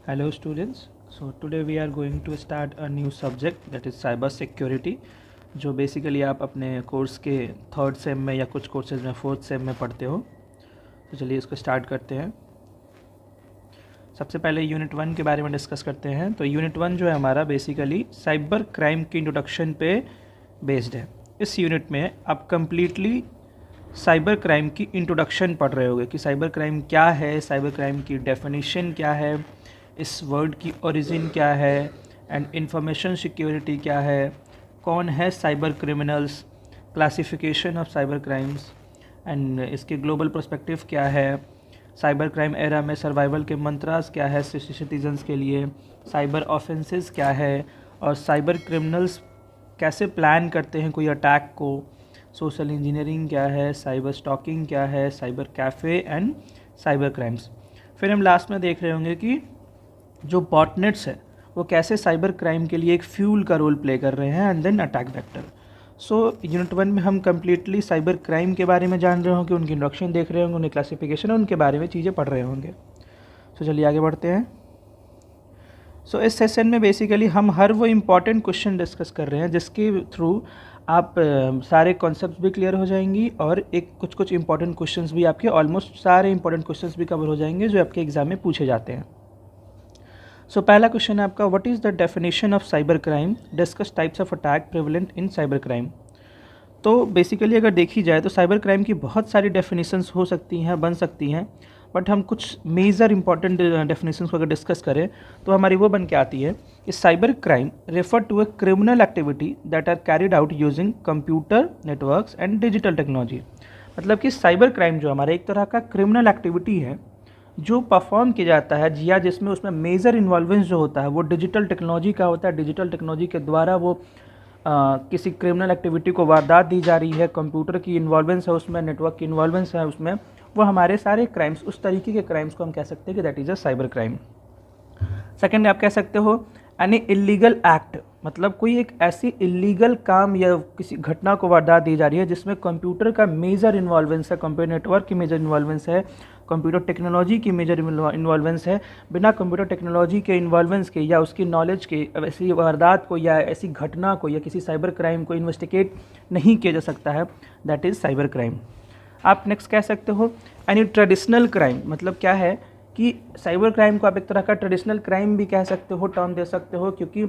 Hello students, so today we are going to start a new subject that is cyber security जो basically आप अपने course के third same में या कुछ कोर्सेज में फोर्थ सेम में पढ़ते हो। तो चलिए इसको स्टार्ट करते हैं। सबसे पहले यूनिट 1 के बारे में डिस्कस करते हैं। तो यूनिट 1 जो है हमारा बेसिकली साइबर क्राइम की इंट्रोडक्शन पे बेस्ड है। इस यूनिट में आप कम्प्लीटली साइबर क्राइम की इंट्रोडक्शन पढ़ रहे होगे कि साइबर क्राइम क्या है, साइबर क्राइम की डेफिनेशन क्या है, इस वर्ड की ओरिजिन क्या है एंड इंफॉर्मेशन सिक्योरिटी क्या है, कौन है cyber criminals, classification of cyber crimes and इसके ग्लोबल पर्सपेक्टिव क्या है, साइबर क्राइम एरा में सर्वाइवल के मंत्रास क्या है सिटीजन्स के लिए, साइबर ऑफेंसेस क्या है और साइबर क्रिमिनल्स कैसे प्लान करते हैं कोई अटैक को, सोशल इंजीनियरिंग क्या है, साइबर स्टॉकिंग क्या है, cyber cafe and cyber crimes. फिर हम लास्ट में देख रहे होंगे कि जो बॉटनेट्स है वो कैसे साइबर क्राइम के लिए एक फ्यूल का रोल प्ले कर रहे हैं and then attack vector. So unit 1 में हम कम्प्लीटली साइबर क्राइम के बारे में जान रहे होंगे, उनकी इंट्रोडक्शन देख रहे होंगे, उनकी क्लासिफिकेशन और उनके बारे में चीज़ें पढ़ रहे होंगे। सो चलिए आगे बढ़ते हैं। सो इस सेशन में बेसिकली हम हर वो इम्पॉर्टेंट क्वेश्चन डिस्कस कर रहे हैं जिसके थ्रू आप सारे कॉन्सेप्ट्स भी क्लियर हो जाएंगी और एक कुछ इंपॉर्टेंट क्वेश्चंस भी आपके ऑलमोस्ट सारे इंपॉर्टेंट क्वेश्चंस भी कवर हो जाएंगे जो आपके एग्जाम में पूछे जाते हैं। सो पहला क्वेश्चन है आपका, what is the definition of cyber crime, discuss types of attack prevalent in cyber crime. तो बेसिकली अगर देखी जाए तो साइबर क्राइम की बहुत सारी डेफिनेशंस हो सकती हैं, बन सकती हैं, बट हम कुछ मेजर इंपॉर्टेंट डेफिनेशंस को अगर डिस्कस करें तो हमारी वो बन के आती है कि cyber crime refer to a criminal activity that are carried out using computer networks and digital technology. मतलब कि साइबर क्राइम जो हमारा एक तरह का क्रिमिनल एक्टिविटी है जो परफॉर्म किया जाता है या जिसमें उसमें मेजर इन्वॉल्वेंस जो होता है वो डिजिटल टेक्नोलॉजी का होता है। डिजिटल टेक्नोलॉजी के द्वारा वो किसी क्रिमिनल एक्टिविटी को वारदात दी जा रही है, कंप्यूटर की इन्वॉल्वेंस है उसमें, नेटवर्क की इन्वॉल्वेंस है उसमें, वो हमारे सारे क्राइम्स, उस तरीके के क्राइम्स को हम कह सकते हैं कि that is a cyber crime. Second आप कह सकते हो एनी इलीगल एक्ट, मतलब कोई एक ऐसी इलीगल काम या किसी घटना को वारदात दी जा रही है जिसमें कंप्यूटर का मेजर इन्वॉल्वेंस है, कंप्यूटर नेटवर्क की मेजर इन्वॉल्वेंस है, कंप्यूटर टेक्नोलॉजी की मेजर इन्वॉल्वेंस है। बिना कंप्यूटर टेक्नोलॉजी के इन्वॉल्वेंस के या उसकी नॉलेज के ऐसी वारदात को या ऐसी घटना को या किसी साइबर क्राइम को इन्वेस्टिगेट नहीं किया जा सकता है, दैट इज़ साइबर क्राइम। आप नेक्स्ट कह सकते हो एनी ट्रेडिशनल क्राइम, मतलब क्या है कि साइबर क्राइम को आप एक तरह का ट्रेडिशनल क्राइम भी कह सकते हो, टर्म दे सकते हो, क्योंकि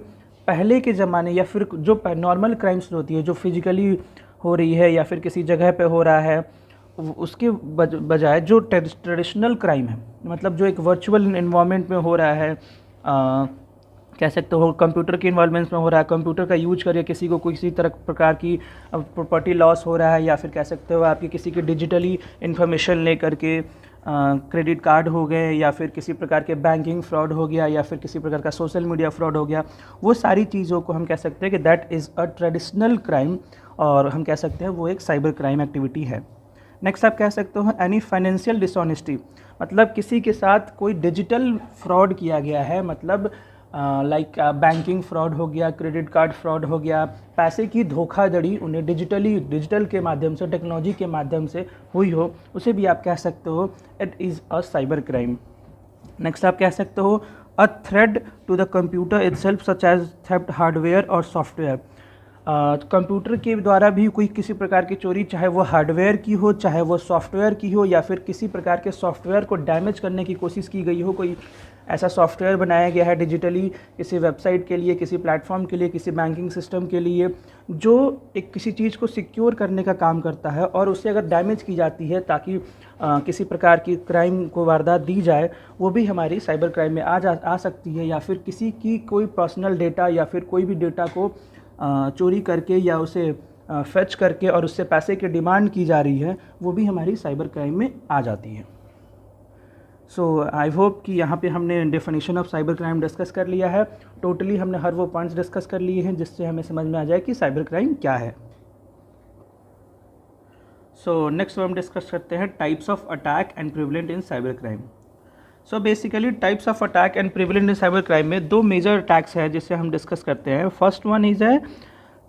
पहले के ज़माने या फिर जो नॉर्मल क्राइम्स होती है जो फिजिकली हो रही है या फिर किसी जगह पे हो रहा है, उसके बजाय जो ट्रेडिशनल क्राइम है, मतलब जो एक वर्चुअल इन्वायरमेंट में हो रहा है, कह सकते हो कंप्यूटर के इन्वॉल्वमेंट में हो रहा है, कंप्यूटर का यूज करके किसी को किसी तरह प्रकार की प्रॉपर्टी लॉस हो रहा है, या फिर कह सकते हो आपकी किसी की डिजिटली इन्फॉर्मेशन ले करके क्रेडिट कार्ड हो गए या फिर किसी प्रकार के बैंकिंग फ्रॉड हो गया या फिर किसी प्रकार का सोशल मीडिया फ्रॉड हो गया, वो सारी चीज़ों को हम कह सकते हैं कि that is a traditional crime और हम कह सकते हैं वो एक साइबर क्राइम एक्टिविटी है। नेक्स्ट आप कह सकते हो एनी फाइनेंशियल डिसऑनेस्टी, मतलब किसी के साथ कोई डिजिटल फ्रॉड किया गया है, मतलब लाइक बैंकिंग फ्रॉड हो गया, क्रेडिट कार्ड फ्रॉड हो गया, पैसे की धोखाधड़ी उन्हें डिजिटल के माध्यम से, टेक्नोलॉजी के माध्यम से हुई हो, उसे भी आप कह सकते हो it is a cyber crime. Next आप कह सकते हो a threat to the computer itself such as theft hardware और सॉफ्टवेयर, कंप्यूटर के द्वारा भी कोई किसी प्रकार की चोरी, चाहे वो हार्डवेयर की हो चाहे वो सॉफ्टवेयर की हो, या फिर किसी प्रकार के सॉफ्टवेयर को डैमेज करने की कोशिश की गई हो, कोई ऐसा सॉफ्टवेयर बनाया गया है डिजिटली किसी वेबसाइट के लिए, किसी प्लेटफॉर्म के लिए, किसी बैंकिंग सिस्टम के लिए, जो एक किसी चीज़ को सिक्योर करने का काम करता है, और उससे अगर डैमेज की जाती है ताकि किसी प्रकार की क्राइम को वारदात दी जाए, वो भी हमारी साइबर क्राइम में आ सकती है। या फिर किसी की कोई पर्सनल डेटा या फिर कोई भी डेटा को चोरी करके या उसे फेच करके और उससे पैसे की डिमांड की जा रही है, वो भी हमारी साइबर क्राइम में आ जाती है। सो आई होप कि यहाँ पे हमने definition of cyber crime discuss कर लिया है। टोटली हमने हर वो पॉइंट्स डिस्कस कर लिए हैं जिससे हमें समझ में आ जाए कि साइबर क्राइम क्या है। सो नेक्स्ट हम डिस्कस करते हैं types of attack and prevalent in cyber crime. So basically types of attack and prevalent in cyber crime में दो मेजर अटैक्स हैं जिससे हम डिस्कस करते हैं। फर्स्ट वन इज है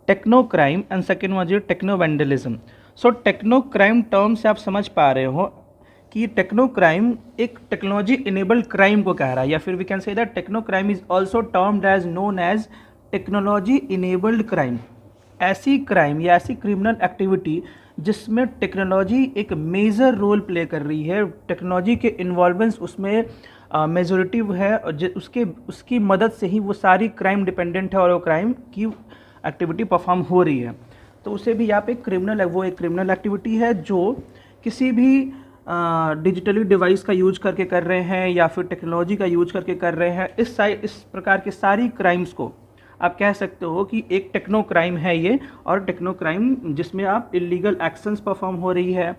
techno crime and second one is techno vandalism. So techno crime term से आप समझ पा रहे हो कि टेक्नो क्राइम एक टेक्नोलॉजी इनेबल्ड क्राइम को कह रहा है, या फिर we can say that techno crime is also termed as known as technology enabled crime. ऐसी क्राइम या ऐसी क्रिमिनल एक्टिविटी जिसमें टेक्नोलॉजी एक मेजर रोल प्ले कर रही है, टेक्नोलॉजी के इन्वॉल्वेंस उसमें मेजोरिटी है, उसकी मदद से ही वो सारी क्राइम डिपेंडेंट है और वो क्राइम की एक्टिविटी परफॉर्म हो रही है, तो उसे भी यहाँ पे क्रिमिनल है, वो एक क्रिमिनल एक्टिविटी है जो किसी भी डिजिटली डिवाइस का यूज करके कर रहे हैं या फिर टेक्नोलॉजी का यूज करके कर रहे हैं। इस प्रकार के सारी क्राइम्स को आप कह सकते हो कि एक टेक्नो क्राइम है ये, और टेक्नो क्राइम जिसमें आप इलीगल एक्शंस परफॉर्म हो रही है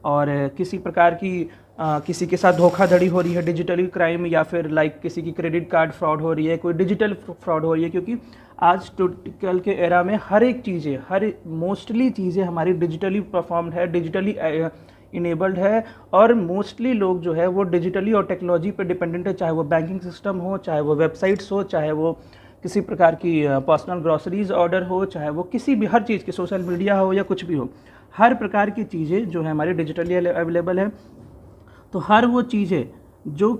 और किसी प्रकार की किसी के साथ धोखाधड़ी हो रही है, डिजिटली क्राइम, या फिर लाइक किसी की क्रेडिट कार्ड फ्रॉड हो रही है, कोई डिजिटल फ्रॉड हो रही है, क्योंकि आज कल के एरा में हर एक चीज़ें मोस्टली चीज़ें हमारी डिजिटली परफॉर्म्ड है, डिजिटली इनेबल्ड है, और मोस्टली लोग जो है वो डिजिटली और टेक्नोलॉजी पे डिपेंडेंट है, चाहे वो बैंकिंग सिस्टम हो, चाहे वो वेबसाइट्स हो, चाहे वो किसी प्रकार की पर्सनल ग्रॉसरीज ऑर्डर हो, चाहे वो किसी भी हर चीज़ की सोशल मीडिया हो या कुछ भी हो, हर प्रकार की चीज़ें जो है हमारी डिजिटली अवेलेबल है। तो हर वो चीज़ें जो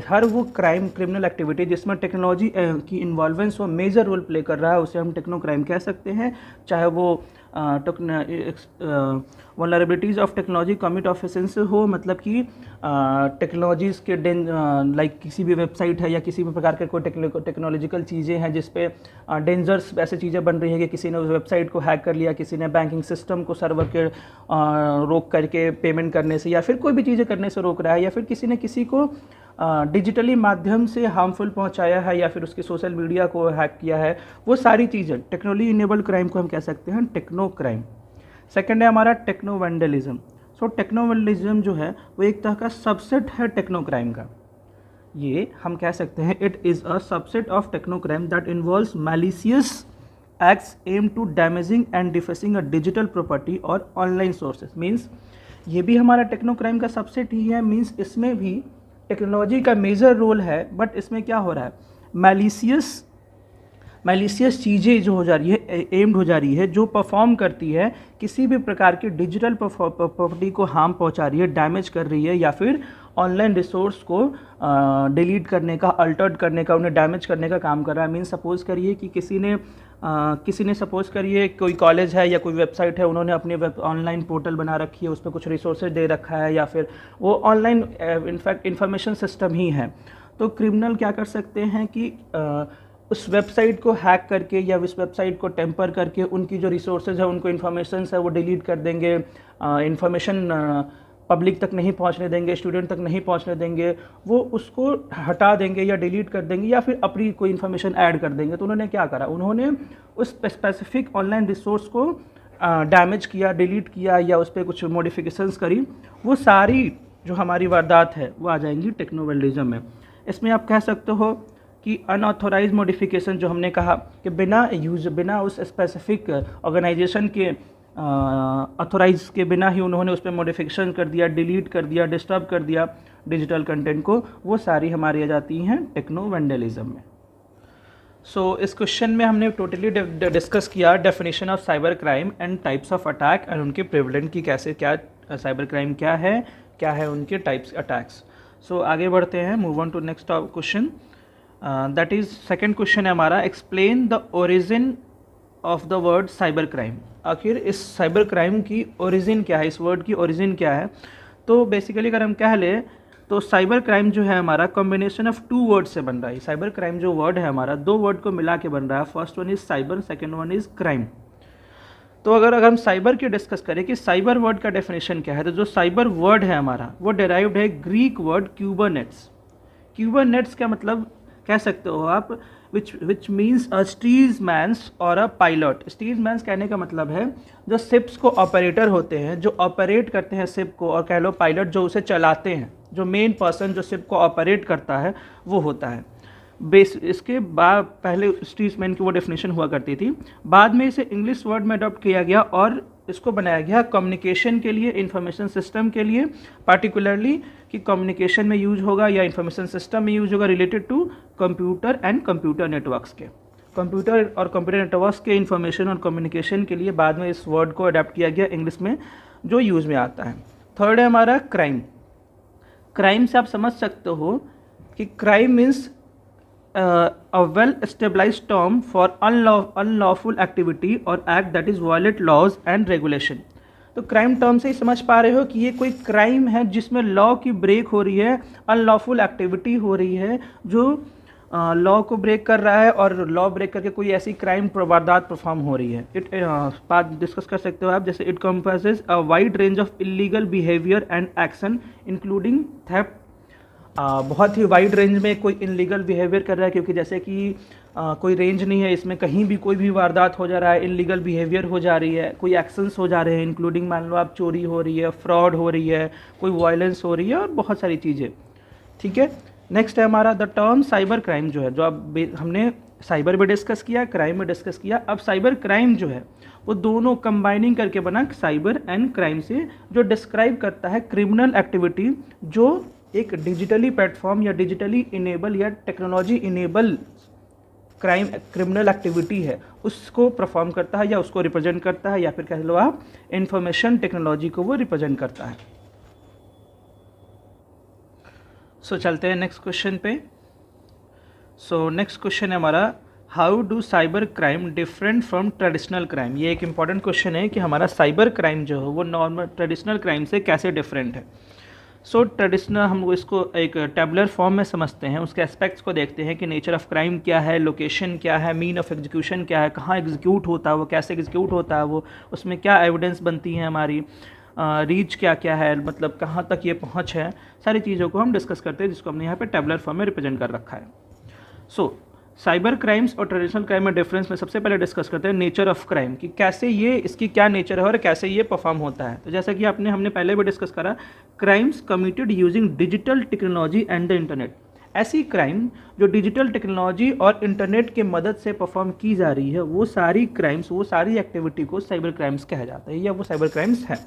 हर वो क्रिमिनल एक्टिविटी जिसमें टेक्नोलॉजी की इन्वॉल्वेंस हो, मेजर रोल प्ले कर रहा है, उसे हम टेक्नो क्राइम कह सकते हैं। चाहे वो vulnerabilities of technology commit offence हो, मतलब कि टेक्नोलॉजीज़ के लाइक किसी भी वेबसाइट है या किसी भी प्रकार के कोई टेक्नोलॉजिकल चीज़ें हैं जिस पे डेंजर्स ऐसे चीज़ें बन रही है कि किसी ने उस वेबसाइट को हैक कर लिया, किसी ने बैंकिंग सिस्टम को सर्वर के रोक करके पेमेंट करने से या फिर कोई भी चीज़ें करने से रोक रहा है, या फिर किसी ने किसी को डिजिटली माध्यम से हार्मफुल पहुंचाया है या फिर उसके सोशल मीडिया को हैक किया है, वो सारी चीज़ें टेक्नोलॉजी इनेबल्ड क्राइम को हम कह सकते हैं टेक्नो क्राइम। सेकेंड है हमारा techno vandalism. So techno vandalism जो है वो एक तरह का सबसेट है टेक्नो क्राइम का। ये हम कह सकते हैं it is a subset of techno crime that involves malicious acts aim to damaging and defacing a digital property और ऑनलाइन सोर्सेज। मीन्स ये भी हमारा टेक्नो क्राइम का सबसेट ही है, मीन्स इसमें भी टेक्नोलॉजी का मेजर रोल है, बट इसमें क्या हो रहा है, मैलिशियस चीज़ें जो हो जा रही है, एम्ड हो जा रही है, जो परफॉर्म करती है किसी भी प्रकार की डिजिटल प्रॉपर्टी को हार्म पहुंचा रही है, डैमेज कर रही है, या फिर ऑनलाइन रिसोर्स को डिलीट करने का, अल्टर्ड करने का, उन्हें डैमेज करने का काम कर रहा है। मीन्स सपोज़ करिए कि किसी ने सपोज़ करिए कोई कॉलेज है या कोई वेबसाइट है, उन्होंने अपनी ऑनलाइन पोर्टल बना रखी है, उस पर कुछ रिसोर्सेज दे रखा है, या फिर वो ऑनलाइन इनफैक्ट इंफॉर्मेशन सिस्टम ही है। तो क्रिमिनल क्या कर सकते हैं कि उस वेबसाइट को हैक करके या उस वेबसाइट को टेम्पर करके उनकी जो रिसोर्सेज है, उनको इन्फॉर्मेशन है वो डिलीट कर देंगे, इन्फॉर्मेशन पब्लिक तक नहीं पहुंचने देंगे, स्टूडेंट तक नहीं पहुंचने देंगे, वो उसको हटा देंगे या डिलीट कर देंगे या फिर अपनी कोई इन्फॉर्मेशन ऐड कर देंगे। तो उन्होंने क्या करा, उन्होंने उस स्पेसिफिक ऑनलाइन रिसोर्स को डैमेज किया, डिलीट किया या उस पर कुछ मॉडिफिकेशंस करी। वो सारी जो हमारी वारदात है वो आ जाएंगी टेक्नो वैंडलिज्म में। इसमें आप कह सकते हो कि अनऑथोराइज मॉडिफिकेशन, जो हमने कहा कि बिना उस स्पेसिफिक ऑर्गेनाइजेशन के ऑथोराइज के बिना ही उन्होंने उस पर मॉडिफिकेशन कर दिया, डिलीट कर दिया, डिस्टर्ब कर दिया डिजिटल कंटेंट को, वो सारी हमारी आ जाती हैं टेक्नो वैंडलिज्म में। सो इस क्वेश्चन में हमने टोटली डिस्कस किया definition of cyber crime and types of attack and उनके प्रिवेलेंट की कैसे क्या साइबर क्राइम क्या है उनके टाइप्स अटैक्स। सो आगे बढ़ते हैं, move on to next question. That is second question है हमारा, explain the origin of the word cyber crime. आखिर इस साइबर क्राइम की ओरिजिन क्या है, इस वर्ड की ओरिजिन क्या है। तो बेसिकली अगर हम कह लें तो साइबर क्राइम जो है हमारा कॉम्बिनेशन ऑफ 2 वर्ड से बन रहा है। साइबर क्राइम जो वर्ड है हमारा 2 वर्ड को मिला के बन रहा है। First one is cyber, second one is crime. तो अगर हम साइबर की डिस्कस करें कि साइबर वर्ड का डेफिनेशन क्या है, तो जो साइबर वर्ड है हमारा वो डेराइव्ड है ग्रीक वर्ड क्यूबरनेट्स। क्यूबरनेट्स का मतलब कह सकते हो आप विच मीन्स अ स्टीजमैन्स और अ पायलट। स्टीजमैन्स कहने का मतलब है जो शिप्स को ऑपरेटर होते हैं, जो ऑपरेट करते हैं शिप को, और कह लो पायलट जो उसे चलाते हैं, जो मेन पर्सन जो शिप को ऑपरेट करता है वो होता है। इसके बाद पहले स्टीजमैन की वो डेफिनेशन हुआ करती थी, बाद में इसे इंग्लिश वर्ड में अडॉप्ट किया गया और इसको बनाया गया कम्युनिकेशन के लिए, इंफॉर्मेशन सिस्टम के लिए, पार्टिकुलरली कि कम्युनिकेशन में यूज होगा या इंफॉर्मेशन सिस्टम में यूज होगा related to computer and computer networks के, कंप्यूटर और कंप्यूटर नेटवर्क्स के इंफॉर्मेशन और कम्युनिकेशन के लिए बाद में इस वर्ड को अडॉप्ट किया गया इंग्लिश में जो यूज़ में आता है। थर्ड है हमारा क्राइम। क्राइम से आप समझ सकते हो कि crime means a well established term for unlawful activity or act that is violate laws and regulation। तो क्राइम टर्म से ही समझ पा रहे हो कि ये कोई क्राइम है जिसमें लॉ की ब्रेक हो रही है, अनलॉफुल एक्टिविटी हो रही है जो लॉ को ब्रेक कर रहा है और लॉ ब्रेक करके कोई ऐसी क्राइम वारदात परफॉर्म हो रही है। इट बात डिस्कस कर सकते हो आप, जैसे it compresses a wide range of illegal behaviour and action including theft. बहुत ही वाइड रेंज में कोई इनलीगल बिहेवियर कर रहा है, क्योंकि जैसे कि कोई रेंज नहीं है इसमें, कहीं भी कोई भी वारदात हो जा रहा है, इनलीगल बिहेवियर हो जा रही है, कोई एक्शंस हो जा रहे हैं इंक्लूडिंग मान लो आप चोरी हो रही है, फ्रॉड हो रही है, कोई वायलेंस हो रही है और बहुत सारी चीज़ें। ठीक है, नेक्स्ट है हमारा द टर्म साइबर क्राइम, जो है जो अब हमने साइबर में डिस्कस किया, क्राइम में डिस्कस किया। अब साइबर क्राइम जो है वो दोनों कंबाइनिंग करके बना साइबर एंड क्राइम से, जो डिस्क्राइब करता है क्रिमिनल एक्टिविटी जो एक डिजिटली प्लेटफॉर्म या डिजिटली इनेबल या टेक्नोलॉजी इनेबल क्रिमिनल एक्टिविटी है उसको परफॉर्म करता है या उसको रिप्रेजेंट करता है, या फिर कह लो आप इंफॉर्मेशन टेक्नोलॉजी को वो रिप्रेजेंट करता है। सो चलते हैं नेक्स्ट क्वेश्चन पे। सो नेक्स्ट क्वेश्चन है हमारा, how do cyber crime different from traditional crime. ये एक इंपॉर्टेंट क्वेश्चन है कि हमारा साइबर क्राइम जो है वो नॉर्मल ट्रेडिशनल क्राइम से कैसे डिफरेंट है। सो ट्रेडिशनल हम लोग इसको एक टेबुलर फॉर्म में समझते हैं, उसके एस्पेक्ट्स को देखते हैं कि नेचर ऑफ क्राइम क्या है, लोकेशन क्या है, मीन ऑफ एग्जीक्यूशन क्या है, कहाँ एग्जीक्यूट होता है वो, कैसे एग्जीक्यूट होता है वो, उसमें क्या एविडेंस बनती है हमारी, रीच क्या क्या है, मतलब कहाँ तक ये पहुँच है, सारी चीज़ों को हम डिस्कस करते हैं जिसको हमने यहाँ पे टेबुलर फॉर्म में रिप्रेजेंट कर रखा है। सो साइबर क्राइम्स और ट्रेडिशनल क्राइम में डिफरेंस में सबसे पहले डिस्कस करते हैं नेचर ऑफ क्राइम, कि कैसे ये, इसकी क्या नेचर है और कैसे ये परफॉर्म होता है। तो जैसा कि हमने पहले भी डिस्कस करा, crimes committed using digital technology and the internet. ऐसी क्राइम जो डिजिटल टेक्नोलॉजी और इंटरनेट के मदद से परफॉर्म की जा रही है, वो सारी क्राइम्स, वो सारी एक्टिविटी को साइबर क्राइम्स कहा जाता है या वो साइबर क्राइम्स है।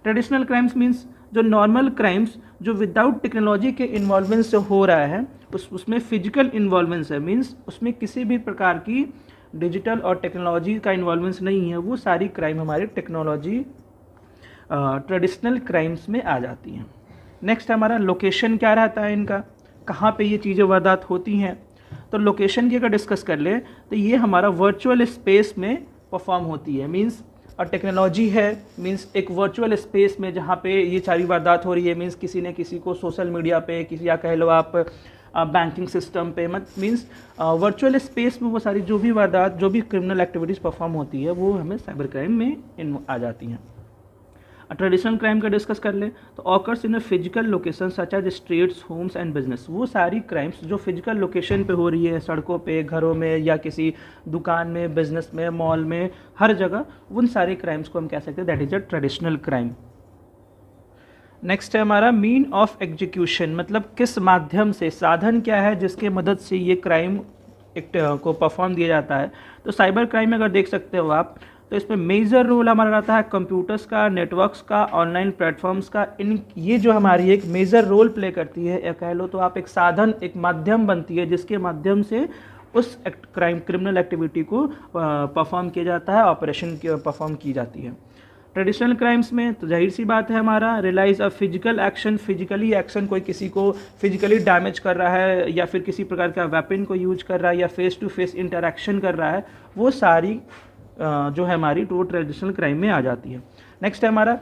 ट्रेडिशनल क्राइम्स मीन्स जो नॉर्मल क्राइम्स जो विदाउट टेक्नोलॉजी के इन्वॉल्वमेंट से हो रहा है, उसमें फिजिकल इन्वॉल्वमेंट है, मीन्स उसमें किसी भी प्रकार की डिजिटल और टेक्नोलॉजी का इन्वॉल्वमेंट नहीं है, वो सारी क्राइम हमारी टेक्नोलॉजी ट्रेडिशनल क्राइम्स में आ जाती हैं। नेक्स्ट हमारा लोकेशन क्या रहता है इनका, कहाँ पे ये चीज़ें वारदात होती हैं। तो लोकेशन की अगर डिस्कस कर ले तो ये हमारा वर्चुअल स्पेस में परफॉर्म होती है, मीन्स और टेक्नोलॉजी है, मीन्स एक वर्चुअल स्पेस में जहाँ पे ये सारी वारदात हो रही है, मीन्स किसी ने किसी को सोशल मीडिया पे, किसी या कह लो आप बैंकिंग सिस्टम पे, मीन्स वर्चुअल स्पेस में वो सारी जो भी वारदात, जो भी क्रिमिनल एक्टिविटीज़ परफॉर्म होती है वो हमें साइबर क्राइम में आ जाती हैं। ट्रेडिशनल क्राइम का डिस्कस कर ले तो occurs in physical location such as streets, homes and business. वो सारी क्राइम्स जो फिजिकल लोकेशन पे हो रही है, सड़कों पे, घरों में या किसी दुकान में, बिजनेस में, मॉल में, हर जगह, उन सारी क्राइम्स को हम कह सकते हैं that is a traditional crime. Next है हमारा मीन ऑफ एग्जीक्यूशन, मतलब किस माध्यम से, साधन क्या है जिसके मदद से ये क्राइम को परफॉर्म दिया जाता है। तो साइबर क्राइम में अगर देख सकते हो आप, तो इसमें मेजर रोल हमारा रहता है कंप्यूटर्स का, नेटवर्क्स का, ऑनलाइन प्लेटफॉर्म्स का। ये जो हमारी एक मेजर रोल प्ले करती है, या कह लो तो आप एक साधन, एक माध्यम बनती है जिसके माध्यम से उस क्रिमिनल एक्टिविटी को परफॉर्म किया जाता है, ऑपरेशन परफॉर्म की जाती है। ट्रेडिशनल क्राइम्स में तो जाहिर सी बात है हमारा realise a physical action, physically action, कोई किसी को फिजिकली डैमेज कर रहा है या फिर किसी प्रकार का वेपन को यूज कर रहा है या फेस टू फेस इंटरेक्शन कर रहा है, वो सारी जो है हमारी टू ट्रेडिशनल क्राइम में आ जाती है। नेक्स्ट है हमारा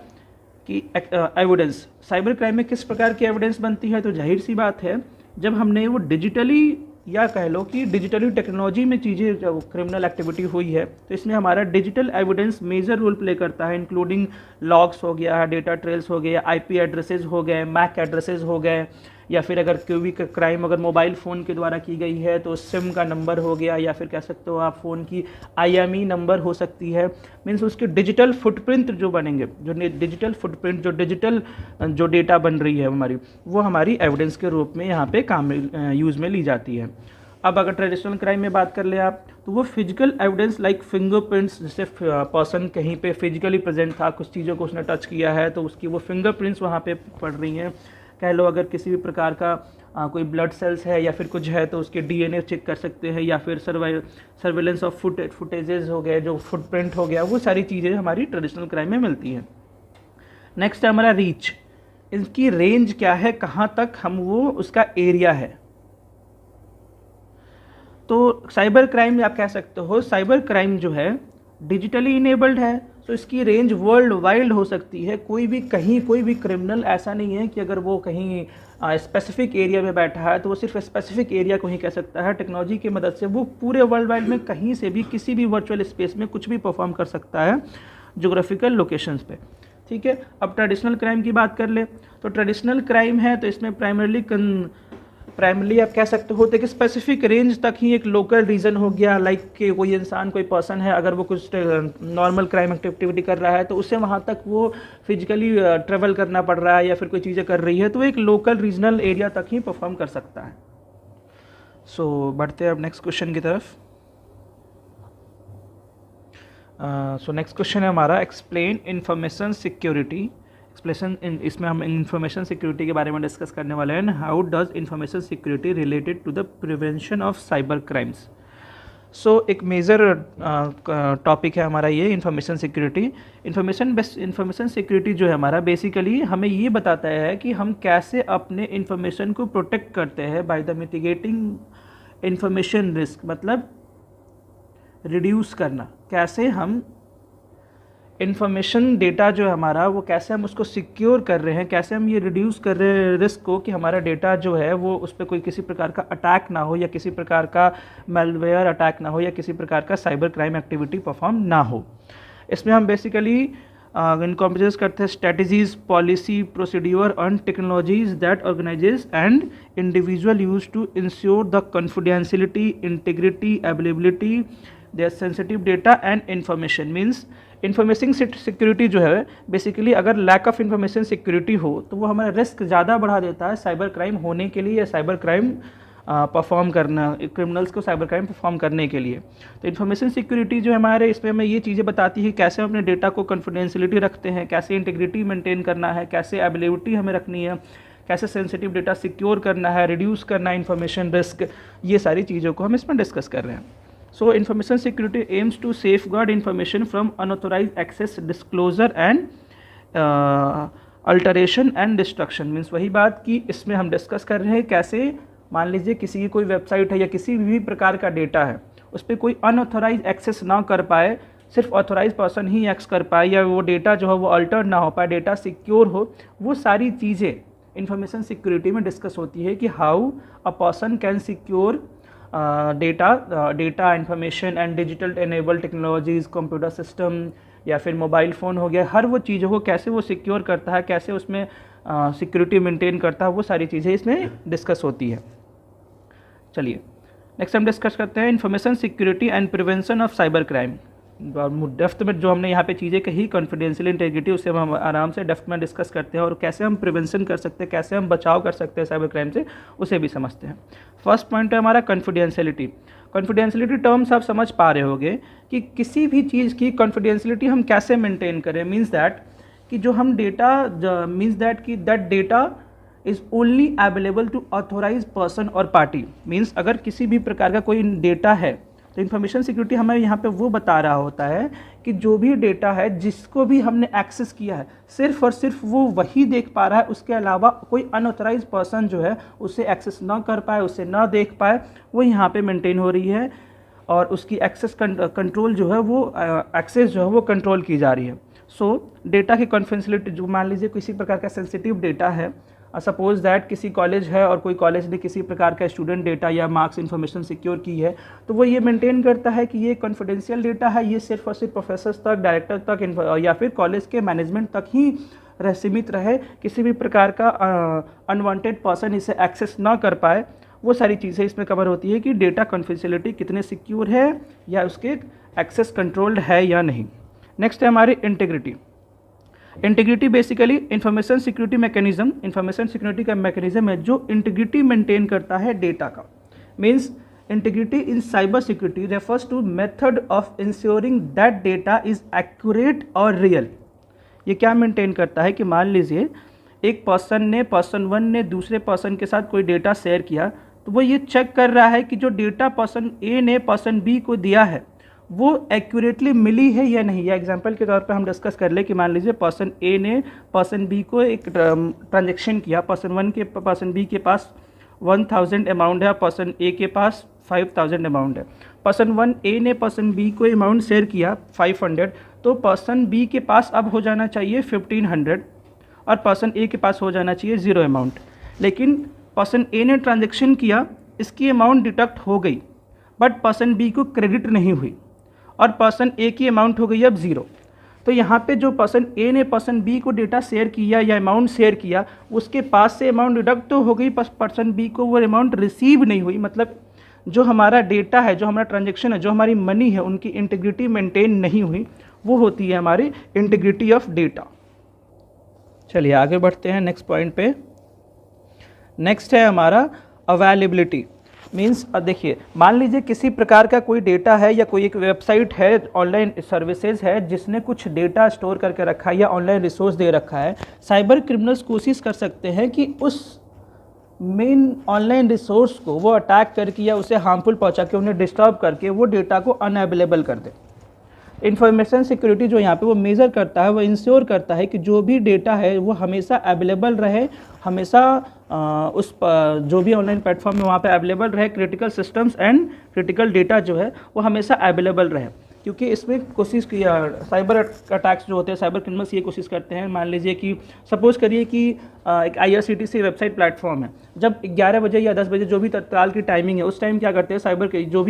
कि एविडेंस, साइबर क्राइम में किस प्रकार की एविडेंस बनती है। तो जाहिर सी बात है जब हमने वो डिजिटली या कह लो कि डिजिटली टेक्नोलॉजी में चीज़ें जब क्रिमिनल एक्टिविटी हुई है, तो इसमें हमारा digital evidence major role play करता है, इंक्लूडिंग लॉग्स हो गया, डेटा ट्रेल्स हो गया, आईपी एड्रेसेस हो गए, मैक एड्रेसेस हो गए, या फिर अगर कोई भी क्राइम अगर मोबाइल फ़ोन के द्वारा की गई है तो सिम का नंबर हो गया, या फिर कह सकते हो आप फ़ोन की IME नंबर हो सकती है। मीन्स उसके डिजिटल फुटप्रिंट जो बनेंगे, जो डिजिटल फुटप्रिंट, जो डिजिटल जो डेटा बन रही है हमारी, वो हमारी एविडेंस के रूप में यहाँ पे काम यूज़ में ली जाती है। अब अगर ट्रेडिशनल क्राइम में बात कर ले आप, तो वो फिजिकल एविडेंस लाइक फिंगरप्रिंट्स, जैसे पर्सन कहीं पे फिजिकली प्रेजेंट था, कुछ चीज़ों को उसने टच किया है तो उसकी वो फिंगरप्रिंट्स वहाँ पे पड़ रही हैं। कह लो अगर किसी भी प्रकार का कोई ब्लड सेल्स है या फिर कुछ है तो उसके DNA चेक कर सकते हैं, या फिर सर्वेलेंस ऑफ फुटेजेस हो गए, जो फुटप्रिंट हो गया, वो सारी चीज़ें हमारी ट्रेडिशनल क्राइम में मिलती हैं। नेक्स्ट है हमारा रीच, इनकी रेंज क्या है, कहाँ तक हम वो उसका एरिया है। तो साइबर क्राइम आप कह सकते हो, साइबर क्राइम जो है डिजिटली इनेबल्ड है, तो इसकी रेंज वर्ल्ड वाइड हो सकती है। कोई भी कहीं कोई भी क्रिमिनल ऐसा नहीं है कि अगर वो कहीं स्पेसिफिक एरिया में बैठा है तो वो सिर्फ स्पेसिफिक एरिया को ही कह सकता है। टेक्नोलॉजी की मदद से वो पूरे वर्ल्ड वाइड में कहीं से भी किसी भी वर्चुअल स्पेस में कुछ भी परफॉर्म कर सकता है जोग्राफिकल लोकेशंस पे। ठीक है, अब ट्रेडिशनल क्राइम की बात कर ले तो ट्रेडिशनल क्राइम है तो इसमें प्राइमरली आप कह सकते हो कि स्पेसिफिक रेंज तक ही एक लोकल रीजन हो गया, लाइक कि कोई इंसान कोई पर्सन है अगर वो कुछ नॉर्मल क्राइम एक्टिविटी कर रहा है तो उसे वहाँ तक वो फिजिकली ट्रेवल करना पड़ रहा है या फिर कोई चीज़ें कर रही है तो एक लोकल रीजनल एरिया तक ही परफॉर्म कर सकता है। सो बढ़ते हैं अब नेक्स्ट क्वेश्चन की तरफ। सो नेक्स्ट क्वेश्चन है हमारा, एक्सप्लेन इंफॉर्मेशन सिक्योरिटी। इसमें हम इंफॉर्मेशन सिक्योरिटी के बारे में डिस्कस करने वाले हैं। How does information security related to the prevention of cyber crimes. So एक मेजर टॉपिक है हमारा ये इंफॉर्मेशन सिक्योरिटी। इंफॉर्मेशन सिक्योरिटी जो है हमारा बेसिकली हमें ये बताता है कि हम कैसे अपने इंफॉर्मेशन को प्रोटेक्ट करते हैं by the mitigating information risk, मतलब रिड्यूस करना, कैसे हम इन्फॉर्मेशन डेटा जो है हमारा वो कैसे हम उसको सिक्योर कर रहे हैं, कैसे हम ये रिड्यूस कर रहे हैं रिस्क को कि हमारा डेटा जो है वो उस पर कोई किसी प्रकार का अटैक ना हो या किसी प्रकार का मैलवेयर अटैक ना हो या किसी प्रकार का साइबर क्राइम एक्टिविटी परफॉर्म ना हो। इसमें हम बेसिकली इनकॉम्प्रेस करते हैं strategies, policy, procedure and technologies that organises and individual use to ensure the confidentiality, integrity, availability their sensitive data and information. Means information security जो है बेसिकली अगर lack of information security हो तो वो हमारा risk ज़्यादा बढ़ा देता है साइबर क्राइम होने के लिए या साइबर क्राइम परफॉर्म करना, क्रिमिनल्स को साइबर क्राइम परफॉर्म करने के लिए। तो इन्फॉर्मेशन सिक्योरिटी जो हमारे इसमें हमें ये चीज़ें बताती है कैसे हम अपने डेटा को कॉन्फिडेंशियलिटी रखते हैं, कैसे इंटीग्रिटी मेंटेन करना है, कैसे अवेलेबिलिटी हमें रखनी है, कैसे सेंसिटिव डेटा सिक्योर करना है, रिड्यूस करना है इन्फॉर्मेशन रिस्क, ये सारी चीज़ों को हम इसमें डिस्कस कर रहे हैं। So information security aims to safeguard information from unauthorized access, disclosure and alteration and destruction। Means वही बात कि इसमें हम डिस्कस कर रहे हैं कैसे मान लीजिए किसी की कोई वेबसाइट है या किसी भी प्रकार का डेटा है उस पर कोई अनऑथोराइज एक्सेस ना कर पाए, सिर्फ ऑथोराइज पर्सन ही एक्सेस कर पाए या वो डेटा जो है वो अल्टर ना हो पाए, डेटा सिक्योर हो, वो सारी चीज़ें इंफॉर्मेशन सिक्योरिटी में डिस्कस होती है कि how a person can secure data information and digital enable technologies, computer system या फिर मोबाइल फ़ोन हो गया, हर वो चीज़ों को कैसे वो सिक्योर करता है, कैसे उसमें सिक्योरिटी मेंटेन करता है, वो सारी चीज़ें इसमें डिस्कस होती है। चलिए नेक्स्ट हम डिस्कस करते हैं information security and prevention of cyber crime. Depth में जो हमने यहाँ पे चीज़ें कही कॉन्फिडेंशियल इंटीग्रिटी, उससे हम आराम से डेफ्थ में डिस्कस करते हैं और कैसे हम प्रिवेंशन कर सकते हैं, कैसे हम बचाव कर सकते हैं साइबर क्राइम से, उसे भी समझते हैं। फर्स्ट पॉइंट है हमारा कॉन्फिडेंशियलिटी। कॉन्फिडेंशियलिटी टर्म्स आप समझ पा रहे होंगे कि किसी भी चीज़ की कॉन्फिडेंशियलिटी हम कैसे मेंटेन करें। मीन्स दैट कि जो हम डेटा मीन्स दैट कि that data is only available to authorised person और पार्टी। मीन्स अगर किसी भी प्रकार का कोई डेटा है तो इन्फॉर्मेशन सिक्योरिटी हमें यहाँ पे वो बता रहा होता है कि जो भी डेटा है जिसको भी हमने एक्सेस किया है सिर्फ और सिर्फ वो वही देख पा रहा है, उसके अलावा कोई अनऑथराइज पर्सन जो है उसे एक्सेस ना कर पाए, उसे ना देख पाए, वो यहाँ पे मेंटेन हो रही है और उसकी एक्सेस कंट्रोल जो है वो एक्सेस जो है वो कंट्रोल की जा रही है। सो डेटा की कॉन्फिडेंशियलिटी, जो मान लीजिए किसी प्रकार का सेंसिटिव डेटा है, सपोज दैट किसी कॉलेज है और कोई कॉलेज ने किसी प्रकार का स्टूडेंट डेटा या मार्क्स इन्फॉर्मेशन सिक्योर की है, तो वो ये मेंटेन करता है कि ये कॉन्फिडेंशियल डेटा है, ये सिर्फ और सिर्फ प्रोफेसर्स तक, डायरेक्टर तक या फिर कॉलेज के मैनेजमेंट तक ही सीमित रहे, किसी भी प्रकार का अनवांटेड पर्सन इसे एक्सेस ना कर पाए। वो सारी चीज़ें इसमें कवर होती है कि डेटा कॉन्फिडेंशियलिटी कितने सिक्योर है या उसके एक्सेस कंट्रोल्ड है या नहीं। नेक्स्ट है हमारी integrity. Integrity basically information security mechanism, information security का मैकेनिज्म है जो इंटीग्रिटी मेंटेन करता है डेटा का। Means integrity in cyber security refers to method of ensuring that data is accurate और रियल। ये क्या मेंटेन करता है कि मान लीजिए एक पर्सन वन ने दूसरे पर्सन के साथ कोई डेटा शेयर किया, तो वो ये चेक कर रहा है कि जो डेटा पर्सन ए ने पर्सन बी को दिया है वो एक्यूरेटली मिली है या नहीं। या एग्जांपल के तौर पे हम डिस्कस कर ले कि मान लीजिए पर्सन ए ने पर्सन बी को एक ट्रांजेक्शन किया, पर्सन बी के पास 1000 अमाउंट है, पर्सन ए के पास 5000 अमाउंट है। पर्सन 1 ए ने पर्सन बी को अमाउंट शेयर किया 500, तो पर्सन बी के पास अब हो जाना चाहिए 1500 और पर्सन ए के पास हो जाना चाहिए 0 अमाउंट। लेकिन पर्सन ए ने ट्रांजेक्शन किया, इसकी अमाउंट डिडक्ट हो गई, बट पर्सन बी को क्रेडिट नहीं हुई और पर्सन ए की अमाउंट हो गई अब 0। तो यहाँ पे जो पर्सन ए ने पर्सन बी को डेटा शेयर किया या अमाउंट शेयर किया, उसके पास से अमाउंट डिडक्ट तो हो गई, पर्सन बी को वो अमाउंट रिसीव नहीं हुई। मतलब जो हमारा डेटा है, जो हमारा ट्रांजेक्शन है, जो हमारी मनी है, उनकी इंटीग्रिटी मेंटेन नहीं हुई, वो होती है हमारी इंटीग्रिटी ऑफ डेटा। चलिए आगे बढ़ते हैं नेक्स्ट पॉइंट पे। नेक्स्ट है हमारा अवेलेबिलिटी। मीन्स देखिए, मान लीजिए किसी प्रकार का कोई डेटा है या कोई एक वेबसाइट है, ऑनलाइन सर्विसेज है, जिसने कुछ डेटा स्टोर करके रखा है या ऑनलाइन रिसोर्स दे रखा है। साइबर क्रिमिनल्स कोशिश कर सकते हैं कि उस मेन ऑनलाइन रिसोर्स को वो अटैक करके या उसे हार्मफुल पहुंचा के, उन्हें डिस्टर्ब करके वो डेटा को अनअवेलेबल कर दे। इंफॉर्मेशन सिक्योरिटी जो यहाँ पे वो मेज़र करता है, वो इंश्योर करता है कि जो भी डेटा है वो हमेशा अवेलेबल रहे, हमेशा जो भी ऑनलाइन प्लेटफॉर्म है वहाँ पे अवेलेबल रहे। Critical systems and critical data जो है वो हमेशा अवेलेबल रहे, क्योंकि इसमें कोशिश किया साइबर अटैक्स जो होते हैं, साइबर क्रिमिनल्स ये कोशिश करते हैं। मान लीजिए कि सपोज़ करिए कि एक IRCTC वेबसाइट प्लेटफॉर्म है, जब 11 बजे या 10 बजे जो भी तत्काल की टाइमिंग है, उस टाइम क्या करते हैं साइबर के जो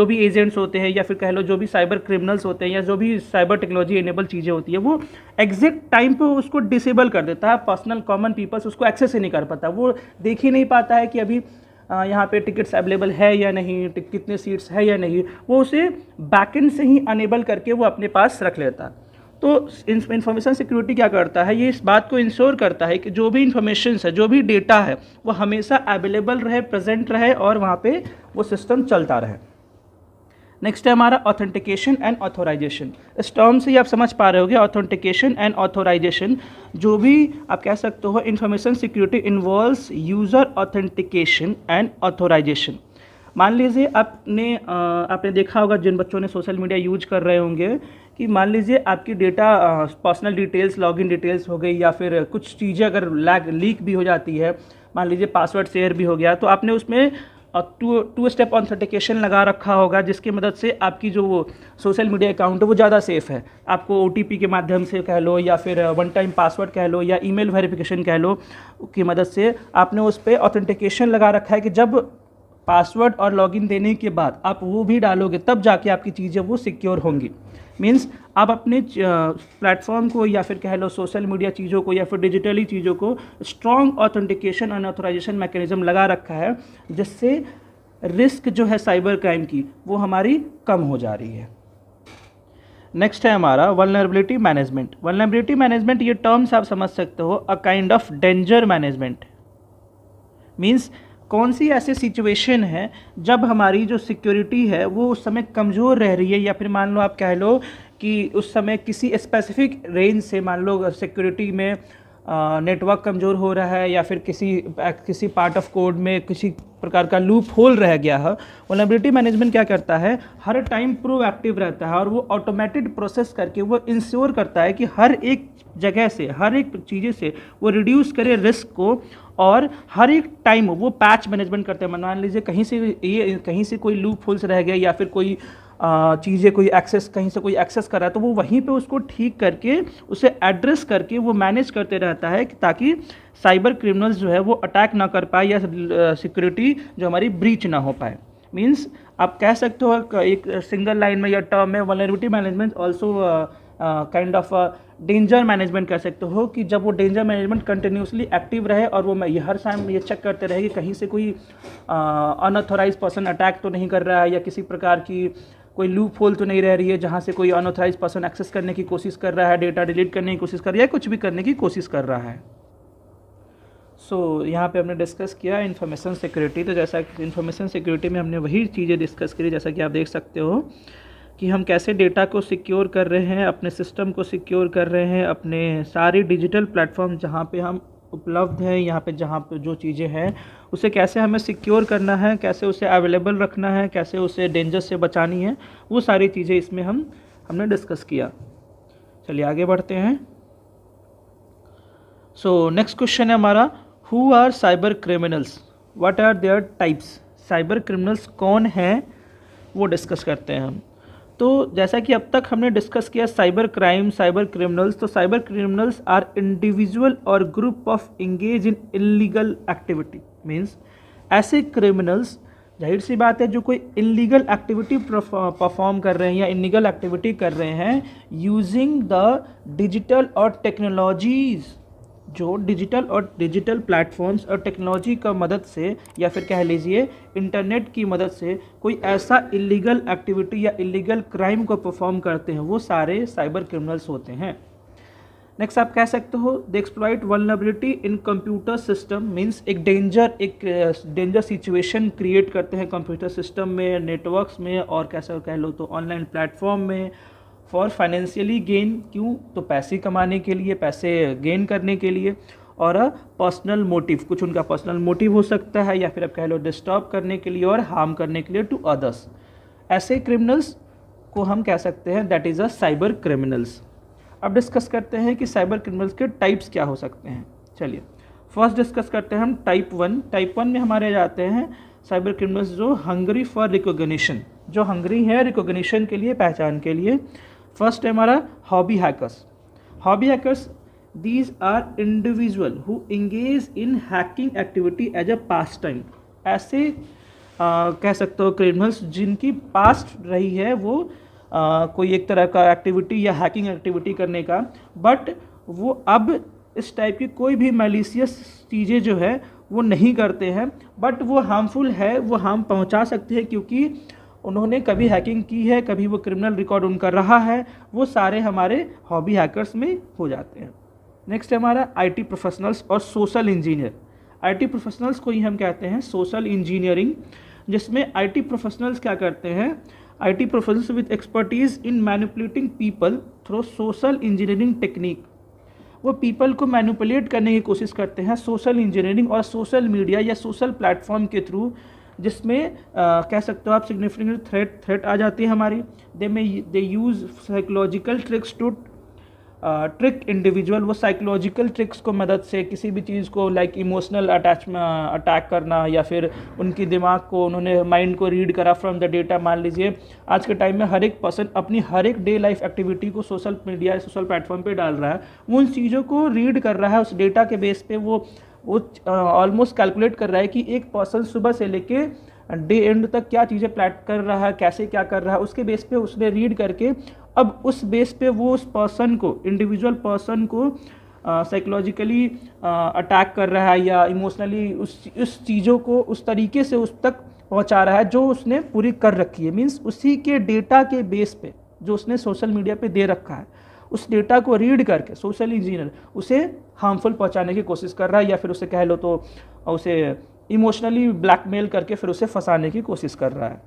भी एजेंट्स होते हैं या फिर कह लो जो भी साइबर क्रिमिनल्स होते हैं या जो भी साइबर टेक्नोलॉजी इनेबल चीज़ें होती है, वो एग्जैक्ट टाइम पे उसको डिसेबल कर देता है। पर्सनल कॉमन पीपल्स उसको एक्सेस ही नहीं कर पाता, वो देख ही नहीं पाता है कि अभी यहाँ पे टिकट्स अवेलेबल है या नहीं, कितने सीट्स है या नहीं, वो उसे बैकएंड से ही अनेबल करके वो अपने पास रख लेता है। तो इंफॉर्मेशन सिक्योरिटी क्या करता है, ये इस बात को इंश्योर करता है कि जो भी इंफॉर्मेशन है, जो भी डेटा है, वो हमेशा अवेलेबल रहे, प्रेजेंट रहे और वहाँ पे वो सिस्टम चलता रहे। नेक्स्ट है हमारा ऑथेंटिकेशन एंड ऑथोराइजेशन। इस टर्म से ही आप समझ पा रहे होगे, ऑथेंटिकेशन एंड ऑथोराइजेशन जो भी आप कह सकते हो, information security involves user authentication and authorisation. मान लीजिए आपने देखा होगा, जिन बच्चों ने सोशल मीडिया यूज कर रहे होंगे, कि मान लीजिए आपकी data personal details, login details हो गई या फिर कुछ चीज़ें अगर लीक भी हो जाती है, मान लीजिए पासवर्ड शेयर भी हो गया, तो आपने उसमें टू स्टेप ऑथेंटिकेशन लगा रखा होगा, जिसकी मदद से आपकी जो वो सोशल मीडिया अकाउंट है वो ज़्यादा सेफ़ है। आपको OTP के माध्यम से कह लो या फिर वन टाइम पासवर्ड कह लो या ईमेल वेरिफिकेशन कह लो की मदद से आपने उस पर ऑथेंटिकेशन लगा रखा है कि जब पासवर्ड और लॉगिन देने के बाद आप वो भी डालोगे तब जाके आपकी चीज़ें वो सिक्योर होंगी। मीन्स आप अपने प्लेटफॉर्म को या फिर कह लो सोशल मीडिया चीज़ों को या फिर डिजिटली चीज़ों को strong authentication and authorisation mechanism लगा रखा है, जिससे रिस्क जो है साइबर क्राइम की वो हमारी कम हो जा रही है। नेक्स्ट है हमारा वल्नरेबिलिटी मैनेजमेंट। वल्नरेबिलिटी मैनेजमेंट ये टर्म्स आप समझ सकते हो, a kind of danger management. Means कौन सी ऐसी सिचुएशन है जब हमारी जो सिक्योरिटी है वो उस समय कमज़ोर रह रही है, या फिर मान लो आप कह लो कि उस समय किसी स्पेसिफिक रेंज से मान लो सिक्योरिटी में नेटवर्क कमज़ोर हो रहा है या फिर किसी पार्ट ऑफ कोड में किसी प्रकार का लूप होल रह गया है। वल्नरेबिलिटी मैनेजमेंट क्या करता है, हर टाइम प्रोएक्टिव रहता है और वो ऑटोमेटेड प्रोसेस करके वो इंश्योर करता है कि हर एक जगह से, हर एक चीज़ें से वो रिड्यूस करे रिस्क को, और हर एक टाइम वो पैच मैनेजमेंट करते हैं। मान लीजिए कहीं से कोई लूप होल्स रह गया या फिर कोई चीज़ें कहीं से कोई एक्सेस कर रहा है, तो वो वहीं पे उसको ठीक करके उसे एड्रेस करके वो मैनेज करते रहता है ताकि साइबर क्रिमिनल्स जो है वो अटैक ना कर पाए या सिक्योरिटी जो हमारी ब्रीच ना हो पाए। मीन्स आप कह सकते हो एक सिंगल लाइन में या टर्म में, vulnerability management also kind of danger management कह सकते हो, कि जब वो डेंजर मैनेजमेंट कंटिन्यूसली एक्टिव रहे और वो हर टाइम ये चेक करते रहे कि कहीं से कोई अनऑथोराइज पर्सन अटैक तो नहीं कर रहा है या किसी प्रकार की कोई लूप होल तो नहीं रह रही है जहाँ से कोई अनऑथराइज पर्सन एक्सेस करने की कोशिश कर रहा है, डेटा डिलीट करने की कोशिश कर रहा है, कुछ भी करने की कोशिश कर रहा है। यहाँ पे हमने डिस्कस किया इन्फॉर्मेशन सिक्योरिटी। तो जैसा कि इन्फॉर्मेशन सिक्योरिटी में हमने वही चीज़ें डिस्कस करी, जैसा कि आप देख सकते हो कि हम कैसे डेटा को सिक्योर कर रहे हैं, अपने सिस्टम को सिक्योर कर रहे हैं, अपने सारे डिजिटल प्लेटफॉर्म जहाँ पे हम उपलब्ध है, यहाँ पे जहाँ पे जो चीज़ें हैं उसे कैसे हमें सिक्योर करना है, कैसे उसे अवेलेबल रखना है, कैसे उसे डेंजर से बचानी है, वो सारी चीज़ें इसमें हमने डिस्कस किया। चलिए आगे बढ़ते हैं। सो नेक्स्ट क्वेश्चन है हमारा, who are cyber criminals, what are their types. Cyber criminals कौन हैं वो डिस्कस करते हैं हम। तो जैसा कि अब तक हमने डिस्कस किया साइबर क्राइम, साइबर क्रिमिनल्स, तो साइबर क्रिमिनल्स आर इंडिविजुअल और group of engage in illegal activity. Means ऐसे क्रिमिनल्स, जाहिर सी बात है, जो कोई इलीगल एक्टिविटी परफॉर्म कर रहे हैं या इलीगल एक्टिविटी कर रहे हैं यूजिंग द डिजिटल और टेक्नोलॉजीज़, जो डिजिटल प्लेटफॉर्म्स और टेक्नोलॉजी का मदद से या फिर कह लीजिए इंटरनेट की मदद से कोई ऐसा इलीगल एक्टिविटी या इलीगल क्राइम को परफॉर्म करते हैं, वो सारे साइबर क्रिमिनल्स होते हैं। नेक्स्ट आप कह सकते हो the exploit vulnerability in computer system. Means एक डेंजर सिचुएशन क्रिएट करते हैं कंप्यूटर सिस्टम में, नेटवर्क्स में, और कैसे कह लो तो ऑनलाइन प्लेटफॉर्म में, फॉर फाइनेंशियली गेन। क्यों? तो पैसे कमाने के लिए, पैसे गेन करने के लिए, और पर्सनल मोटिव, कुछ उनका पर्सनल मोटिव हो सकता है, या फिर आप कह लो डिस्टर्ब करने के लिए और हार्म करने के लिए टू अदर्स। ऐसे क्रिमिनल्स को हम कह सकते हैं that is a cyber criminals. अब डिस्कस करते हैं कि साइबर क्रिमिनल्स के टाइप्स क्या हो सकते हैं। चलिए फर्स्ट डिस्कस करते हैं हम टाइप 1। टाइप 1 में हमारे जाते हैं साइबर क्रिमिनल्स जो हंग्री फॉर रिकॉग्निशन, जो हंग्री है रिकॉग्निशन के लिए, पहचान के लिए। फर्स्ट है हमारा hobby hackers. Hobby hackers, these are individual who engage in hacking activity as a pastime. ऐसे कह सकते हो क्रिमिनल्स जिनकी पास्ट रही है वो कोई एक तरह का एक्टिविटी या हैकिंग एक्टिविटी करने का, बट वो अब इस टाइप की कोई भी मैलिशियस चीज़ें जो है वो नहीं करते हैं, बट वो हार्मफुल है, वो हार्म पहुंचा सकते हैं क्योंकि उन्होंने कभी हैकिंग की है, कभी वो क्रिमिनल रिकॉर्ड उनका रहा है, वो सारे हमारे हॉबी हैकर्स में हो जाते हैं। नेक्स्ट है हमारा आईटी प्रोफेशनल्स और सोशल इंजीनियर। आईटी प्रोफेशनल्स को ही हम कहते हैं सोशल इंजीनियरिंग, जिसमें आईटी प्रोफेशनल्स क्या करते हैं, IT professionals with expertise in manipulating people through social engineering technique. वो पीपल को मैनिपुलेट करने की कोशिश करते हैं सोशल इंजीनियरिंग और सोशल मीडिया या सोशल प्लेटफॉर्म के थ्रू, जिसमें कह सकते हो आप सिग्निफिकेंट थ्रेट आ जाती है हमारी। They use psychological tricks to trick individual. वो साइकोलॉजिकल ट्रिक्स को मदद से किसी भी चीज़ को लाइक इमोशनल अटैक करना, या फिर उनकी दिमाग को, उन्होंने माइंड को रीड करा फ्रॉम द डेटा। मान लीजिए आज के टाइम में हर एक पर्सन अपनी हर एक डे लाइफ एक्टिविटी को सोशल मीडिया, सोशल प्लेटफॉर्म पे डाल रहा है, वो उन चीज़ों को रीड कर रहा है, उस डेटा के बेस पे वो ऑलमोस्ट कैलकुलेट कर रहा है कि एक पर्सन सुबह से लेके डे एंड तक क्या चीज़ें प्लान कर रहा है, कैसे क्या कर रहा है, उसके बेस पे उसने रीड करके अब उस बेस पे वो उस पर्सन को, इंडिविजुअल पर्सन को साइकोलॉजिकली अटैक कर रहा है या इमोशनली उस चीज़ों को उस तरीके से उस तक पहुंचा रहा है जो उसने पूरी कर रखी है। मीन्स उसी के डेटा के बेस पे जो उसने सोशल मीडिया पे दे रखा है, उस डेटा को रीड करके सोशल इंजीनियर उसे हार्मफुल पहुंचाने की कोशिश कर रहा है, या फिर उसे कह लो तो उसे इमोशनली ब्लैकमेल करके फिर उसे फंसाने की कोशिश कर रहा है।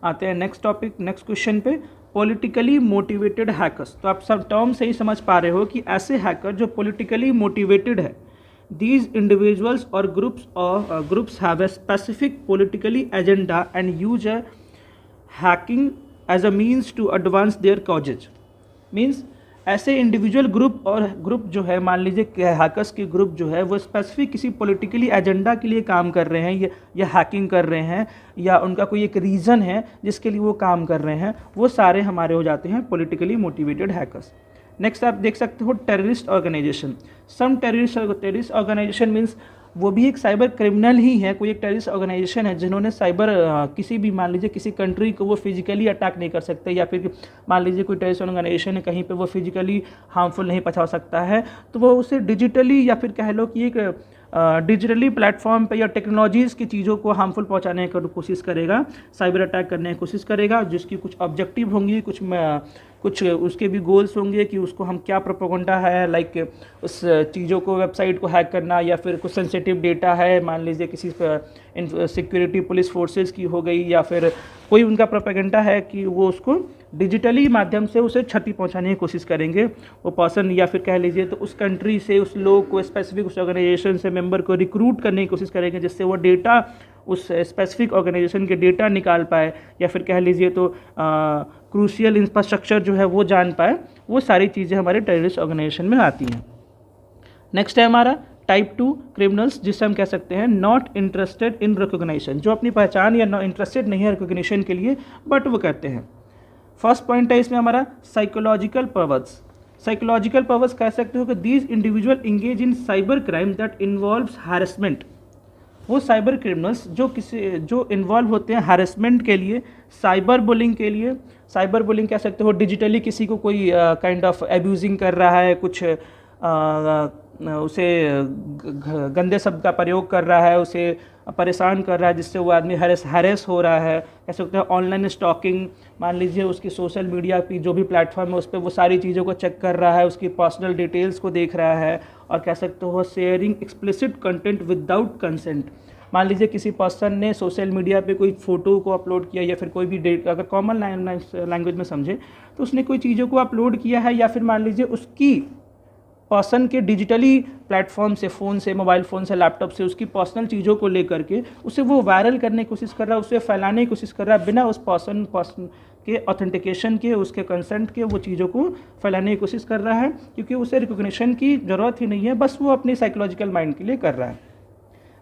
आते हैं नेक्स्ट टॉपिक, नेक्स्ट क्वेश्चन पे, पॉलिटिकली मोटिवेटेड हैकर्स। तो आप सब टर्म से ही समझ पा रहे हो कि ऐसे हैकर जो पॉलिटिकली मोटिवेटेड है, दीज इंडिविजुअल्स और groups have a specific politically agenda and use a hacking as a means to advance their causes. Means ऐसे इंडिविजुअल ग्रुप जो है, मान लीजिए हैकर्स के ग्रुप जो है वो स्पेसिफिक किसी पॉलिटिकली एजेंडा के लिए काम कर रहे हैं, या हैकिंग कर रहे हैं, या उनका कोई एक रीज़न है जिसके लिए वो काम कर रहे हैं, वो सारे हमारे हो जाते हैं पॉलिटिकली मोटिवेटेड हैकर्स। नेक्स्ट आप देख सकते हो टेररिस्ट ऑर्गेनाइजेशन। सम टेररिस्ट ऑर्गेनाइजेशन मीन्स वो भी एक साइबर क्रिमिनल ही है, कोई एक टेररिस्ट ऑर्गेनाइजेशन है जिन्होंने साइबर किसी भी, मान लीजिए किसी कंट्री को वो फिजिकली अटैक नहीं कर सकते, या फिर मान लीजिए कोई टेररिस्ट ऑर्गेनाइजेशन है कहीं पे वो फिजिकली हार्मफुल नहीं पहुंचा सकता है, तो वो उसे डिजिटली या फिर कह लो कि एक डिजिटली प्लेटफॉर्म पे या टेक्नोलॉजीज़ की चीज़ों को हार्मफुल पहुंचाने की कोशिश करेगा, साइबर अटैक करने की कोशिश करेगा, जिसकी कुछ ऑब्जेक्टिव होंगी, कुछ कुछ उसके भी गोल्स होंगे कि उसको हम क्या प्रोपेगेंडा है, लाइक उस चीज़ों को, वेबसाइट को हैक करना, या फिर कुछ सेंसिटिव डेटा है, मान लीजिए किसी सिक्योरिटी पुलिस फोर्सेस की हो गई, या फिर कोई उनका प्रोपेगेंडा है कि वो उसको डिजिटली माध्यम से उसे क्षति पहुंचाने की कोशिश करेंगे वो पर्सन, या फिर कह लीजिए तो उस कंट्री से उस लोग को, स्पेसिफिक उस ऑर्गेनाइजेशन से मेंबर को रिक्रूट करने की कोशिश करेंगे जिससे वो डेटा, उस स्पेसिफिक ऑर्गेनाइजेशन के डेटा निकाल पाए, या फिर कह लीजिए तो क्रूशियल इंफ्रास्ट्रक्चर जो है वो जान पाए। वो सारी चीज़ें हमारे टेररिस्ट ऑर्गेनाइजेशन में आती हैं। नेक्स्ट है हमारा टाइप 2 क्रिमिनल्स, जिससे हम कह सकते हैं नॉट इंटरेस्टेड इन रिकॉग्निशन, जो अपनी पहचान या नॉट इंटरेस्टेड नहीं है रिकॉग्निशन के लिए, बट वो करते हैं। फर्स्ट पॉइंट है इसमें हमारा साइकोलॉजिकल पर्वर्स। साइकोलॉजिकल पर्वर्स कह सकते हो कि these individual engage in cyber crime that involves harassment. वो साइबर क्रिमिनल्स जो इन्वॉल्व होते हैं हैरेसमेंट के लिए, साइबर बुलिंग के लिए। साइबर बुलिंग कह सकते हो डिजिटली किसी को कोई काइंड ऑफ एब्यूजिंग कर रहा है, कुछ उसे गंदे शब्द का प्रयोग कर रहा है, उसे परेशान कर रहा है, जिससे वो आदमी हैरेस हो रहा है। कह सकते हैं ऑनलाइन स्टॉकिंग, मान लीजिए उसकी सोशल मीडिया की जो भी प्लेटफॉर्म है उस पर वो सारी चीज़ों को चेक कर रहा है, उसकी पर्सनल डिटेल्स को देख रहा है, और कह सकते हो sharing explicit content without consent. मान लीजिए किसी पर्सन ने सोशल मीडिया पे कोई फ़ोटो को अपलोड किया, या फिर कोई भी अगर कॉमन लैंग्वेज में समझे तो उसने कोई चीज़ों को अपलोड किया है, या फिर मान लीजिए उसकी पर्सन के डिजिटली प्लेटफॉर्म से, फ़ोन से, मोबाइल फ़ोन से, लैपटॉप से उसकी पर्सनल चीज़ों को लेकर के उसे वो वायरल करने की कोशिश कर रहा है, उसे फैलाने की कोशिश कर रहा है, बिना उस पर्सन के ऑथेंटिकेशन के, उसके कंसेंट के वो चीज़ों को फैलाने की कोशिश कर रहा है, क्योंकि उसे रिकॉग्निशन की ज़रूरत ही नहीं है, बस वो अपनी साइकोलॉजिकल माइंड के लिए कर रहा है।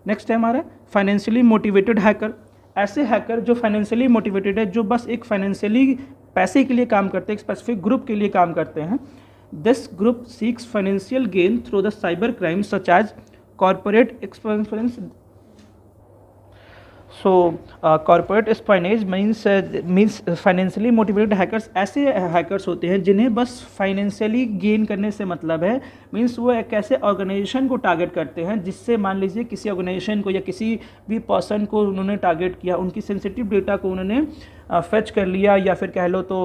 नेक्स्ट है हमारा फाइनेंशियली मोटिवेटेड हैकर। ऐसे हैकर जो फाइनेंशियली मोटिवेटेड है, जो बस एक फाइनेंशियली पैसे के लिए काम करते हैं, एक स्पेसिफिक ग्रुप के लिए काम करते हैं। This group seeks financial gain through the cyber crimes such as corporate espionage. So corporate espionage means financially motivated hackers। ऐसे हैकर्स होते हैं जिन्हें बस फाइनेंशियली गेन करने से मतलब है, मीन्स वो एक ऐसे ऑर्गेनाइजेशन को टारगेट करते हैं जिससे, मान लीजिए किसी ऑर्गेनाइजेशन को या किसी भी पर्सन को उन्होंने टारगेट किया, उनकी सेंसिटिव डेटा को उन्होंने फेच कर लिया, या फिर कह लो तो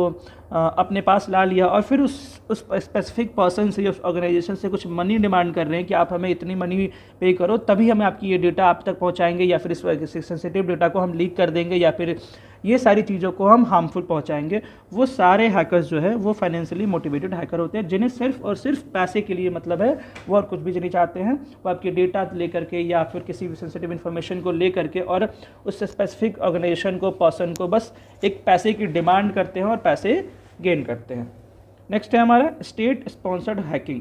अपने पास ला लिया, और फिर उस स्पेसिफिक पर्सन से या उस ऑर्गेनाइजेशन से कुछ मनी डिमांड कर रहे हैं कि आप हमें इतनी मनी पे करो तभी हमें आपकी ये डेटा आप तक पहुंचाएंगे, या फिर इस सेंसिटिव डेटा को हम लीक कर देंगे, या फिर ये सारी चीज़ों को हम हार्मफुल पहुंचाएंगे। वो सारे हैकर्स जो है वो फाइनेंशियली मोटिवेटेड हैकर होते हैं, जिन्हें सिर्फ और सिर्फ पैसे के लिए मतलब है, वो और कुछ भी नहीं चाहते हैं। वो आपके डेटा लेकर के या फिर किसी भी सेंसिटिव इन्फॉर्मेशन को ले करके और उस स्पेसिफिक ऑर्गेनाइजेशन को, पर्सन को बस एक पैसे की डिमांड करते हैं और पैसे गेन करते हैं। नेक्स्ट है हमारा state sponsored hacking.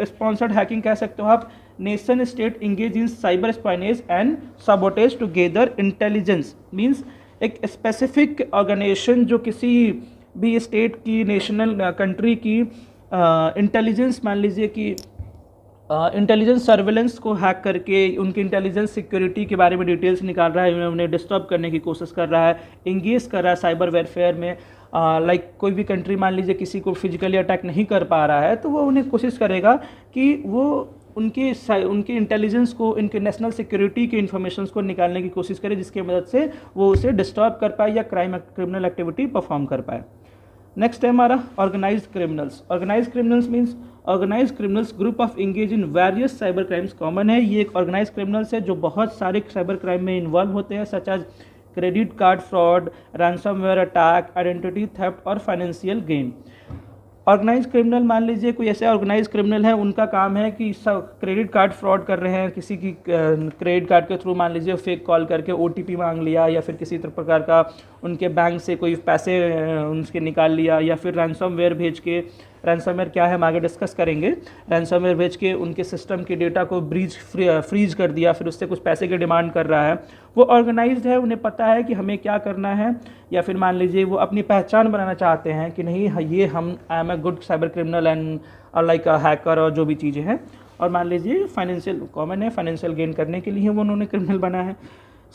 Sponsored hacking कह सकते हो आप, nation state engage in cyber espionage and sabotage to gather intelligence. Means एक स्पेसिफिक ऑर्गेनाइजेशन जो किसी भी स्टेट की, नेशनल कंट्री की इंटेलिजेंस, मान लीजिए कि इंटेलिजेंस सर्वेलेंस को हैक करके उनकी इंटेलिजेंस सिक्योरिटी के बारे में डिटेल्स निकाल रहा है, उन्हें डिस्टर्ब करने की कोशिश कर रहा है, इंगेज कर रहा है साइबर वेरफेयर में। लाइक कोई भी कंट्री मान लीजिए किसी को फिजिकली अटैक नहीं कर पा रहा है, तो वो उन्हें कोशिश करेगा कि वो उनके इंटेलिजेंस को, इनके नेशनल सिक्योरिटी के इन्फॉर्मेशन को निकालने की कोशिश करे, जिसकी मदद से वो उसे डिस्टर्ब कर पाए या क्रिमिनल एक्टिविटी परफॉर्म कर पाए। नेक्स्ट है हमारा organised criminals. Organised criminals means organised criminals group of engage in various cyber crimes. Common है, ये एक ऑर्गेनाइज्ड क्रिमिनल्स है जो बहुत सारे साइबर क्राइम में इन्वॉल्व होते हैं, such as credit card fraud, ransomware attack, identity theft और फाइनेंशियल गेन। ऑर्गेनाइज क्रिमिनल, मान लीजिए कोई ऐसे ऑर्गेनाइज क्रिमिनल है, उनका काम है कि सब क्रेडिट कार्ड फ्रॉड कर रहे हैं, किसी की क्रेडिट कार्ड के थ्रू मान लीजिए फेक कॉल करके OTP मांग लिया, या फिर किसी प्रकार का उनके बैंक से कोई पैसे उनके निकाल लिया, या फिर रैंसमवेयर भेज के, रैंसमवेयर क्या है हम आगे डिस्कस करेंगे, रैंसमवेयर भेज के उनके सिस्टम के डेटा को फ्रीज कर दिया, फिर उससे कुछ पैसे की डिमांड कर रहा है। वो ऑर्गेनाइज्ड है, उन्हें पता है कि हमें क्या करना है, या फिर मान लीजिए वो अपनी पहचान बनाना चाहते हैं कि नहीं ये हम I am a good cyber criminal and like a hacker और जो भी चीज़ें हैं। और मान लीजिए फाइनेंशियल कॉमन है, फाइनेंशियल गेन करने के लिए वो उन्होंने क्रिमिनल बना है।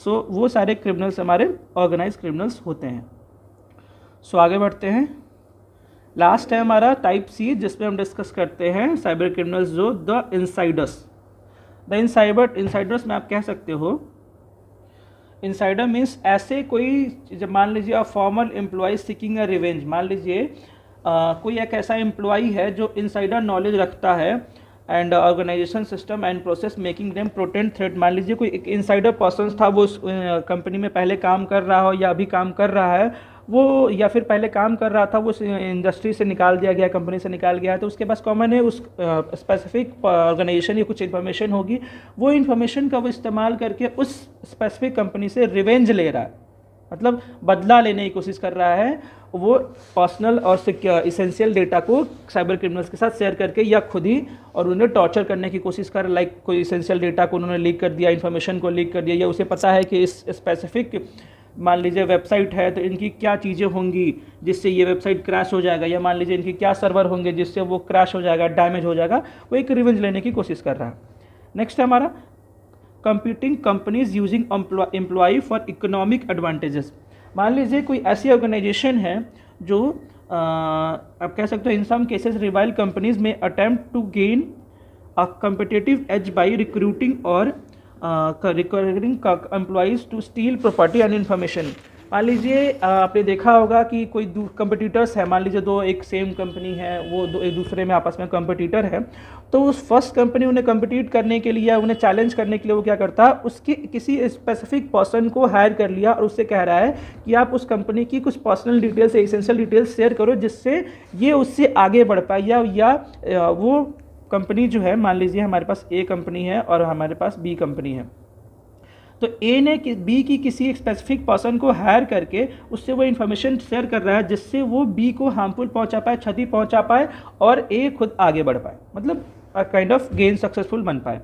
सो वो सारे क्रिमिनल्स हमारे ऑर्गेनाइज क्रिमिनल्स होते हैं। सो आगे बढ़ते हैं। लास्ट है हमारा टाइप C, जिसमें हम डिस्कस करते हैं साइबर क्रिमिनल्स जो द इनसाइडर्स। द इनसाइडर्स में आप कह सकते हो इंसाइडर मीन्स ऐसे कोई, जब मान लीजिए a former employ seeking a revenge, मान लीजिए कोई एक ऐसा एम्प्लॉय है जो इनसाइडर नॉलेज रखता है and organisation system and process making them potent threat. मान लीजिए कोई एक इनसाइडर पर्सन था, वो उस कंपनी में पहले काम कर रहा हो या अभी काम कर रहा है वो, या फिर पहले काम कर रहा था वो इंडस्ट्री से निकाल दिया गया, कंपनी से निकाल गया है, तो उसके पास कॉमन है उस स्पेसिफिक ऑर्गेनाइजेशन या कुछ इन्फॉर्मेशन होगी, वो इन्फॉर्मेशन का वो इस्तेमाल करके उस स्पेसिफिक कंपनी से रिवेंज ले रहा है, मतलब बदला लेने की कोशिश कर रहा है। वो पर्सनल और इसेंशियल डेटा को साइबर क्रिमिनल्स के साथ शेयर करके या खुद ही और उन्हें टॉर्चर करने की कोशिश कर, लाइक कोई इसेंशियल डेटा को उन्होंने लीक कर दिया, इन्फॉर्मेशन को लीक कर दिया, या उसे पता है कि इस स्पेसिफिक मान लीजिए वेबसाइट है तो इनकी क्या चीज़ें होंगी जिससे ये वेबसाइट क्रैश हो जाएगा, या मान लीजिए इनकी क्या सर्वर होंगे जिससे वो क्रैश हो जाएगा, डैमेज हो जाएगा, वो एक रिवेंज लेने की कोशिश कर रहा है। नेक्स्ट है हमारा competing companies using employ for economic advantages. मान लीजिए कोई ऐसी ऑर्गेनाइजेशन है जो आप कह सकते हो in some cases rival companies में attempt to gain a competitive edge by recruiting और requiring employees to steal property and information. मान लीजिए आपने देखा होगा कि कोई कंपटीटर्स है, मान लीजिए दो एक सेम कंपनी है, वो दो एक दूसरे में आपस में कंपटीटर है, तो उस फर्स्ट कंपनी उन्हें कंपीट करने के लिए, उन्हें चैलेंज करने के लिए वो क्या करता है, उसकी किसी स्पेसिफिक पर्सन को हायर कर लिया और उससे कह रहा है कि आप उस कंपनी की कुछ पर्सनल डिटेल्स या एसेंशियल डिटेल्स शेयर करो जिससे ये उससे आगे बढ़ पाए, या वो कंपनी जो है, मान लीजिए हमारे पास ए कंपनी है और हमारे पास बी कंपनी है, तो ए ने बी की किसी एक स्पेसिफिक पर्सन को हायर करके उससे वो इन्फॉर्मेशन शेयर कर रहा है जिससे वो बी को हार्मफुल पहुंचा पाए, क्षति पहुंचा पाए और ए खुद आगे बढ़ पाए, मतलब काइंड ऑफ गेन सक्सेसफुल बन पाए।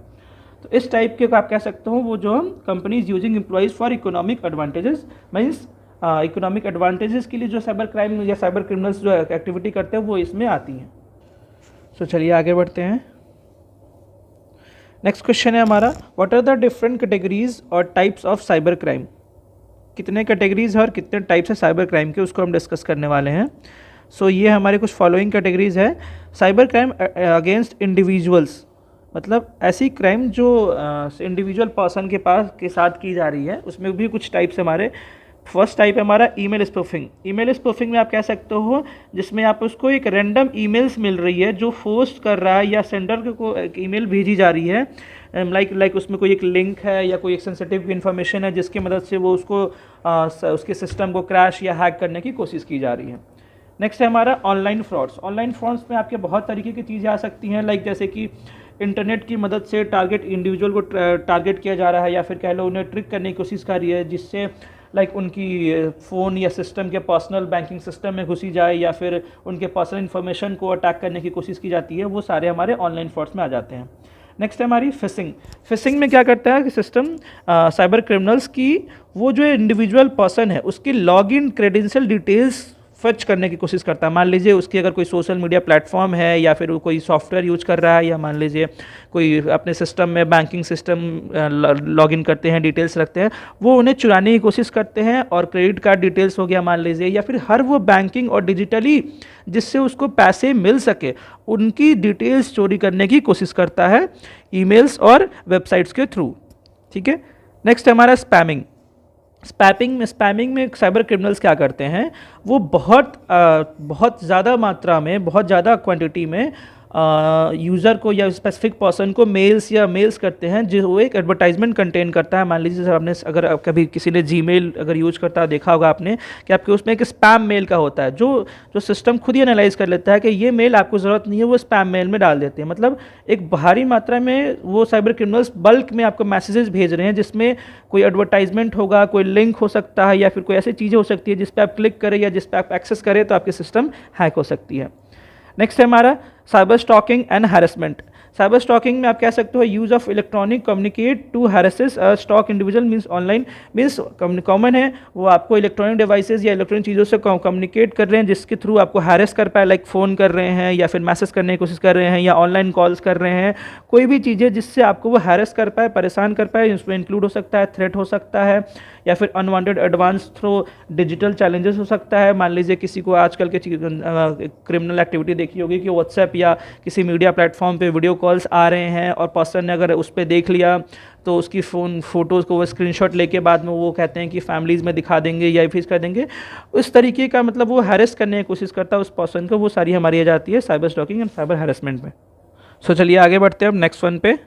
तो इस टाइप के आप कह सकते हो वो जो हम companies using employees for economic advantages, means economic advantages के लिए जो साइबर क्राइम या साइबर क्रिमिनल्स जो एक्टिविटी करते हैं वो इसमें आती हैं। सो चलिए आगे बढ़ते हैं। नेक्स्ट क्वेश्चन है हमारा, what are the different categories और टाइप्स ऑफ साइबर क्राइम। कितने कैटेगरीज है और कितने टाइप्स है साइबर क्राइम के, उसको हम डिस्कस करने वाले हैं। सो ये हमारे कुछ फॉलोइंग कैटेगरीज है। साइबर क्राइम अगेंस्ट इंडिविजुअल्स, मतलब ऐसी क्राइम जो इंडिविजुअल पर्सन के साथ की जा रही है, उसमें भी कुछ टाइप्स हमारे। फर्स्ट टाइप है हमारा ईमेल स्पूफिंग। ईमेल स्पूफिंग में आप कह सकते हो जिसमें आप उसको एक रैंडम ईमेल्स मिल रही है जो फोर्स कर रहा है या सेंडर को एक ईमेल भेजी जा रही है, लाइक उसमें कोई एक लिंक है या कोई एक सेंसिटिव इन्फॉर्मेशन है जिसकी मदद से वो उसको उसके सिस्टम को क्रैश या हैक करने की कोशिश की जा रही है। नेक्स्ट है हमारा ऑनलाइन फ्रॉड्स। ऑनलाइन फ्रॉड्स में आपके बहुत तरीके की चीज़ें आ सकती हैं, लाइक जैसे कि इंटरनेट की मदद से टारगेट इंडिविजुअल को टारगेट किया जा रहा है, या फिर कह लो उन्हें ट्रिक करने की कोशिश कर रही है जिससे लाइक उनकी फ़ोन या सिस्टम के पर्सनल बैंकिंग सिस्टम में घुसी जाए, या फिर उनके पर्सनल इन्फॉर्मेशन को अटैक करने की कोशिश की जाती है। वो सारे हमारे ऑनलाइन फ्रॉड्स में आ जाते हैं। नेक्स्ट है हमारी फिशिंग। फिशिंग में क्या करता है कि सिस्टम साइबर क्रिमिनल्स की वो जो इंडिविजुअल पर्सन है उसकी लॉगिन क्रेडेंशियल डिटेल्स फर्च करने की कोशिश करता है। मान लीजिए उसकी अगर कोई सोशल मीडिया प्लेटफॉर्म है या फिर वो कोई सॉफ्टवेयर यूज कर रहा है, या मान लीजिए कोई अपने सिस्टम में बैंकिंग सिस्टम लॉगिन करते हैं, डिटेल्स रखते हैं, वो उन्हें चुराने की कोशिश करते हैं। और क्रेडिट कार्ड डिटेल्स हो गया मान लीजिए, या फिर हर वो बैंकिंग और डिजिटली जिससे उसको पैसे मिल सके उनकी डिटेल्स चोरी करने की कोशिश करता है ईमेल्स और वेबसाइट्स के थ्रू। ठीक है। नेक्स्ट हमारा स्पैमिंग। स्पैमिंग में साइबर क्रिमिनल्स क्या करते हैं, वो बहुत ज़्यादा मात्रा में, बहुत ज़्यादा क्वांटिटी में यूज़र को या स्पेसिफिक पर्सन को मेल्स करते हैं जो वो एक एडवर्टाइजमेंट कंटेन करता है। मान लीजिए आपने अगर कभी किसी ने जीमेल अगर यूज करता देखा होगा आपने कि आपके उसमें एक स्पैम मेल का होता है जो सिस्टम खुद ही एनालाइज कर लेता है कि ये मेल आपको ज़रूरत नहीं है, वो स्पैम मेल में डाल देते हैं। मतलब एक भारी मात्रा में वो साइबर क्रिमिनल्स बल्क में आपको मैसेजेस भेज रहे हैं जिसमें कोई एडवर्टाइजमेंट होगा, कोई लिंक हो सकता है, या फिर कोई ऐसी चीज़ें हो सकती है जिस पर आप क्लिक करें या जिस पर आप एक्सेस करें तो आपकी सिस्टम हैक हो सकती है। नेक्स्ट है हमारा cyber stalking and harassment. Cyber stalking में आप कह सकते हो use of electronic communicate to harasses stalk individual, means online, means common है वो आपको इलेक्ट्रॉनिक डिवाइसेस या इलेक्ट्रॉनिक चीज़ों से कम्युनिकेट कर रहे हैं जिसके थ्रू आपको हैरेस कर पाए, लाइक फ़ोन कर रहे हैं या फिर मैसेज करने की कोशिश कर रहे हैं या ऑनलाइन कॉल्स कर रहे हैं, कोई भी चीज़ें जिससे आपको वो हैरेस कर पाए, परेशान कर पाए। इसमें इंक्लूड हो सकता है थ्रेट हो सकता है, या फिर unwanted advance through digital challenges हो सकता है। मान लीजिए किसी को आजकल के क्रिमिनल एक्टिविटी देखी होगी कि व्हाट्सएप या किसी मीडिया प्लेटफॉर्म पे वीडियो कॉल्स आ रहे हैं और पर्सन ने अगर उस पर देख लिया तो उसकी फ़ोटोज़ को वो स्क्रीनशॉट लेके बाद में वो कहते हैं कि फैमिलीज़ में दिखा देंगे या फिर कर देंगे, उस तरीके का मतलब वो हैरेस करने की कोशिश करता है उस पर्सन को, वो सारी हमारी आ जाती है cyber stalking and cyber harassment में। सो चलिए आगे बढ़ते हैं अब नेक्स्ट वन पे।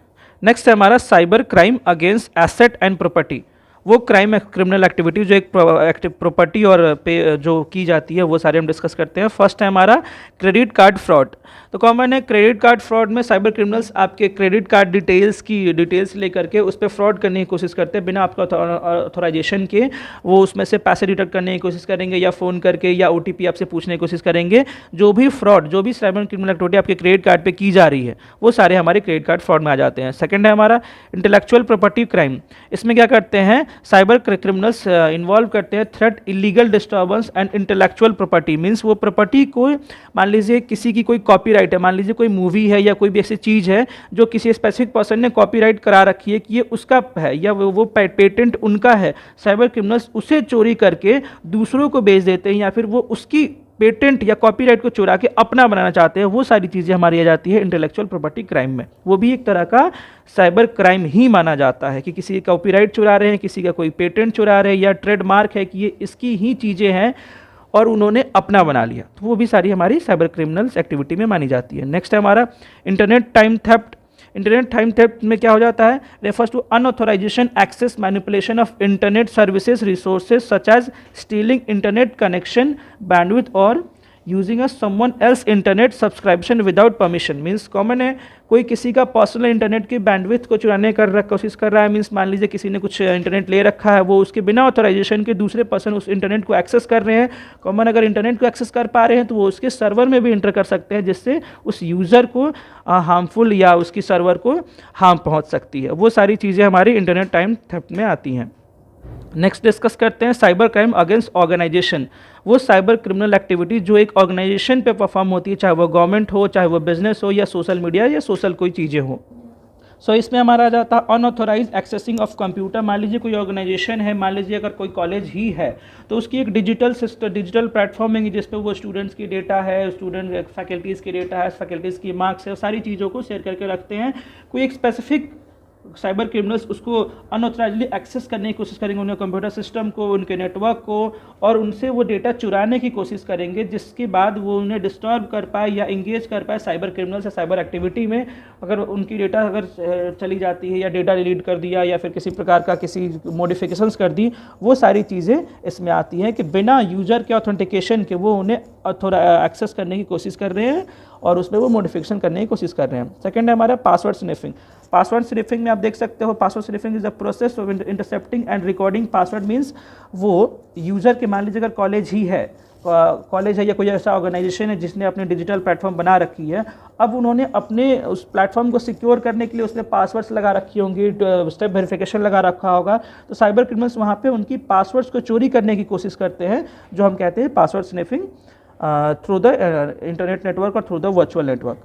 नेक्स्ट है हमारा cyber crime against asset and property. वो क्राइम क्रिमिनल एक्टिविटी जो एक प्रॉपर्टी और पे जो की जाती है वो सारे हम डिस्कस करते हैं। फर्स्ट है हमारा क्रेडिट कार्ड फ्रॉड। तो कॉमन है क्रेडिट कार्ड फ्रॉड में साइबर क्रिमिनल्स आपके क्रेडिट कार्ड डिटेल्स लेकर के उस पर फ्रॉड करने की कोशिश करते हैं बिना आपका ऑथोराइजेशन के। वो उसमें से पैसे डिडक्ट करने की कोशिश करेंगे या फ़ोन करके या OTP आपसे पूछने की कोशिश करेंगे। जो भी फ्रॉड, जो भी साइबर क्रिमिनल एक्टिविटी आपके क्रेडिट कार्ड पे की जा रही है वो सारे हमारे क्रेडिट कार्ड फ्रॉड में आ जाते हैं। सेकंड है हमारा इंटेलेक्चुअल प्रॉपर्टी क्राइम। इसमें क्या करते हैं साइबर क्रिमिनल्स इन्वॉल्व करते हैं threat illegal disturbance and intellectual property. Means वो प्रॉपर्टी को, मान लीजिए किसी की कोई कॉपीराइट है, मान लीजिए कोई मूवी है या कोई भी ऐसी चीज़ है जो किसी स्पेसिफिक पर्सन ने कॉपीराइट करा रखी है कि ये उसका है या वो पेटेंट उनका है, साइबर क्रिमिनल्स उसे चोरी करके दूसरों को बेच देते हैं या फिर वो उसकी पेटेंट या कॉपीराइट को चुरा के अपना बनाना चाहते हैं। वो सारी चीज़ें हमारी आ जाती है इंटेलेक्चुअल प्रॉपर्टी क्राइम में। वो भी एक तरह का साइबर क्राइम ही माना जाता है कि किसी का कॉपीराइट चुरा रहे हैं, किसी का कोई पेटेंट चुरा रहे हैं या ट्रेडमार्क है कि ये इसकी ही चीज़ें हैं और उन्होंने अपना बना लिया, तो वो भी सारी हमारी साइबर क्रिमिनल्स एक्टिविटी में मानी जाती है। नेक्स्ट है हमारा internet time theft. Internet time theft में क्या हो जाता है, refers to unauthorization access manipulation of internet services resources such as stealing internet connection bandwidth और using a someone else internet subscription without permission. Means common है कोई किसी का पर्सनल इंटरनेट की बैंडविड्थ को चुराने कोशिश कर रहा है। मीन्स मान लीजिए किसी ने कुछ इंटरनेट ले रखा है, वो उसके बिना ऑथोराइजेशन के दूसरे पर्सन उस इंटरनेट को एक्सेस कर रहे हैं। कॉमन अगर इंटरनेट को एक्सेस कर पा रहे हैं तो वो उसके सर्वर में भी इंटर कर सकते हैं, जिससे उस यूज़र को हार्मफुल या उसकी सर्वर को हार्म पहुँच सकती है। वो सारी चीज़ें हमारी इंटरनेट टाइम थेफ्ट में आती हैं। नेक्स्ट डिस्कस करते हैं साइबर क्राइम अगेंस्ट ऑर्गेनाइजेशन। वो साइबर क्रिमिनल एक्टिविटी जो एक ऑर्गेनाइजेशन पे परफॉर्म होती है, चाहे वो गवर्नमेंट हो, चाहे वो बिजनेस हो या सोशल मीडिया या सोशल कोई चीज़ें हो। सो इसमें हमारा आ जाता है अनऑथोराइज एक्सेसिंग ऑफ कंप्यूटर। मान लीजिए कोई ऑर्गेनाइजेशन है, मान लीजिए अगर कोई कॉलेज ही है तो उसकी एक डिजिटल प्लेटफॉर्म है जिस पे वो स्टूडेंट्स की डेटा है, स्टूडेंट फैकल्टीज़ की डेटा है, फैकल्टीज़ की मार्क्स है, सारी चीज़ों को शेयर करके रखते हैं। कोई एक स्पेसिफिक साइबर क्रिमिनल्स उसको अनऑथराइजली एक्सेस करने की कोशिश करेंगे, उनके कंप्यूटर सिस्टम को, उनके नेटवर्क को, और उनसे वो डेटा चुराने की कोशिश करेंगे, जिसके बाद वो उन्हें डिस्टर्ब कर पाए या इंगेज कर पाए साइबर क्रिमिनल्स या साइबर एक्टिविटी में। अगर उनकी डेटा अगर चली जाती है या डेटा डिलीट कर दिया या फिर किसी प्रकार का किसी मॉडिफिकेशंस कर दी, वो सारी चीज़ें इसमें आती हैं कि बिना यूज़र के ऑथेंटिकेशन के वो उन्हें एक्सेस करने की कोशिश कर रहे हैं और उसमें वो मॉडिफिकेशन करने की कोशिश कर रहे हैं। सेकंड है हमारा पासवर्ड स्निफिंग। पासवर्ड स्निफिंग में आप देख सकते हो, password sniffing is a process of intercepting and recording password. Means वो यूज़र के, मान लीजिए अगर कॉलेज है या कोई ऐसा ऑर्गेनाइजेशन है जिसने अपने डिजिटल प्लेटफॉर्म बना रखी है, अब उन्होंने अपने उस प्लेटफॉर्म को सिक्योर करने के लिए उसमें पासवर्ड्स लगा रखी होंगी, स्टेप वेरिफिकेशन लगा रखा होगा, तो साइबर क्रिमिनल्स वहाँ पे उनकी पासवर्ड्स को चोरी करने की कोशिश करते हैं, जो हम कहते हैं password sniffing through the internet network और through the virtual network.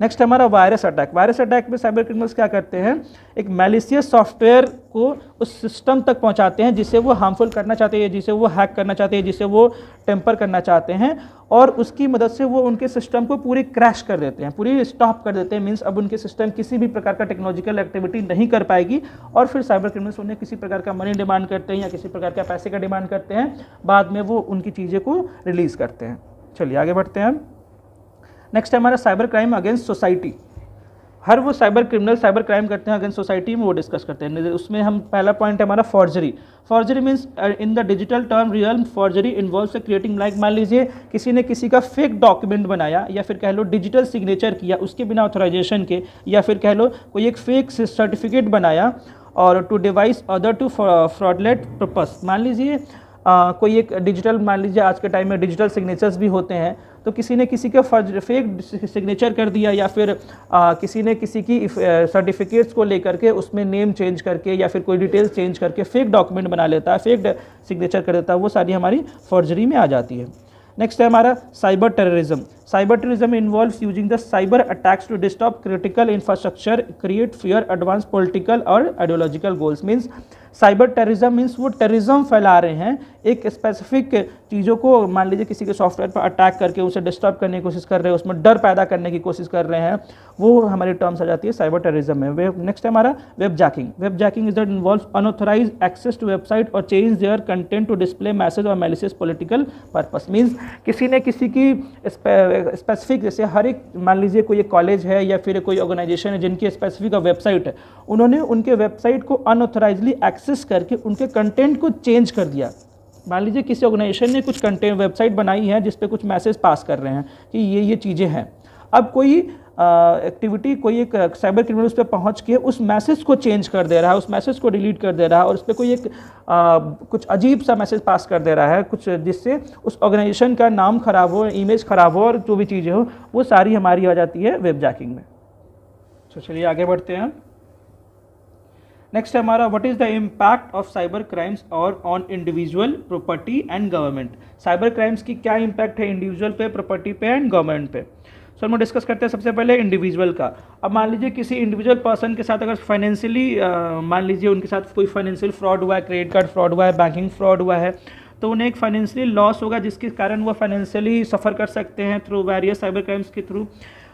Next हमारा वायरस अटैक। वायरस अटैक में साइबर क्रिमिनल्स क्या करते हैं, एक मैलिशियस सॉफ्टवेयर को उस सिस्टम तक पहुंचाते हैं जिसे वो हार्मफुल करना चाहते हैं, जिसे वो हैक करना चाहते हैं, जिसे वो टेम्पर करना चाहते हैं, और उसकी मदद से वो उनके सिस्टम को पूरी क्रैश कर देते हैं, पूरी स्टॉप कर देते हैं। मीन्स अब उनके सिस्टम किसी भी प्रकार का टेक्नोलॉजिकल एक्टिविटी नहीं कर पाएगी, और फिर साइबर क्रिमिनल्स उन्हें किसी प्रकार का मनी डिमांड करते हैं या किसी प्रकार का पैसे का डिमांड करते हैं, बाद में वो उनकी चीज़ें को रिलीज़ करते हैं। चलिए आगे बढ़ते हैं हम। नेक्स्ट है हमारा साइबर क्राइम अगेंस्ट सोसाइटी। हर वो साइबर क्रिमिनल साइबर क्राइम करते हैं अगेंस्ट सोसाइटी में, वो डिस्कस करते हैं। उसमें हम पहला पॉइंट है हमारा forgery. Forgery means in the digital term real forgery involves creating, like मान लीजिए किसी ने किसी का फेक डॉक्यूमेंट बनाया या फिर कह लो डिजिटल सिग्नेचर किया उसके बिना ऑथराइजेशन के, या फिर कह लो कोई एक फेक सर्टिफिकेट बनाया और to devise other to fraudulent purpose. मान लीजिए कोई एक डिजिटल, मान लीजिए आज के टाइम में डिजिटल सिग्नेचर्स भी होते हैं, तो किसी ने किसी का फेक सिग्नेचर कर दिया या फिर किसी ने किसी की सर्टिफिकेट्स को लेकर के उसमें नेम चेंज करके या फिर कोई डिटेल्स चेंज करके फेक डॉक्यूमेंट बना लेता है, फेक सिग्नेचर कर देता है, वो सारी हमारी फॉर्जरी में आ जाती है। नेक्स्ट है हमारा cyber terrorism. Cyber terrorism involves using the cyber attacks to disturb critical infrastructure, create fear, advance political और ideological goals. Means cyber terrorism means वो टेररिज्म फैला रहे हैं, एक स्पेसिफिक चीज़ों को मान लीजिए किसी के सॉफ्टवेयर पर अटैक करके उसे डिस्टर्ब करने की कोशिश कर रहे हैं, उसमें डर पैदा करने की कोशिश कर रहे हैं, वो हमारी टर्म्स आ जाती है साइबर टेररिज्म में। नेक्स्ट है हमारा web jacking. Web jacking is that involves unauthorised access to website और change their content to display message और मैलिशियस पॉलिटिकल पर्पस। मीन्स किसी ने किसी की स्पेसिफिक, जैसे हर एक मान लीजिए कोई एक कॉलेज है या फिर कोई ऑर्गेनाइजेशन है जिनकी स्पेसिफिक वेबसाइट है, उन्होंने उनके वेबसाइट को अनऑथराइजली एक्सेस करके उनके कंटेंट को चेंज कर दिया। मान लीजिए किसी ऑर्गेनाइजेशन ने कुछ कंटेंट वेबसाइट बनाई है जिस पे कुछ मैसेज पास कर रहे हैं कि ये चीज़ें हैं। अब कोई एक्टिविटी, कोई एक साइबर क्रिमिनल उस पर पहुँच के उस मैसेज को चेंज कर दे रहा है, उस मैसेज को डिलीट कर दे रहा है और उस पर कोई एक कुछ अजीब सा मैसेज पास कर दे रहा है, कुछ जिससे उस ऑर्गेनाइजेशन का नाम खराब हो, इमेज खराब हो और जो भी चीज़ें हो वो सारी हमारी आ जाती है वेब जैकिंग में। तो चलिए आगे बढ़ते हैं। नेक्स्ट है हमारा what is the impact of cyber crimes और on individual, property and government. Cyber crimes की क्या इम्पैक्ट है इंडिविजुअल पे, प्रॉपर्टी पे एंड गवर्नमेंट पे। सो हम डिस्कस करते हैं सबसे पहले इंडिविजुअल का। अब मान लीजिए किसी इंडिविजुअल पर्सन के साथ अगर फाइनेंशियली मान लीजिए उनके साथ कोई फाइनेंशियल फ्रॉड हुआ है, क्रेडिट कार्ड फ्रॉड हुआ है, बैंकिंग फ्रॉड हुआ है, तो उन्हें एक फाइनेंशियली लॉस होगा जिसके कारण वो फाइनेंशियली सफ़र कर सकते हैं थ्रू वेरियस साइबर क्राइम्स के थ्रू।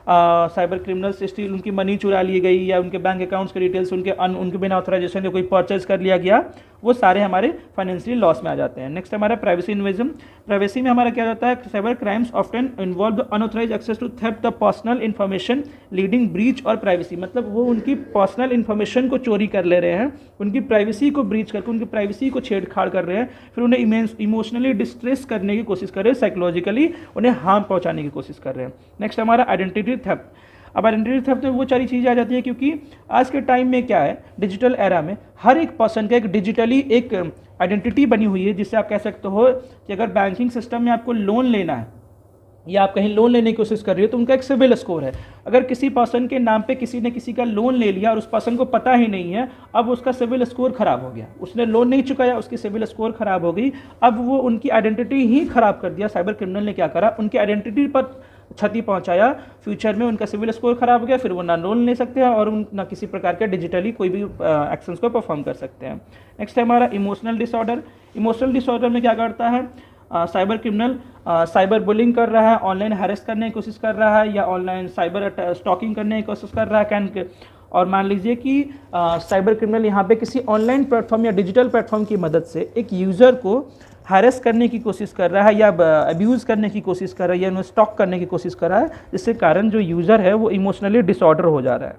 साइबर क्रिमिनल्स स्टिल उनकी मनी चुरा ली गई या उनके बैंक अकाउंट्स के डिटेल्स उनके बिना ऑथराइजेशन के कोई परचेज कर लिया गया, वो सारे हमारे फाइनेंशियली लॉस में आ जाते हैं। नेक्स्ट हमारा प्राइवेसी इन्वेजन। प्राइवेसी में हमारा क्या होता है, cyber crimes often involve the unauthorised access to theft the personal information leading breach और प्राइवेसी। मतलब वो उनकी पर्सनल इन्फॉर्मेशन को चोरी कर ले रहे हैं, उनकी प्राइवेसी को ब्रीच करके उनकी प्राइवेसी को छेड़छाड़ कर रहे हैं, फिर उन्हें इमोशनली डिस्ट्रेस करने की कोशिश कर रहे हैं, साइकोलॉजिकली उन्हें हार्म पहुंचाने की कोशिश कर रहे हैं। नेक्स्ट हमारा आइडेंटिटी थेफ्ट। अब आइडेंटिटी थेफ्ट में वो सारी चीज़ें आ जाती है क्योंकि आज के टाइम में क्या है, डिजिटल एरा में हर एक पर्सन का एक डिजिटली एक आइडेंटिटी बनी हुई है, जिससे आप कह सकते हो कि अगर बैंकिंग सिस्टम में आपको लोन लेना है या आप कहीं लोन लेने की कोशिश कर रही हो तो उनका एक सिविल स्कोर है। अगर किसी पर्सन के नाम पे किसी ने किसी का लोन ले लिया और उस पर्सन को पता ही नहीं है, अब उसका सिविल स्कोर खराब हो गया, उसने लोन नहीं चुकाया, उसकी सिविल स्कोर खराब हो गई, अब वो उनकी आइडेंटिटी ही खराब कर दिया। साइबर क्रिमिनल ने क्या करा, उनकी आइडेंटिटी पर क्षति पहुंचाया, फ्यूचर में उनका सिविल स्कोर खराब हो गया, फिर वो ना लोन ले सकते हैं और ना किसी प्रकार के डिजिटली कोई भी एक्शंस को परफॉर्म कर सकते हैं। नेक्स्ट है हमारा इमोशनल डिसऑर्डर। इमोशनल डिसऑर्डर में क्या करता है, साइबर क्रिमिनल साइबर बुलिंग कर रहा है, ऑनलाइन हैरेस करने की कोशिश कर रहा है या ऑनलाइन साइबर स्टॉकिंग करने की कोशिश कर रहा है। और मान लीजिए कि साइबर क्रिमिनल यहाँ पे किसी ऑनलाइन प्लेटफॉर्म या डिजिटल प्लेटफॉर्म की मदद से एक यूज़र को हैरेस करने की कोशिश कर रहा है या अब्यूज़ करने की कोशिश कर रहा है या उन्हें स्टॉक करने की कोशिश कर रहा है, जिसके कारण जो यूज़र है वो इमोशनली डिसऑर्डर हो जा रहा है।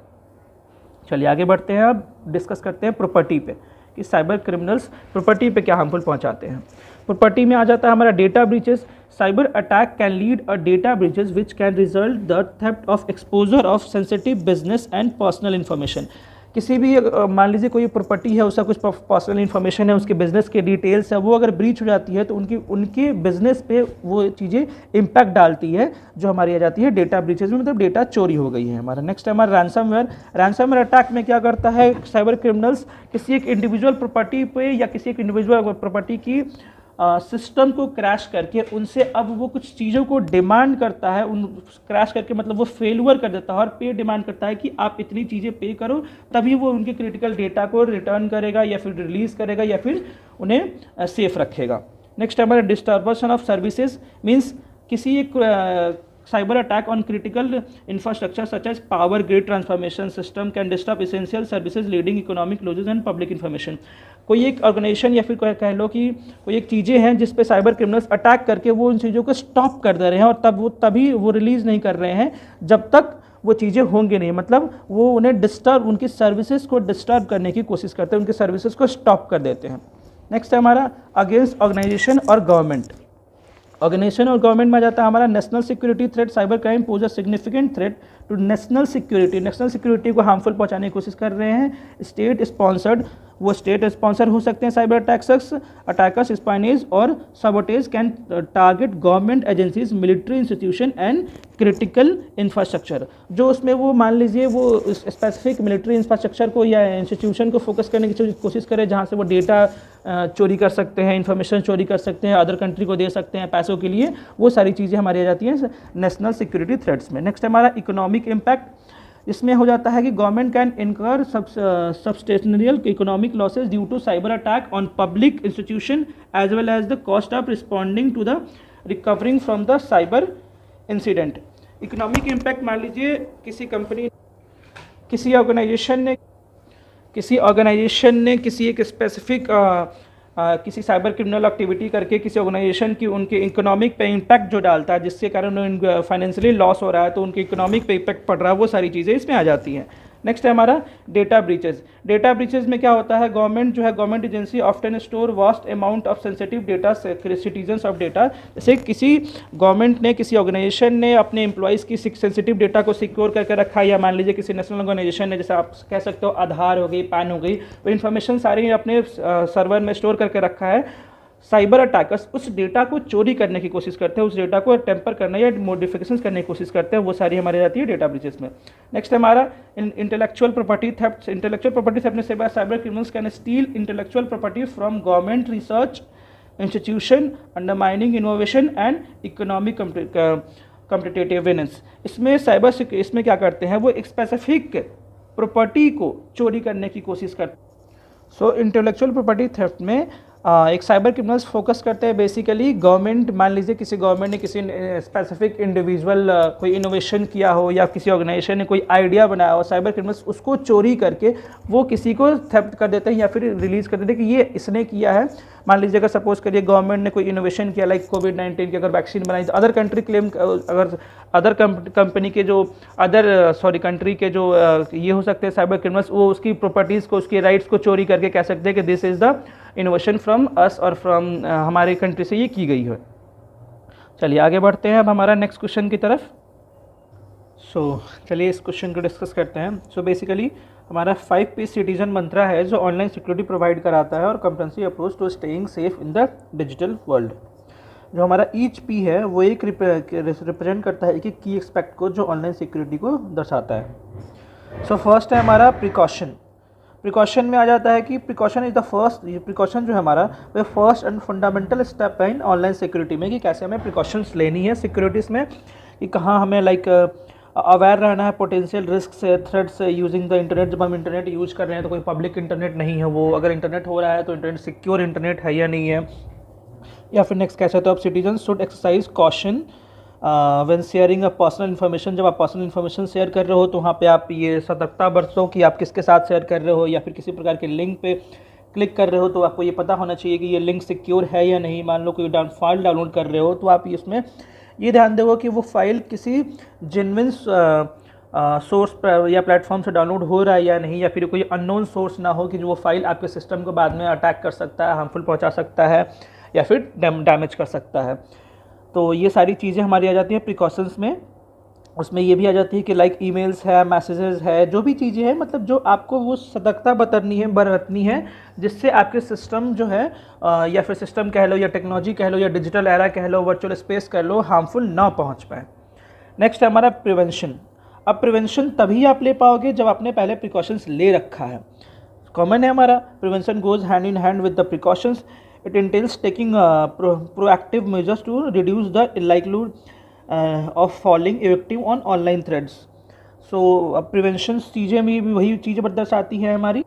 चलिए आगे बढ़ते हैं, अब डिस्कस करते हैं प्रॉपर्टी पे कि साइबर क्रिमिनल्स प्रॉपर्टी पे क्या हार्मफुल पहुंचाते हैं। प्रॉपर्टी में आ जाता है हमारा data breaches. Cyber attack can lead a data breaches which can result the theft of exposure of sensitive business and personal information. किसी भी मान लीजिए कोई प्रॉपर्टी है, उसका कुछ पर्सनल इन्फॉर्मेशन है, उसके बिजनेस के डिटेल्स है, वो अगर ब्रीच हो जाती है तो उनके बिजनेस पे वो चीज़ें इम्पैक्ट डालती है जो हमारी आ जाती है डेटा ब्रीचेस में, मतलब डेटा चोरी हो गई है हमारा। नेक्स्ट है हमारा रैंसमवेयर। रैंसमवेयर अटैक में क्या करता है, साइबर क्रिमिनल्स किसी एक इंडिविजुअल प्रॉपर्टी पे या किसी एक इंडिविजुअल प्रॉपर्टी की सिस्टम को क्रैश करके उनसे अब वो कुछ चीज़ों को डिमांड करता है, उन क्रैश करके मतलब वो फेलुअर कर देता है और पे डिमांड करता है कि आप इतनी चीज़ें पे करो तभी वो उनके क्रिटिकल डेटा को रिटर्न करेगा या फिर रिलीज़ करेगा या फिर उन्हें सेफ रखेगा। नेक्स्ट हमारा डिस्टर्बेशन ऑफ सर्विसेज मीन्स किसी एक cyber attack on critical infrastructure such as power grid transformation system can disturb essential services leading economic losses and public information. कोई एक ऑर्गेनाइजेशन या फिर कह लो कि कोई एक चीज़ें हैं जिस पे साइबर क्रिमिनल्स अटैक करके वो उन चीज़ों को स्टॉप कर दे रहे हैं और तभी वो रिलीज़ नहीं कर रहे हैं जब तक वो चीज़ें होंगी नहीं, मतलब वो उन्हें डिस्टर्ब, उनकी सर्विसेज को डिस्टर्ब करने की कोशिश करते हैं, उनकी सर्विसेज को स्टॉप कर देते हैं। नेक्स्ट है हमारा अगेंस्ट ऑर्गेनाइजेशन और गवर्नमेंट। ऑर्गेनाइजेशन और गवर्नमेंट में आ जाता है हमारा national security threat. Cyber crime pose a significant threat to national security. National security को हार्मफुल पहुंचाने की कोशिश कर रहे हैं। स्टेट स्पॉन्सर्ड वो स्टेट स्पॉन्सर हो सकते हैं साइबर अटैकर्स स्पाइनेज और sabotage can target government agencies, military institution and critical infrastructure. जो उसमें वो मान लीजिए वो स्पेसिफिक मिलिट्री इंफ्रास्ट्रक्चर को या इंस्टीट्यूशन को फोकस करने की कोशिश करे, जहाँ से वो डेटा चोरी कर सकते हैं, इन्फॉर्मेशन चोरी कर सकते हैं, अदर कंट्री को दे सकते हैं पैसों के लिए, वो सारी चीज़ें हमारी आ जाती हैं नेशनल सिक्योरिटी थ्रेट्स में। नेक्स्ट हमारा इकोनॉमिक इम्पैक्ट, इसमें हो जाता है कि government can incur substantial economic losses due to cyber attack on public institution as well as the cost of responding to the recovering from the cyber incident. Economic impact मान लीजिए किसी company, किसी organisation ने किसी एक specific किसी cyber criminal activity करके किसी ऑर्गेनाइजेशन की उनके इकोनॉमिक पे इम्पैक्ट जो डालता है, जिसके कारण उनको फाइनेंशियली लॉस हो रहा है, तो उनके इकोनॉमिक पे इम्पैक्ट पड़ रहा है, वो सारी चीज़ें इसमें आ जाती हैं। नेक्स्ट है हमारा डेटा ब्रीचेज। डेटा ब्रीचेज में क्या होता है, गवर्नमेंट जो है, government agency often store vast amount of sensitive data citizens of data. जैसे किसी गवर्नमेंट ने, किसी ऑर्गेनाइजेशन ने अपने एम्प्लॉयज़ की सेंसिटिव डेटा को सिक्योर करके रखा, या मान लीजिए किसी नेशनल ऑर्गेनाइजेशन ने, जैसे आप कह सकते हो आधार हो गई, पैन हो गई, वो इन्फॉर्मेशन सारी अपने सर्वर में स्टोर करके रखा है। साइबर अटैकर्स उस डेटा को चोरी करने की कोशिश करते हैं, उस डेटा को टेम्पर करने या मॉडिफिकेशंस करने की कोशिश करते हैं, वो सारी हमारी जाती है डेटा ब्रीचेस में। नेक्स्ट हमारा intellectual property theft. Intellectual property theft में से cyber criminals can steel intellectual property from government research institution, undermining innovation and economic competitiveness. इसमें क्या करते हैं, वो एक स्पेसिफिक प्रॉपर्टी को चोरी करने की कोशिश करते हैं। सो इंटेलेक्चुअल प्रॉपर्टी थेफ्ट में एक साइबर क्रिमिनल्स फोकस करते हैं बेसिकली गवर्नमेंट, मान लीजिए किसी गवर्नमेंट ने किसी स्पेसिफिक इंडिविजुअल कोई इनोवेशन किया हो, या किसी ऑर्गेनाइजेशन ने कोई आइडिया बनाया हो, साइबर क्रिमिनल्स उसको चोरी करके वो किसी को थेफ्ट कर देते हैं या फिर रिलीज कर देते हैं कि ये इसने किया है। मान लीजिए अगर सपोज करिए गवर्नमेंट ने कोई इनोवेशन किया, लाइक कोविड-19 की अगर वैक्सीन बनाई, तो अदर कंट्री क्लेम, अगर अदर कंपनी के जो कंट्री के जो ये हो सकते हैं साइबर क्रिमिनल्स, वो उसकी प्रॉपर्टीज़ को, उसके राइट्स को चोरी करके कह सकते हैं कि this is the innovation from us और फ्रॉम हमारे कंट्री से ये की गई है। चलिए आगे बढ़ते हैं अब हमारा नेक्स्ट क्वेश्चन की तरफ। चलिए इस क्वेश्चन को डिस्कस करते हैं। बेसिकली हमारा 5P सिटीजन मंत्रा है जो ऑनलाइन सिक्योरिटी प्रोवाइड कराता है और comprehensive approach to staying safe in the digital world. जो हमारा ईच पी है वो एक रिप्रेजेंट करता है एक की एस्पेक्ट को जो ऑनलाइन सिक्योरिटी को दर्शाता है। फर्स्ट है हमारा प्रिकॉशन में आ जाता है कि precaution is the first, precaution जो है हमारा वो फर्स्ट एंड फंडामेंटल स्टेप है इन ऑनलाइन सिक्योरिटी में, कि कैसे हमें प्रिकॉशंस लेनी है सिक्योरिटीज़ में, कि कहाँ हमें अवेयर रहना है पोटेंशियल रिस्क से, थ्रेट से यूजिंग द इंटरनेट। जब हम इंटरनेट यूज़ कर रहे हैं तो कोई पब्लिक इंटरनेट नहीं है वो, अगर इंटरनेट हो रहा है तो इंटरनेट सिक्योर इंटरनेट है या नहीं है। या फिर नेक्स्ट कैसे, तो अब citizen should exercise caution when sharing a personal information. जब आप पर्सनल इन्फॉर्मेशन शेयर कर रहे हो तो वहाँ पे आप ये सतर्कता बरतो कि आप किसके साथ शेयर कर रहे हो, या फिर किसी प्रकार के लिंक पे क्लिक कर रहे हो तो आपको ये पता होना चाहिए कि ये लिंक सिक्योर है या नहीं। मान लो कोई फाइल डाउनलोड कर रहे हो तो आप इसमें ये ध्यान देगा कि वो फाइल किसी जेन्युइन सोर्स पर या प्लेटफॉर्म से डाउनलोड हो रहा है या नहीं, या फिर कोई अननोन सोर्स ना हो कि जो वो फाइल आपके सिस्टम को बाद में अटैक कर सकता है, हार्मफुल पहुंचा सकता है या फिर डैमेज कर सकता है। तो ये सारी चीज़ें हमारी आ जाती हैं प्रिकॉशंस में। उसमें ये भी आ जाती है कि लाइक ईमेल्स है, मैसेजेस है, जो भी चीज़ें हैं, मतलब जो आपको वो सतर्कता बरतनी है जिससे आपके सिस्टम जो है या फिर सिस्टम कह लो या टेक्नोलॉजी कह लो या डिजिटल एरा कह लो, वर्चुअल स्पेस कह लो, हार्मफुल ना पहुंच पाए। नेक्स्ट है हमारा प्रिवेंशन। अब प्रिवेंशन तभी आप ले पाओगे जब आपने पहले प्रिकॉशंस ले रखा है। कॉमन है हमारा prevention goes hand in hand with the precautions. It entails taking proactive measures to reduce the likelihood of falling victim on online threats. So prevention चीज़ें में भी वही चीज़ें दर्शाती हैं हमारी,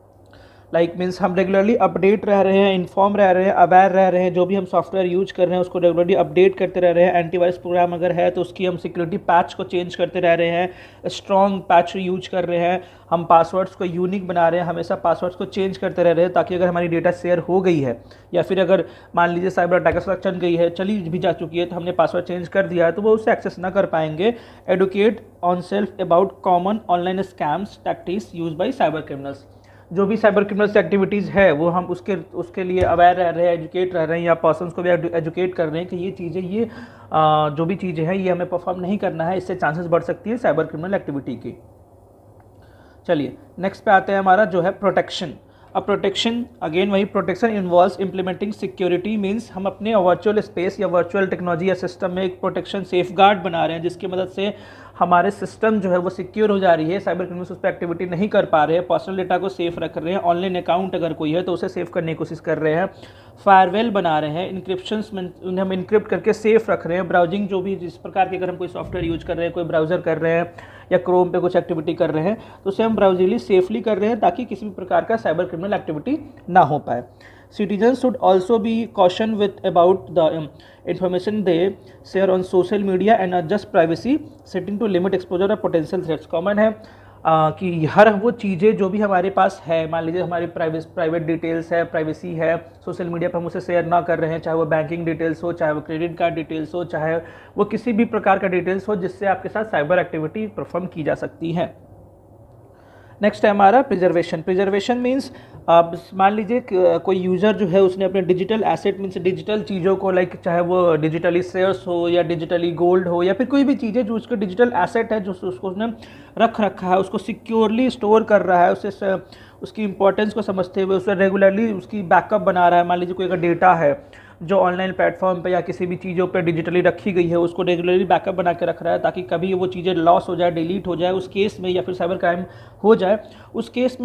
मीन्स हम रेगुलरली अपडेट रह रहे हैं, इन्फॉर्म रह रहे हैं, अवेयर रह रहे हैं, जो भी हम सॉफ्टवेयर यूज कर रहे हैं उसको रेगुलरली अपडेट करते रह रहे हैं। एंटीवायरस प्रोग्राम अगर है तो उसकी हम सिक्योरिटी पैच को चेंज करते रह रहे हैं, स्ट्रॉन्ग पैच यूज कर रहे हैं, हम पासवर्ड्स को यूनिक बना रहे हैं, हमेशा पासवर्ड्स को चेंज करते रह रहे हैं ताकि अगर हमारी डेटा शेयर हो गई है या फिर अगर मान लीजिए साइबर अटैकर्स तक चल गई है, चली भी जा चुकी है, तो हमने पासवर्ड चेंज कर दिया है तो वो उससे एक्सेस ना कर पाएंगे। Educate oneself about common online scams tactics use by cyber criminals. जो भी साइबर क्रिमिनल्स एक्टिविटीज़ है वो हम उसके लिए अवेयर रह रहे हैं, एजुकेट रह रहे हैं, या पर्सन्स को भी एजुकेट कर रहे हैं कि ये चीज़ें, ये जो भी चीज़ें हैं ये हमें परफॉर्म नहीं करना है, इससे चांसेस बढ़ सकती है साइबर क्रिमिनल एक्टिविटी की। चलिए नेक्स्ट पे आते हैं हमारा जो है प्रोटेक्शन। अब प्रोटेक्शन, अगेन वही protection involves implementing security, means हम अपने वर्चुअल स्पेस या वर्चुअल टेक्नोलॉजी या सिस्टम में एक प्रोटेक्शन सेफगार्ड बना रहे हैं जिसकी मदद से हमारे सिस्टम जो है वो सिक्योर हो जा रही है, साइबर क्रिमिनल्स उस पर एक्टिविटी नहीं कर पा रहे हैं, पर्सनल डेटा को सेफ रख रहे हैं, ऑनलाइन अकाउंट अगर कोई है तो उसे सेव करने की कोशिश कर रहे हैं, फायरवेल बना रहे हैं, इंक्रिप्शंस में उन्हें हम इंक्रिप्ट करके सेफ रख रहे हैं, ब्राउजिंग जो भी जिस प्रकार के अगर हम कोई सॉफ्टवेयर यूज कर रहे हैं, कोई ब्राउजर कर रहे हैं या क्रोम पे कुछ एक्टिविटी कर रहे हैं तो उसे हम ब्राउजिली सेफली कर रहे हैं ताकि किसी भी प्रकार का साइबर क्रिमिनल एक्टिविटी ना हो पाए। Citizens should also be cautioned with about the information they share on social media and adjust privacy setting to limit exposure of potential threats। Common है कि हर वो चीज़ें जो भी हमारे पास है, मान लीजिए हमारी प्राइवेट डिटेल्स है, प्राइवेसी है, सोशल मीडिया पर हम उसे शेयर ना कर रहे हैं, चाहे वो बैंकिंग डिटेल्स हो, चाहे वो क्रेडिट कार्ड डिटेल्स हो, चाहे वो किसी भी प्रकार का डिटेल्स हो जिससे आपके साथ साइबर एक्टिविटी परफॉर्म की जा सकती है। नेक्स्ट है हमारा प्रिजर्वेशन। प्रिजर्वेशन मीन्स अब मान लीजिए कोई यूज़र जो है उसने अपने डिजिटल एसेट मीन्स डिजिटल चीज़ों को लाइक चाहे वो डिजिटली शेयर्स हो या डिजिटली गोल्ड हो या फिर कोई भी चीज़ें जो उसके डिजिटल एसेट है जो उसको उसने रख रखा है उसको सिक्योरली स्टोर कर रहा है, उससे उसकी इंपॉर्टेंस को समझते हुए उसे रेगुलरली उसकी बैकअप बना रहा है। मान लीजिए कोई अगर डेटा है जो ऑनलाइन प्लेटफॉर्म पे या किसी भी चीज़ों पे डिजिटली रखी गई है उसको रेगुलरली बैकअप बना के रख रहा है ताकि कभी वो चीज़ें लॉस हो जाए, डिलीट हो जाए उस केस में या फिर साइबर क्राइम हो जाए उस केस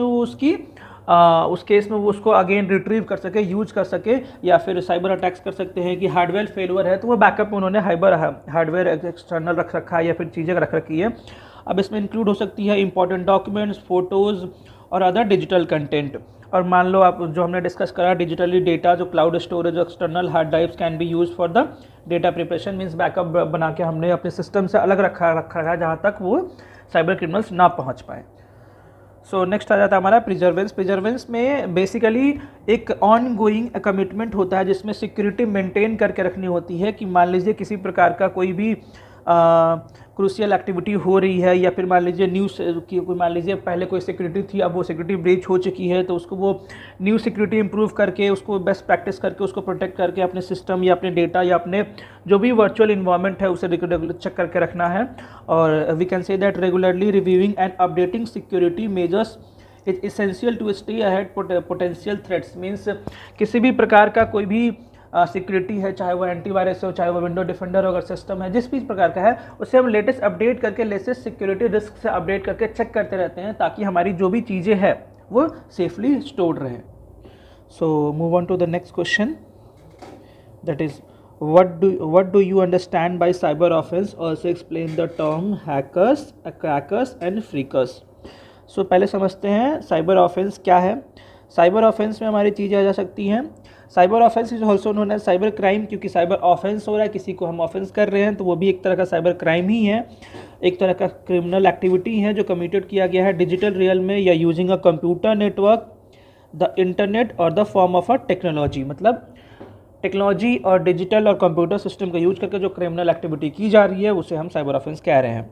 में वो उसको अगेन रिट्रीव कर सके, यूज कर सके, या फिर साइबर अटैक्स कर सकते हैं कि हार्डवेयर फेलुअर है तो वो बैकअप में उन्होंने हार्डवेयर एक्सटर्नल रख रखा है या फिर चीज़ें रख रखी है। अब इसमें इंक्लूड हो सकती है इंपॉर्टेंट डॉक्यूमेंट्स, फोटोज़ और अदर डिजिटल कंटेंट। और मान लो आप जो हमने डिस्कस करा डिजिटली डेटा जो cloud storage external hard drives can be use for the data preparation, means backup बना के हमने अपने सिस्टम से अलग रखा है जहाँ तक वो साइबर क्रिमिनल्स ना पहुँच पाए। सो नेक्स्ट आ जाता है हमारा प्रिजर्वेंस। प्रिजर्वेंस में बेसिकली एक ऑन गोइंग कमिटमेंट होता है जिसमें सिक्योरिटी मेंटेन करके रखनी होती है कि मान लीजिए किसी प्रकार का कोई भी क्रूशियल एक्टिविटी हो रही है या फिर मान लीजिए न्यूज़ की मान लीजिए पहले कोई सिक्योरिटी थी अब वो सिक्योरिटी ब्रीच हो चुकी है तो उसको वो न्यू सिक्योरिटी इंप्रूव करके उसको बेस्ट प्रैक्टिस करके उसको प्रोटेक्ट करके अपने सिस्टम या अपने डेटा या अपने जो भी वर्चुअल इन्वायरमेंट है उसे चेक करके रखना है। और we can say that regularly reviewing and updating security measures is essential to stay ahead potential threats, means किसी भी प्रकार का कोई भी सिक्योरिटी है चाहे वो एंटीवायरस हो चाहे वो विंडो डिफेंडर अगर सिस्टम है जिस भी प्रकार का है उसे हम लेटेस्ट अपडेट करके लेटेस्ट सिक्योरिटी रिस्क से अपडेट करके चेक करते रहते हैं ताकि हमारी जो भी चीज़ें हैं वो सेफली स्टोर्ड रहे। So move on to the next question, that is what do you understand by cyber offense? Also explain the term hackers, crackers and freakers। सो पहले समझते हैं साइबर ऑफेंस क्या है। साइबर ऑफेंस में हमारी चीज़ें आ जा सकती हैं। Cyber offence is also known as cyber crime, क्योंकि साइबर ऑफेंस हो रहा है, किसी को हम ऑफेंस कर रहे हैं तो वो भी एक तरह का साइबर क्राइम ही है, एक तरह का क्रिमिनल एक्टिविटी है जो कमिटेड किया गया है डिजिटल रियल में या using a computer network, the internet और the form of a technology. मतलब टेक्नोलॉजी और डिजिटल और कंप्यूटर सिस्टम का यूज करके जो क्रिमिनल एक्टिविटी की जा रही है उसे हम साइबर ऑफेंस कह रहे हैं।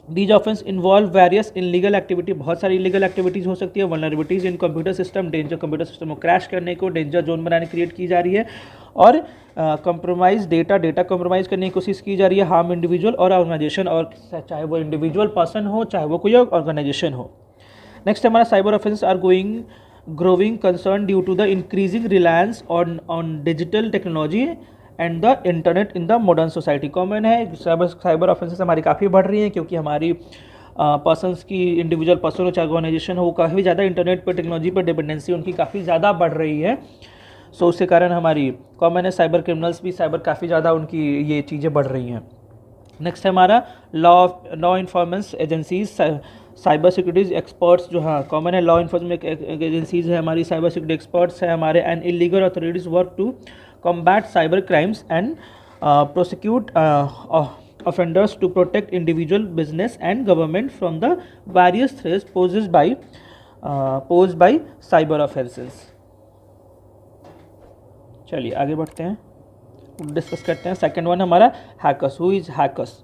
These offence involve various illegal activity, बहुत सारी इलीगल एक्टिविटीज़ हो सकती है। Vulnerabilities in computer system, danger computer system को क्रैश करने को डेंजर जोन बनाने क्रिएट की जा रही है, और कंप्रोमाइज डेटा कंप्रोमाइज़ करने की कोशिश की जा रही है, हार्म इंडिविजुअल और ऑर्गेनाइजेशन, और चाहे वो इंडिविजुअल पर्सन हो चाहे वो कोई ऑर्गेनाइजेशन हो। नेक्स्ट हमारा cyber offence are growing concern due to the increasing reliance on digital technology and the internet in the modern society। Common है साइबर ऑफेंसेस हमारी काफ़ी बढ़ रही हैं क्योंकि हमारी पर्सनस की इंडिविजुअल पर्सन हो चाहे ऑर्गेनाइजेशन हो काफ़ी ज़्यादा इंटरनेट पर टेक्नोलॉजी पर डिपेंडेंसी उनकी काफ़ी ज़्यादा बढ़ रही है। सो उसके कारण हमारी कॉमन है साइबर क्रिमिनल्स भी साइबर काफ़ी ज़्यादा उनकी ये चीज़ें बढ़ रही हैं। नेक्स्ट है हमारा law enforcement agencies, cyber securities experts जो हाँ कॉमन है, लॉ इन्फोर्समेंट एजेंसीज है हमारी, साइबर सिक्योरिटी एक्सपर्ट्स है हमारे, and illegal authorities work to combat cyber crimes and prosecute offenders to protect individual business and government from the various threats posed by cyber offenses। चलिए आगे बढ़ते हैं, discuss करते हैं। सेकंड वन हमारा hackers. Who is hackers?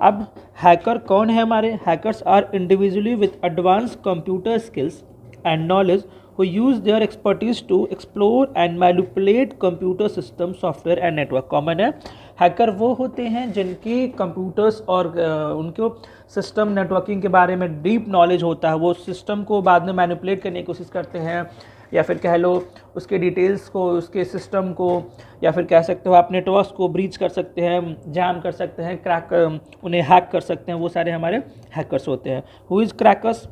अब hacker कौन है हमारे? Hackers are individually with advance computer skills and knowledge who use their expertise to explore and manipulate computer system, software and network। Common है hacker वो होते हैं जिनके कंप्यूटर्स और उनको सिस्टम नेटवर्किंग के बारे में डीप नॉलेज होता है, वो सिस्टम को बाद में मैनिपुलेट करने की कोशिश करते हैं, या फिर कह लो उसके डिटेल्स को, उसके सिस्टम को, या फिर कह सकते हो आप नेटवर्क्स को ब्रीच कर सकते हैं, जैम कर सकते हैं, उन्हें हैक कर सकते हैं, वो सारे हमारे हैकर्स होते हैं। Who is crackers?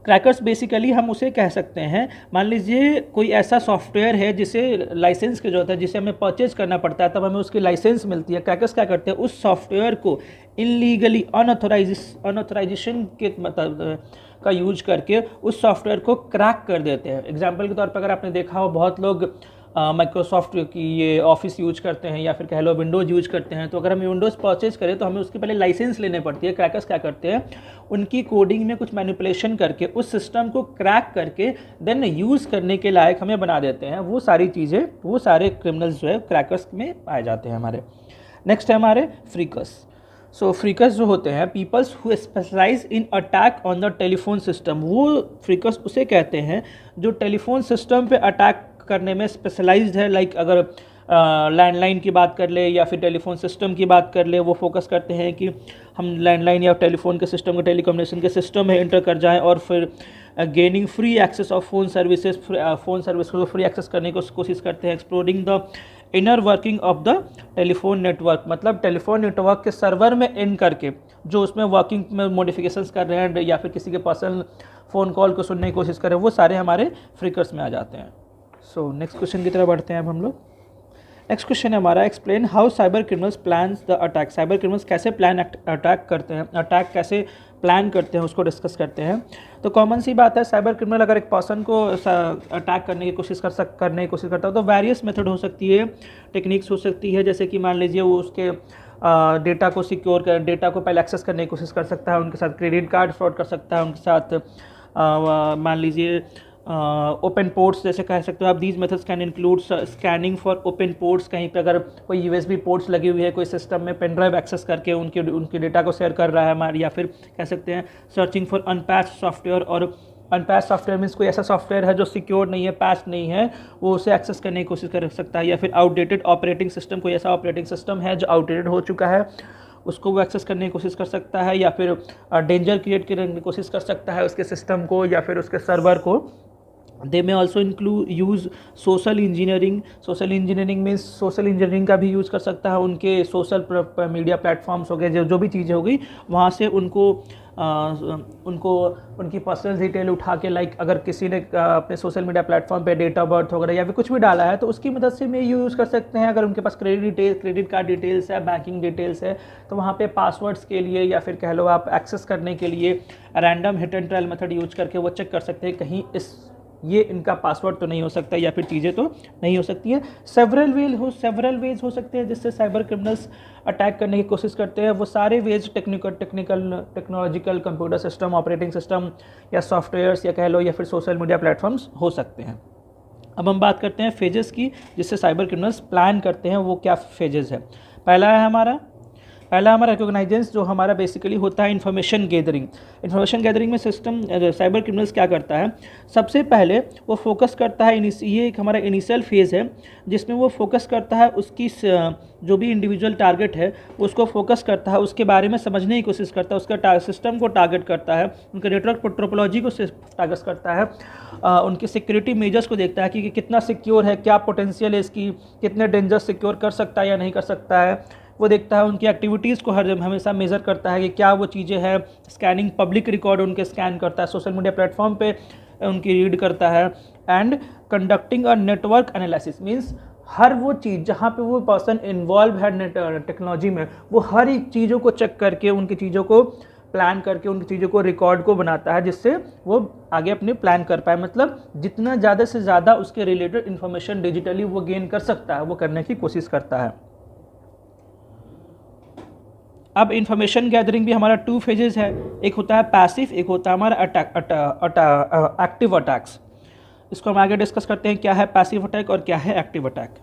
Crackers basically हम उसे कह सकते हैं, मान लीजिए कोई ऐसा सॉफ्टवेयर है जिसे लाइसेंस की जरूरत है, जिसे हमें परचेज करना पड़ता है, तब हमें उसकी लाइसेंस मिलती है। क्रैकर्स क्या करते हैं, उस सॉफ्टवेयर को इलीगली अनऑथराइजेशन के मतलब का यूज करके उस सॉफ्टवेयर को क्रैक कर देते हैं। एग्जाम्पल के तौर पर अगर आपने देखा हो, बहुत लोग माइक्रोसॉफ्ट की ये ऑफिस यूज करते हैं या फिर कह लो विंडोज़ यूज करते हैं, तो अगर हमें विंडोज़ परचेज करें तो हमें उसके पहले लाइसेंस लेने पड़ती है। क्रैकर्स क्या करते हैं, उनकी कोडिंग में कुछ मैनिपुलेशन करके उस सिस्टम को क्रैक करके देन यूज़ करने के लायक हमें बना देते हैं। वो सारी चीज़ें, वो सारे क्रिमिनल्स जो है क्रैकर्स में पाए जाते हैं हमारे। नेक्स्ट है हमारे फ्रीकर्स। सो फ्रीकर्स जो होते हैं, peoples who specialise in attack on the telephone system. वो फ्रीकर्स उसे कहते हैं जो टेलीफोन सिस्टम पे अटैक करने में स्पेशलाइज्ड है। लाइक अगर लैंडलाइन की बात कर ले या फिर टेलीफोन सिस्टम की बात कर ले, वो फोकस करते हैं कि हम लैंडलाइन या टेलीफोन के सिस्टम को टेलीकम्युनिकेशन के सिस्टम में एंटर कर जाएं और फिर gaining free access of phone services, phone service को फ्री एक्सेस करने की कोशिश करते हैं। Exploring the inner working of the telephone network, मतलब टेलीफोन नेटवर्क के सर्वर में इन करके जो उसमें वर्किंग में मॉडिफिकेशंस कर रहे हैं या फिर किसी के पर्सनल फ़ोन कॉल को सुनने की कोशिश कर रहे हैं, वो सारे हमारे फ्रीकर्स में आ जाते हैं। सो नेक्स्ट क्वेश्चन की तरफ बढ़ते हैं अब हम लोग। नेक्स्ट क्वेश्चन है हमारा, explain how cyber criminals plans the attack. Cyber criminals कैसे प्लान अटैक करते हैं, अटैक कैसे प्लान करते हैं, उसको डिस्कस करते हैं। तो कॉमन सी बात है, साइबर क्रिमिनल अगर एक पर्सन को अटैक करने की कोशिश करता है तो वेरियस मेथड हो सकती है, टेक्निक्स हो सकती है। जैसे कि मान लीजिए वो उसके डेटा को सिक्योर कर, डेटा को पहले एक्सेस करने की कोशिश कर सकता है, उनके साथ क्रेडिट कार्ड फ्रॉड कर सकता है, उनके साथ मान लीजिए ओपन पोर्ट्स जैसे कह सकते हो आप। These methods can include scanning for open ports, कहीं पे अगर कोई यूएसबी पोर्ट्स लगी हुई है, कोई सिस्टम में पेन ड्राइव एक्सेस करके उनके डेटा को शेयर कर रहा है हमारे, या फिर कह सकते हैं सर्चिंग फॉर अनपैच्ड सॉफ्टवेयर। और अनपैच्ड सॉफ्टवेयर मीन्स कोई ऐसा सॉफ्टवेयर है जो सिक्योर नहीं है, पैच नहीं है, वो उसे एक्सेस करने की कोशिश कर सकता है। या फिर आउटडेटेड ऑपरेटिंग सिस्टम, कोई ऐसा ऑपरेटिंग सिस्टम है जो आउटडेटेड हो चुका है, उसको वो एक्सेस करने की कोशिश कर सकता है। या फिर डेंजर क्रिएट करने की कोशिश कर सकता है उसके सिस्टम को या फिर उसके सर्वर को। दे में also use social engineering. Social engineering means social engineering का भी यूज़ कर सकता है। उनके सोशल मीडिया प्लेटफॉर्म्स हो गए, जो भी चीज़ें हो गई वहाँ से उनको उनकी पर्सनल डिटेल उठा के, लाइक अगर किसी ने अपने सोशल मीडिया प्लेटफॉर्म पे डेट ऑफ बर्थ वगैरह या फिर कुछ भी डाला है तो उसकी मदद से ये यूज़ कर सकते हैं। अगर उनके पास क्रेडिट कार्ड डिटेल्स है, बैंकिंग डिटेल्स है, तो वहाँ पे पासवर्ड्स के लिए या फिर कह लो आप एक्सेस करने के लिए random hit and trial method use करके वो चेक कर सकते हैं कहीं ये इनका पासवर्ड तो नहीं हो सकता या फिर चीज़ें तो नहीं हो सकती है। सेवरल वेज हो सकते हैं जिससे साइबर क्रिमिनल्स अटैक करने की कोशिश करते हैं। वो सारे ways technological computer system, operating system या सॉफ्टवेयर्स या कह लो या फिर सोशल मीडिया प्लेटफॉर्म्स हो सकते हैं। अब हम बात करते हैं फेजेस की जिससे साइबर क्रिमिनल्स प्लान करते हैं, वो क्या फेजेस है। पहला हमारा रिकॉग्नाइजेंस, जो हमारा बेसिकली होता है इन्फॉर्मेशन गैदरिंग। इन्फॉर्मेशन गैदरिंग में सिस्टम साइबर क्रिमिनल्स क्या करता है, सबसे पहले वो फोकस करता है, ये एक हमारा इनिशियल फेज़ है जिसमें वो फोकस करता है उसकी जो भी इंडिविजुअल टारगेट है उसको फोकस करता है, उसके बारे में समझने की कोशिश करता है, उसका सिस्टम को टारगेट करता है, उनके नेटवर्क टोपोलॉजी को टारगेट करता है, उनकी सिक्योरिटी मेजर्स को देखता है कि कितना सिक्योर है, क्या पोटेंशियल है इसकी, कितने डेंजर सिक्योर कर सकता है या नहीं कर सकता है। वो देखता है उनकी एक्टिविटीज़ को हमेशा मेज़र करता है कि क्या वो चीज़ें हैं। स्कैनिंग, पब्लिक रिकॉर्ड उनके स्कैन करता है, सोशल मीडिया प्लेटफॉर्म पे उनकी रीड करता है। And conducting a network analysis means हर वो चीज़ जहाँ पे वो पर्सन इन्वॉल्व है टेक्नोलॉजी में, वो हर एक चीज़ों को चेक करके, उनकी चीज़ों को प्लान करके, उनकी चीज़ों को रिकॉर्ड को बनाता है जिससे वो आगे अपने प्लान कर पाए। मतलब जितना ज़्यादा से ज़्यादा उसके रिलेटेड इन्फॉर्मेशन डिजिटली वो गेन कर सकता है वो करने की कोशिश करता है। अब इंफॉर्मेशन गैदरिंग भी हमारा 2 फेजेस है, एक होता है पैसिव, एक होता है हमारा एक्टिव अटैक्स। इसको हम आगे डिस्कस करते हैं क्या है पैसिव अटैक और क्या है एक्टिव अटैक।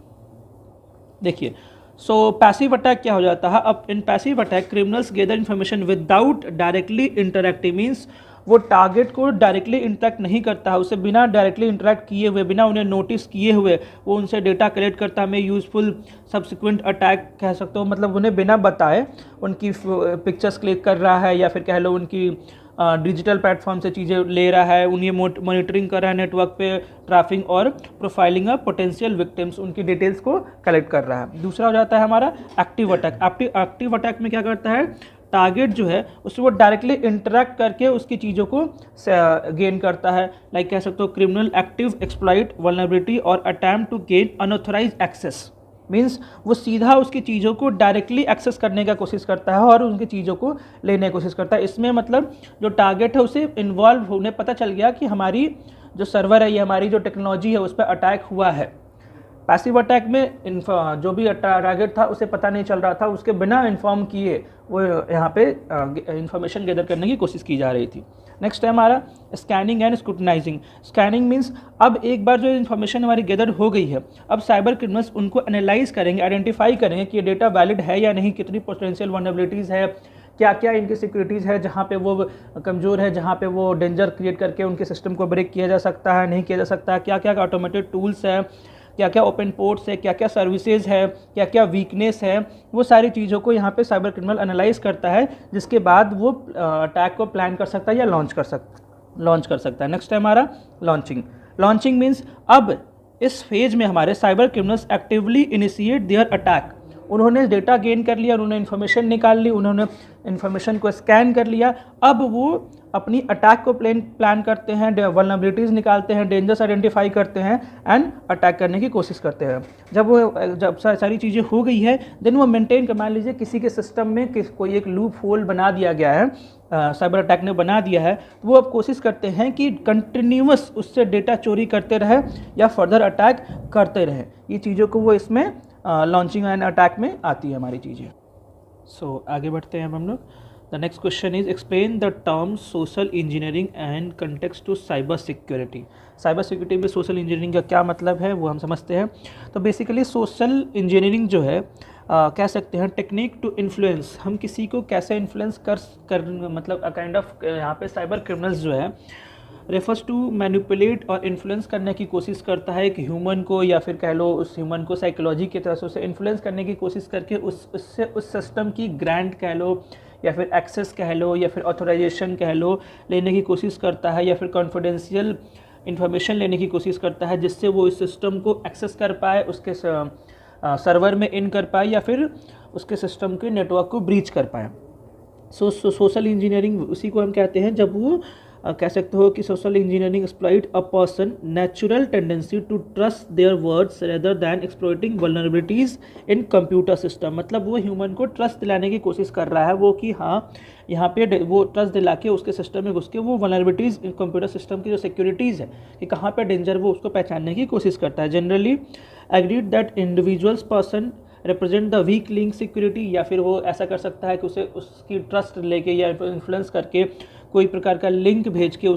देखिए, सो पैसिव अटैक क्या हो जाता है। अब in passive attack criminals gather information without directly interacting means वो टारगेट को डायरेक्टली इंटरेक्ट नहीं करता है, उसे बिना डायरेक्टली इंटरेक्ट किए हुए, बिना उन्हें नोटिस किए हुए वो उनसे डेटा कलेक्ट करता है। मैं यूजफुल सब्सिक्वेंट अटैक कह सकता हूँ, मतलब उन्हें बिना बताए उनकी पिक्चर्स क्लिक कर रहा है या फिर कह लो उनकी डिजिटल प्लेटफॉर्म से चीज़ें ले रहा है, उन्हें मॉनिटरिंग कर रहा है नेटवर्क पे ट्रैफिक और प्रोफाइलिंग ऑफ पोटेंशियल विक्टिम्स, उनकी डिटेल्स को कलेक्ट कर रहा है। दूसरा हो जाता है हमारा एक्टिव अटैक। एक्टिव अटैक में क्या करता है, टारगेट जो है उससे वो डायरेक्टली इंटरेक्ट करके उसकी चीज़ों को गेन करता है। लाइक कह सकते हो क्रिमिनल एक्टिव एक्सप्लॉइट वल्नरेबिलिटी और attempt to gain unauthorised access, means वो सीधा उसकी चीज़ों को डायरेक्टली एक्सेस करने का कोशिश करता है और उनकी चीज़ों को लेने की कोशिश करता है। इसमें मतलब जो टारगेट है उसे इन्वॉल्व होने पता चल गया कि हमारी जो सर्वर है, ये हमारी जो टेक्नोलॉजी है उस पर अटैक हुआ है। पैसिव अटैक में जो भी टारगेट था उसे पता नहीं चल रहा था, उसके बिना इन्फॉर्म किए वो यहाँ पे इंफॉर्मेशन गैदर करने की कोशिश की जा रही थी। नेक्स्ट है हमारा scanning and scrutinising. Scanning means अब एक बार जो इन्फॉर्मेशन हमारी गैदर हो गई है, अब साइबर क्रिमिनल्स उनको एनालाइज करेंगे, आइडेंटिफाई करेंगे कि ये डेटा वैलिड है या नहीं, कितनी पोटेंशियल वल्नरेबिलिटीज़ है, क्या क्या इनकी सिक्योरिटीज़ है, जहाँ पे वो कमज़ोर है, जहाँ पे वो डेंजर क्रिएट करके उनके सिस्टम को ब्रेक किया जा सकता है, नहीं किया जा सकता है, क्या क्या ऑटोमेटेड टूल्स है, क्या क्या ओपन पोर्ट्स है, क्या क्या सर्विसेज है, क्या क्या वीकनेस है, वो सारी चीज़ों को यहाँ पे साइबर क्रिमिनल एनालाइज करता है, जिसके बाद वो अटैक को प्लान कर सकता है या लॉन्च कर सकता है। नेक्स्ट है हमारा लॉन्चिंग। लॉन्चिंग मीन्स अब इस फेज में हमारे cyber criminals actively initiate there attack. उन्होंने डेटा गेन कर लिया, उन्होंने इन्फॉर्मेशन निकाल ली, उन्होंने इन्फॉर्मेशन को स्कैन कर लिया, अब वो अपनी अटैक को प्लान करते हैं, वल्नरेबिलिटीज़ निकालते हैं, डेंजर्स आइडेंटिफाई करते हैं एंड अटैक करने की कोशिश करते हैं। जब सारी चीज़ें हो गई है, देन वो मेंटेन कर, मान लीजिए किसी के सिस्टम में कोई एक लूप होल बना दिया गया है, साइबर अटैक ने बना दिया है, तो वो अब कोशिश करते हैं कि कंटिन्यूअस उससे डेटा चोरी करते रहे या फर्दर अटैक करते रहे। ये चीज़ों को वो इसमें लॉन्चिंग एंड अटैक में आती है हमारी चीज़ें। सो आगे बढ़ते हैं अब हम लोग। The next question is explain the term social engineering and context to cyber security. Cyber security में सोशल इंजीनियरिंग का क्या मतलब है वो हम समझते हैं। तो बेसिकली सोशल इंजीनियरिंग जो है कह सकते हैं टेक्निक टू इन्फ्लुएंस, हम किसी को कैसे इन्फ्लुएंस कर मतलब अ काइंड ऑफ यहाँ पे साइबर क्रिमिनल्स जो है रेफर्स टू मैनिपुलेट और इन्फ्लुएंस करने की कोशिश करता है एक ह्यूमन को, या फिर कह लो उस ह्यूमन को साइकोलॉजी की तरह से उसे इन्फ्लुएंस करने की कोशिश करके उससे उस सिस्टम की ग्रांट कह लो या फिर एक्सेस कह लो या फिर ऑथराइजेशन कह लो लेने की कोशिश करता है, या फिर कॉन्फिडेंशियल इन्फॉर्मेशन लेने की कोशिश करता है जिससे वो इस सिस्टम को एक्सेस कर पाए, उसके सर्वर में इन कर पाए या फिर उसके सिस्टम के नेटवर्क को ब्रीच कर पाए। सोशल इंजीनियरिंग उसी को हम कहते हैं जब वो कह सकते हो कि social engineering exploit a person natural tendency to trust their words rather than exploiting vulnerabilities in computer system. मतलब वो ह्यूमन को ट्रस्ट दिलाने की कोशिश कर रहा है वो कि हाँ यहाँ पे वो ट्रस्ट दिला के उसके सिस्टम में घुस के वो वल्नरेबिलिटीज़ कंप्यूटर सिस्टम की जो सिक्योरिटीज़ है कि कहाँ पे डेंजर वो उसको पहचानने की कोशिश करता है। Generally agreed that individuals person represent the weak link security, या फिर वो ऐसा कर सकता है कि उसे उसकी ट्रस्ट लेके या इन्फ्लुएंस करके कोई प्रकार का लिंक भेज के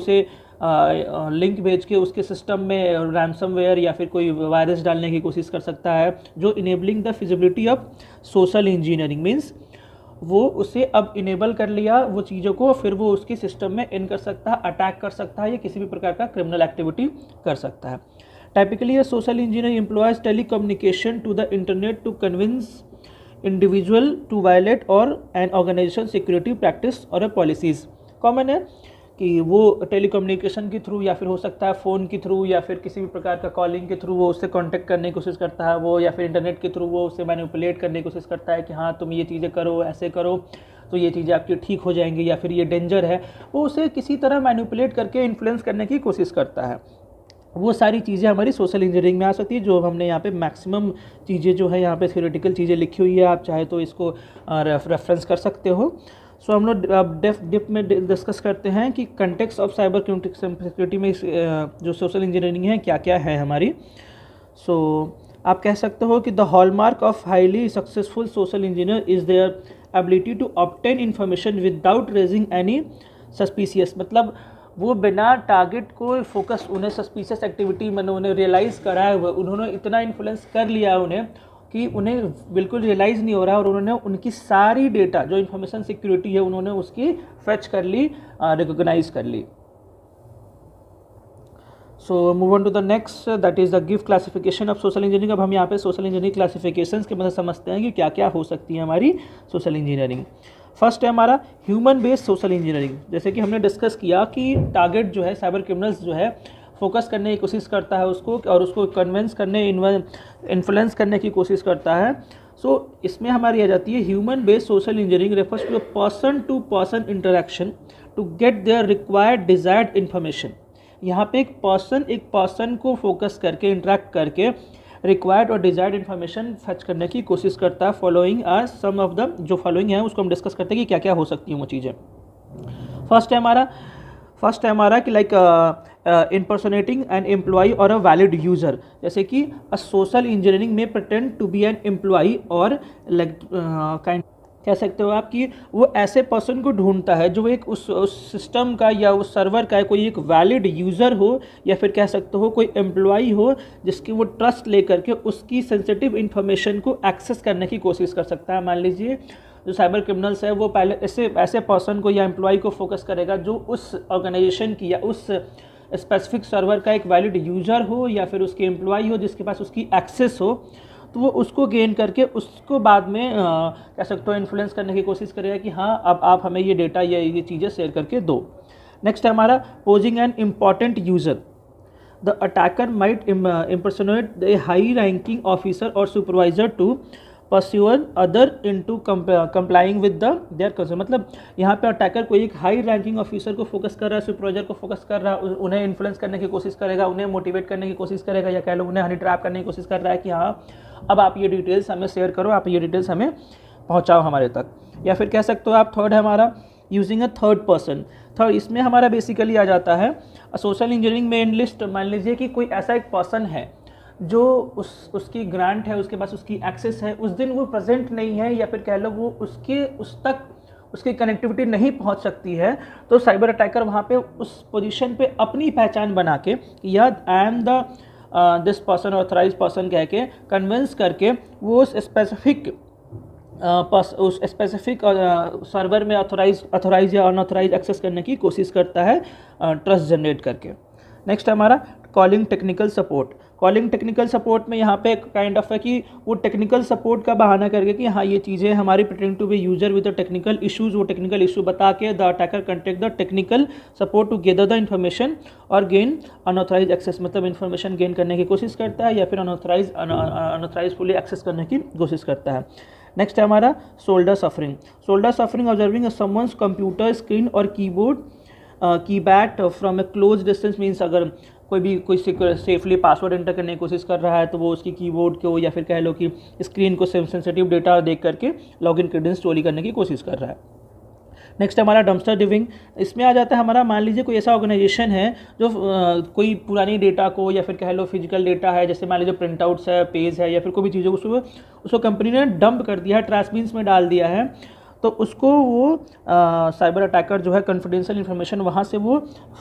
उसके सिस्टम में रैंसमवेयर या फिर कोई वायरस डालने की कोशिश कर सकता है, जो enabling the feasibility of social engineering means वो उसे अब इनेबल कर लिया वो चीज़ों को, फिर वो उसकी सिस्टम में इन कर सकता है, अटैक कर सकता है या किसी भी प्रकार का क्रिमिनल एक्टिविटी कर सकता है। Typically a social engineer employs telecommunication to the internet to convince individual to violate or an organization security practice or a policies। Common है कि वो टेलीकम्युनिकेशन के थ्रू या फिर हो सकता है फ़ोन के थ्रू या फिर किसी भी प्रकार का कॉलिंग के थ्रू वो उससे कांटेक्ट करने की कोशिश करता है वो, या फिर इंटरनेट के थ्रू वो उससे मैनिपुलेट करने की कोशिश करता है कि हाँ तुम ये चीज़ें करो, ऐसे करो तो ये चीज़ें आपकी ठीक हो जाएंगी, या फिर ये डेंजर है, वो उसे किसी तरह मैनिपुलेट करके इन्फ्लुएंस करने की कोशिश करता है। वो सारी चीज़ें हमारी सोशल इंजीनियरिंग में आ सकती है, जो हमने यहाँ पे मैक्सिमम चीज़ें जो है यहाँ पे थ्योरेटिकल चीज़ें लिखी हुई है, आप चाहे तो इसको रेफरेंस कर सकते हो। सो हम लोग अब डिप में डिस्कस करते हैं कि कंटेक्स्ट ऑफ साइबर सिक्योरिटी में जो सोशल इंजीनियरिंग है क्या क्या है हमारी। सो आप कह सकते हो कि the hallmark of highly successful social engineer is their ability to obtain information without raising any suspicious. मतलब वो बिना टारगेट को फोकस उन्हें सस्पिशियस एक्टिविटी में उन्हें रियलाइज़ कराए हुए उन्होंने इतना इन्फ्लुएंस कर लिया उन्हें कि उन्हें बिल्कुल रियलाइज़ नहीं हो रहा, और उन्होंने उनकी सारी डेटा जो इन्फॉर्मेशन सिक्योरिटी है उन्होंने उसकी फेच कर ली, रिकॉग्नाइज कर ली। So move on to the next, that is the give classification of social engineering. अब हम यहाँ पे सोशल इंजीनियरिंग क्लासिफिकेशंस के मतलब समझते हैं कि क्या क्या हो सकती है हमारी सोशल इंजीनियरिंग। फर्स्ट है हमारा ह्यूमन बेस्ड सोशल इंजीनियरिंग। जैसे कि हमने डिस्कस किया कि टारगेट जो है साइबर क्रिमिनल्स जो है फोकस करने की कोशिश करता है उसको, और उसको कन्विंस करने, इन्फ्लुएंस करने की कोशिश करता है। सो इसमें हमारी आ जाती है human based social engineering refers to person to person interaction to get their required desired information. यहाँ पे एक पर्सन को फोकस करके, इंटरेक्ट करके रिक्वायर्ड और डिजायर्ड इन्फॉर्मेशन फैच करने की कोशिश करता है। Following are some of the, जो फॉलोइंग है उसको हम डिस्कस करते हैं कि क्या क्या हो सकती हैं वो चीज़ें। फर्स्ट है हमारा कि लाइक impersonating an employee और अ वैलिड यूज़र। जैसे कि अ सोशल इंजीनियरिंग में pretend to be an employee और लाइक काइंड कह सकते हो आप कि वो ऐसे पर्सन को ढूंढता है जो एक उस सिस्टम का या उस सर्वर का कोई एक वैलिड यूज़र हो, या फिर कह सकते हो कोई एम्प्लॉई हो जिसकी वो ट्रस्ट लेकर के उसकी सेंसिटिव इन्फॉर्मेशन को एक्सेस करने की कोशिश कर सकता है। मान लीजिए जो साइबर क्रिमिनल्स है वो पहले ऐसे पर्सन को या एम्प्लॉई को फोकस करेगा जो उस ऑर्गेनाइजेशन की या उस स्पेसिफिक सर्वर का एक वैलिड यूज़र हो या फिर उसकी एम्प्लॉई हो जिसके पास उसकी एक्सेस हो, तो वो उसको गेन करके उसको बाद में कह सकते हो इन्फ्लुएंस करने की कोशिश करेगा कि हाँ अब आप हमें ये डेटा या ये चीज़ें शेयर करके दो। नेक्स्ट है हमारा posing an important user. The attacker might impersonate a high ranking officer और supervisor to persuade other into complying with the their concern. मतलब यहाँ पे अटैकर कोई एक हाई रैंकिंग ऑफिसर को फोकस कर रहा है, सुपरवाइजर को फोकस कर रहा है, उन्हें इन्फ्लुएंस करने की कोशिश करेगा, उन्हें मोटिवेट करने की कोशिश करेगा, या कह लो उन्हें हनी ट्रैप करने की कोशिश कर रहा है कि हाँ अब आप ये डिटेल्स हमें शेयर करो, आप ये डिटेल्स हमें पहुँचाओ हमारे तक। या फिर कह सकते हो आप थर्ड है हमारा using a third person. Third इसमें हमारा बेसिकली आ जाता है सोशल इंजीनियरिंग में लिस्ट। मान लीजिए कि कोई ऐसा एक पर्सन है जो उसकी ग्रांट है, उसके पास उसकी एक्सेस है, उस दिन वो प्रेजेंट नहीं है, या फिर कह लो वो उस तक उसकी कनेक्टिविटी नहीं पहुंच सकती है, तो साइबर अटैकर वहाँ पे उस पोजीशन पे अपनी पहचान बना के या I am the this person authorised person कह के कन्विंस करके वो उस स्पेसिफिक सर्वर में ऑथराइज या अनऑथराइज एक्सेस करने की कोशिश करता है ट्रस्ट जनरेट करके। नेक्स्ट हमारा calling technical support. Calling technical support में यहाँ पे काइंड ऑफ है कि वो टेक्निकल सपोर्ट का बहाना करके कि हाँ ये चीज़ें हमारी pretend to be user with the technical issues, वो टेक्निकल इशू बता के the attacker contact the technical support to gather the information और गेन अनऑथराइज एक्सेस। मतलब इन्फॉर्मेशन गेन करने की कोशिश करता है या फिर अनऑथराइज फुली एक्सेस करने की कोशिश करता है। नेक्स्ट है हमारा shoulder surfing. Shoulder surfing observing someone's computer screen और keyboard keypad from a close distance. Means अगर कोई सेफली पासवर्ड एंटर करने की कोशिश कर रहा है तो वो उसकी कीबोर्ड को या फिर कह लो कि स्क्रीन को सेंसिटिव डेटा देख करके लॉगिन क्रेडेंशियल्स चोरी करने की कोशिश कर रहा है। नेक्स्ट हमारा डंपस्टर डिविंग। इसमें आ जाता है हमारा, मान लीजिए कोई ऐसा ऑर्गेनाइजेशन है जो कोई पुरानी डेटा को या फिर कह लो फिजिकल डेटा है, जैसे मान लीजिए प्रिंट आउट्स है, पेज है, या फिर कोई भी चीज़ उसको कंपनी ने डंप कर दिया है, ट्रैश बिन्स में डाल दिया है, तो उसको वो साइबर अटैकर जो है कॉन्फिडेंशियल इन्फॉर्मेशन वहाँ से वो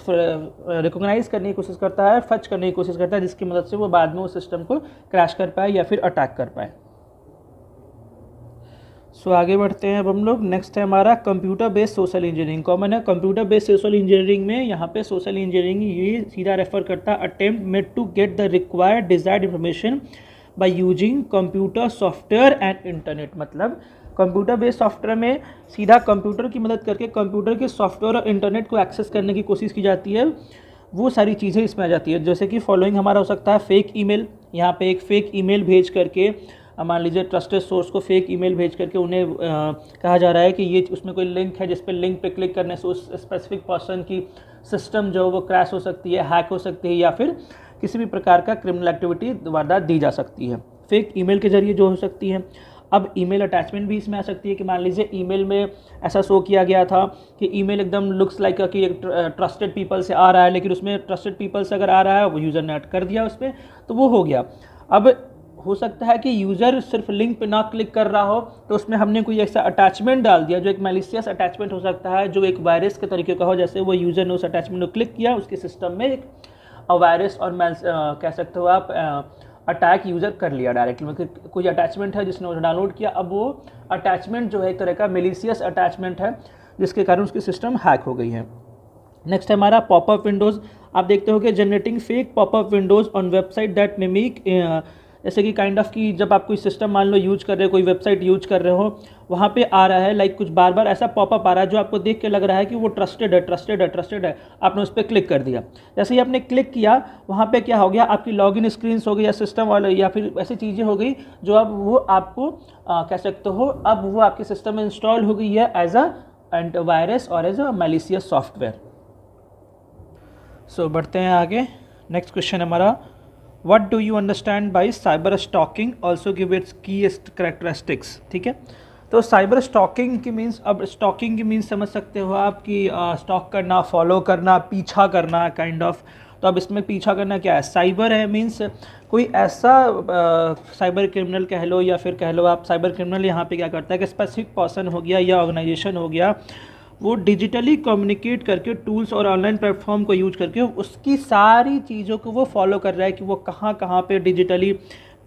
रिकॉग्नाइज करने की कोशिश करता है, फच करने की कोशिश करता है, जिसकी मदद से वो बाद में उस सिस्टम को क्रैश कर पाए या फिर अटैक कर पाए। सो आगे बढ़ते हैं अब हम लोग। नेक्स्ट है हमारा computer based social engineering. Common है कंप्यूटर बेस्ड सोशल इंजीनियरिंग में यहाँ पे सोशल इंजीनियरिंग ये सीधा रेफर करता है attempt made to get the required desired information by using computer software and internet. मतलब कंप्यूटर बेस्ड सॉफ्टवेयर में सीधा कंप्यूटर की मदद करके कंप्यूटर के सॉफ्टवेयर और इंटरनेट को एक्सेस करने की कोशिश की जाती है। वो सारी चीज़ें इसमें आ जाती है, जैसे कि फॉलोइंग हमारा हो सकता है फेक ईमेल। यहाँ पे एक फेक ईमेल भेज करके, मान लीजिए ट्रस्टेड सोर्स को फेक ईमेल भेज करके उन्हें कहा जा रहा है कि ये उसमें कोई लिंक है जिस पे लिंक पे क्लिक करने से उस स्पेसिफिक पर्सन की सिस्टम जो वो क्रैश हो सकती है, हैक हो सकती है, या फिर किसी भी प्रकार का क्रिमिनल एक्टिविटी वारदात दी जा सकती है फेक ईमेल के जरिए जो हो सकती है। अब ईमेल अटैचमेंट भी इसमें आ सकती है कि मान लीजिए ईमेल में ऐसा शो किया गया था कि ईमेल एकदम लुक्स लाइक कि एक ट्रस्टेड पीपल से आ रहा है, लेकिन उसमें ट्रस्टेड पीपल से अगर आ रहा है वो यूज़र ने कर दिया उस पर, तो वो हो गया। अब हो सकता है कि यूज़र सिर्फ लिंक पे ना क्लिक कर रहा हो, तो उसमें हमने कोई ऐसा अटैचमेंट डाल दिया जो एक मैलिशियस अटैचमेंट हो सकता है, जो एक वायरस के तरीके का हो। जैसे वो यूज़र ने उस अटैचमेंट को क्लिक किया, उसके सिस्टम में एक वायरस और कह सकते हो आप अटैक यूज़र कर लिया डायरेक्टली। मतलब कोई अटैचमेंट है जिसने उसे डाउनलोड किया, अब वो अटैचमेंट जो है एक तरह का मैलिशियस अटैचमेंट है जिसके कारण उसकी सिस्टम हैक हो गई है। नेक्स्ट है हमारा पॉपअप विंडोज़। आप देखते हो कि generating fake popup Windows on website that mimic जैसे कि काइंड ऑफ कि जब आप कोई सिस्टम मान लो यूज कर रहे हो, कोई वेबसाइट यूज कर रहे हो, वहाँ पे आ रहा है लाइक कुछ बार बार ऐसा पॉपअप आ रहा है जो आपको देख के लग रहा है कि वो ट्रस्टेड है, ट्रस्टेड है, ट्रस्टेड है, आपने उस पर क्लिक कर दिया। जैसे ही आपने क्लिक किया, वहाँ पे क्या हो गया, आपकी लॉगिन स्क्रीन हो गई या सिस्टम वाले या फिर ऐसी चीज़ें हो गई जो अब वो आपको कह सकते हो, अब वो आपके सिस्टम में इंस्टॉल हो गई है एज अ एंटीवायरस और as a malicious software. So बढ़ते हैं आगे। नेक्स्ट क्वेश्चन हमारा, what do you understand by cyber stalking, also give its कीएस्ट कैरेक्टरिस्टिक्स। ठीक है, तो साइबर स्टॉकिंग की मीन्स, अब स्टॉकिंग की मीन्स समझ सकते हो आप कि स्टॉक करना, फॉलो करना, पीछा करना काइंड ऑफ। तो अब इसमें पीछा करना क्या है, साइबर है मीन्स कोई ऐसा साइबर क्रिमिनल कह लो या फिर कह लो आप साइबर क्रिमिनल यहाँ पे क्या करता है कि स्पेसिफिक पर्सन हो गया या ऑर्गेनाइजेशन हो गया, वो डिजिटली कम्युनिकेट करके टूल्स और ऑनलाइन प्लेटफॉर्म को यूज करके उसकी सारी चीज़ों को वो फॉलो कर रहा है कि वो कहाँ कहाँ पे डिजिटली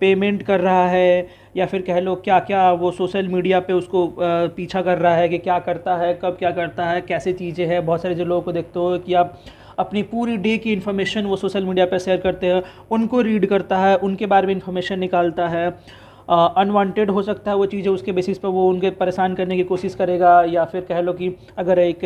पेमेंट कर रहा है, या फिर कह लो क्या क्या वो सोशल मीडिया पे उसको पीछा कर रहा है कि क्या करता है, कब क्या करता है, कैसे चीज़ें हैं। बहुत सारे जो लोगों को देखते हो कि आप अपनी पूरी डे की इन्फॉर्मेशन वो सोशल मीडिया पे शेयर करते हैं, उनको रीड करता है, उनके बारे में इन्फॉर्मेशन निकालता है। अनवांटेड हो सकता है वो चीज़ें, उसके बेसिस पर वो उनके परेशान करने की कोशिश करेगा, या फिर कह लो कि अगर एक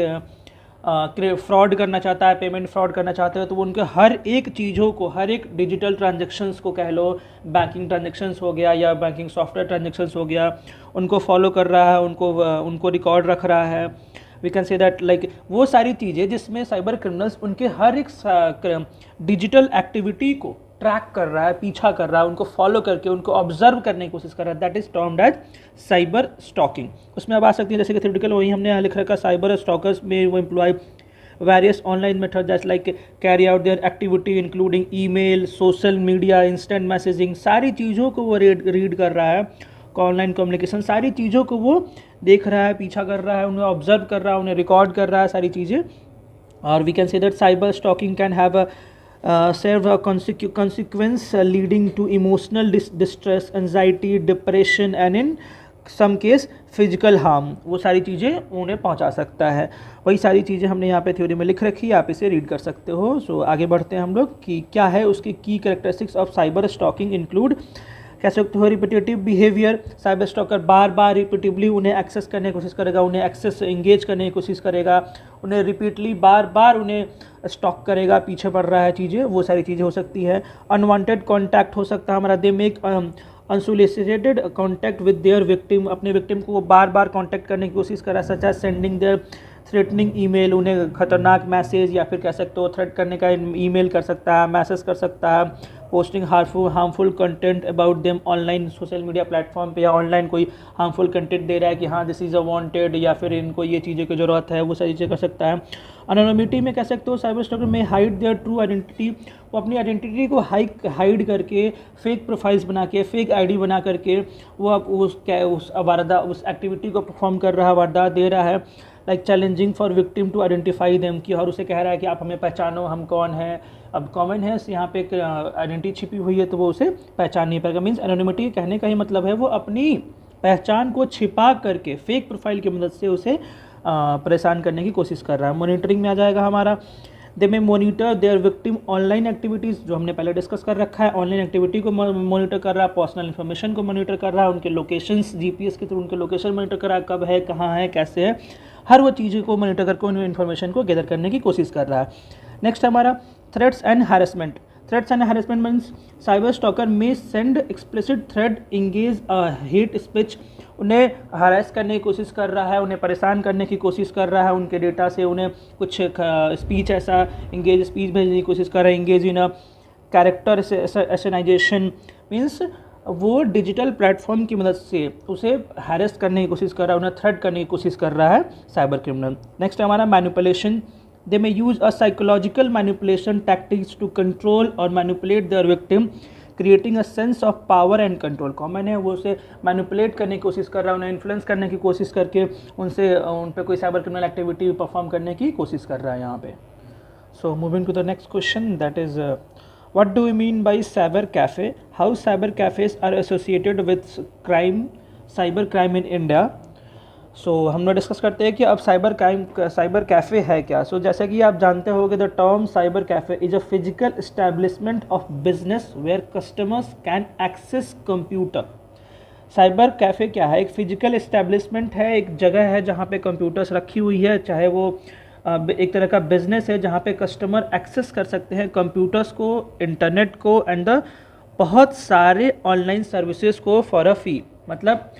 फ्रॉड करना चाहता है, पेमेंट फ्रॉड करना चाहते हो, तो वो उनके हर एक चीज़ों को, हर एक डिजिटल ट्रांजेक्शन्स को कह लो, बैंकिंग ट्रांजेक्शन्स हो गया या बैंकिंग सॉफ्टवेयर ट्रांजेक्शन्स हो गया, उनको फॉलो कर रहा है, उनको रिकॉर्ड रख रहा है। We can say that like वो सारी चीज़ें जिसमें साइबर क्रिमिनल्स उनके हर एक डिजिटल एक्टिविटी को ट्रैक कर रहा है, पीछा कर रहा है, उनको फॉलो करके उनको ऑब्जर्व करने की कोशिश कर रहा है, that is termed as cyber stalking. उसमें अब आ सकती है जैसे कि थ्योरेटिकल, वही हमने यहाँ लिख रखा, साइबर स्टॉकर्स में वो employ various online methods that like carry out their activity including email, social media, instant messaging, सारी चीज़ों को वो रीड कर रहा है, ऑनलाइन कम्युनिकेशन, सारी चीज़ों को वो देख रहा है, पीछा कर रहा है, उन्हें ऑब्जर्व कर रहा है, उन्हें रिकॉर्ड कर रहा है, सारी चीज़ें। और we can say that cyber stalking can have serve a consequence leading to emotional distress, anxiety, depression and in some case physical harm। वो सारी चीज़ें उन्हें पहुंचा सकता है। वही सारी चीज़ें हमने यहाँ पे थ्योरी में लिख रखी है, आप इसे रीड कर सकते हो। सो आगे बढ़ते हैं हम लोग कि क्या है उसकी की characteristics of cyber stalking include. कह सकते हो रिपीटेटिव बिहेवियर, साइबर स्टॉकर बार बार रिपीटिवली उन्हें एक्सेस करने की कोशिश करेगा, उन्हें एक्सेस इंगेज करने की कोशिश करेगा, उन्हें रिपीटली बार बार उन्हें स्टॉक करेगा, पीछे पड़ रहा है चीज़ें, वो सारी चीज़ें हो सकती है। अनवांटेड कॉन्टैक्ट हो सकता है हमारा, they make unsolicited contact with their victim, अपने विक्टिम को वो बार बार कॉन्टैक्ट करने की कोशिश कर रहा है, such as sending their threatening email, उन्हें खतरनाक मैसेज या फिर कह सकते हो थ्रेट करने का ईमेल कर सकता है, मैसेज कर सकता है, posting harmful content about them online, social media platform पे या ऑनलाइन कोई हार्मफुल कंटेंट दे रहा है कि हाँ दिस इज़ अ वांटेड या फिर इनको ये चीज़ें की ज़रूरत है, वो सारी चीज़ें कर सकता है। एनोनिमिटी में कह सकते हो साइबर स्टॉकर में हाइड देयर ट्रू आइडेंटिटी, वो अपनी आइडेंटिटी को हाइड करके फेक प्रोफाइल्स बना के, फेक आईडी बना करके वो उस एक्टिविटी को परफॉर्म कर रहा है, वारदात दे रहा है। Like challenging for victim to identify them, की और उसे कह रहा है कि आप हमें पहचानो, हम कौन हैं। अब कॉमन है यहाँ पे एक आइडेंटिटी छिपी हुई है तो वो उसे पहचान नहीं पाएगा। मीन्स एनोनिमिटी कहने का ही मतलब है वो अपनी पहचान को छिपा करके फेक प्रोफाइल की मदद से उसे परेशान करने की कोशिश कर रहा है। मॉनिटरिंग में आ जाएगा हमारा, they may monitor their victim online activities, जो हमने पहले डिस्कस कर रखा है, ऑनलाइन एक्टिविटी को मॉनिटर कर रहा है, पर्सनल इन्फॉर्मेशन को मॉनिटर कर रहा है, उनके लोकेशंस जीपीएस के थ्रू उनके लोकेशन मॉनिटर कर रहा है, कब है, कहाँ है, कैसे है, हर वो चीज़ों को मॉनिटर करके उन इन्फॉर्मेशन को गैदर करने की कोशिश कर रहा है। नेक्स्ट हमारा threats and harassment. Threats and harassment means cyber stalker में send explicit threat, engage hate speech, उन्हें हरास करने की कोशिश कर रहा है, उन्हें परेशान करने की कोशिश कर रहा है, उनके डेटा से उन्हें कुछ स्पीच ऐसा इंगेज स्पीच भेजने की कोशिश कर रहा है। Engage in a character assassination means वो डिजिटल प्लेटफॉर्म की मदद से उसे हैरेस करने की कोशिश कर रहा है, उन्हें थ्रेट करने की कोशिश कर रहा है साइबर क्रिमिनल। नेक्स्ट हमारा manipulation, they may use a psychological manipulation tactics to control और manipulate their victim, creating a sense of power and control. Common है वो उसे मैनिपुलेट करने की कोशिश कर रहा है, उन्हें इन्फ्लुएंस करने की कोशिश करके उन पर कोई साइबर क्रिमिनल एक्टिविटी परफॉर्म करने की कोशिश कर रहा है यहाँ पे। So moving to the next question, that is what do we mean by cyber cafe, how cyber cafes are associated with cyber crime in India, हम लोग डिस्कस करते हैं कि अब साइबर कैफ़े है क्या। जैसे कि आप जानते होंगे, the term cyber cafe is a physical establishment of business where customers can access computer. Cyber cafe क्या है? एक फिजिकल एस्टेब्लिशमेंट है, एक जगह है जहाँ पे कंप्यूटर्स रखी हुई है, चाहे वो एक तरह का बिजनेस है जहाँ पे कस्टमर एक्सेस कर सकते हैं कंप्यूटर्स को, इंटरनेट को एंड द बहुत सारे ऑनलाइन सर्विसेज को फॉर अ फी। मतलब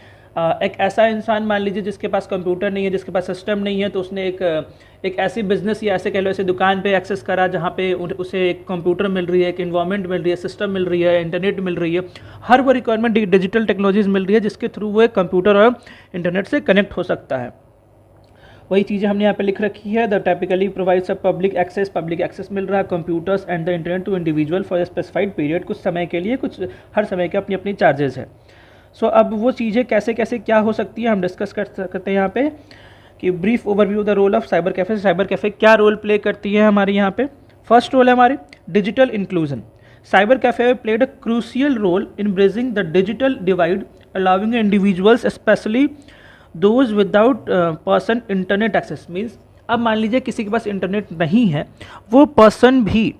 एक ऐसा इंसान मान लीजिए जिसके पास कंप्यूटर नहीं है, जिसके पास सिस्टम नहीं है, तो उसने एक ऐसी बिजनेस या ऐसे कह लो ऐसे दुकान पे एक्सेस करा जहाँ पे उसे एक कंप्यूटर मिल रही है, एक इन्वायरमेंट मिल रही है, सिस्टम मिल रही है, इंटरनेट मिल रही है, हर वो रिक्वायरमेंट डिजिटल टेक्नोलॉजीज मिल रही है जिसके थ्रू वो एक कंप्यूटर और इंटरनेट से कनेक्ट हो सकता है। वही चीज़ें हमने यहाँ पे लिख रखी है। The typically provides a public access मिल रहा है computers and the internet to individual for specified period, कुछ समय के लिए, कुछ हर समय के अपनी अपनी चार्जेस है। अब वो चीज़ें कैसे कैसे क्या हो सकती है हम डिस्कस कर सकते हैं यहाँ पे कि brief overview the role of cyber cafe. Cyber cafe क्या रोल प्ले करती है हमारे यहाँ पे? फर्स्ट रोल है हमारी digital inclusion. Cyber cafe played a crucial role in bridging the digital divide, allowing individuals specially those without person internet access. Means अब मान लीजिए किसी के पास इंटरनेट नहीं है, वो पर्सन भी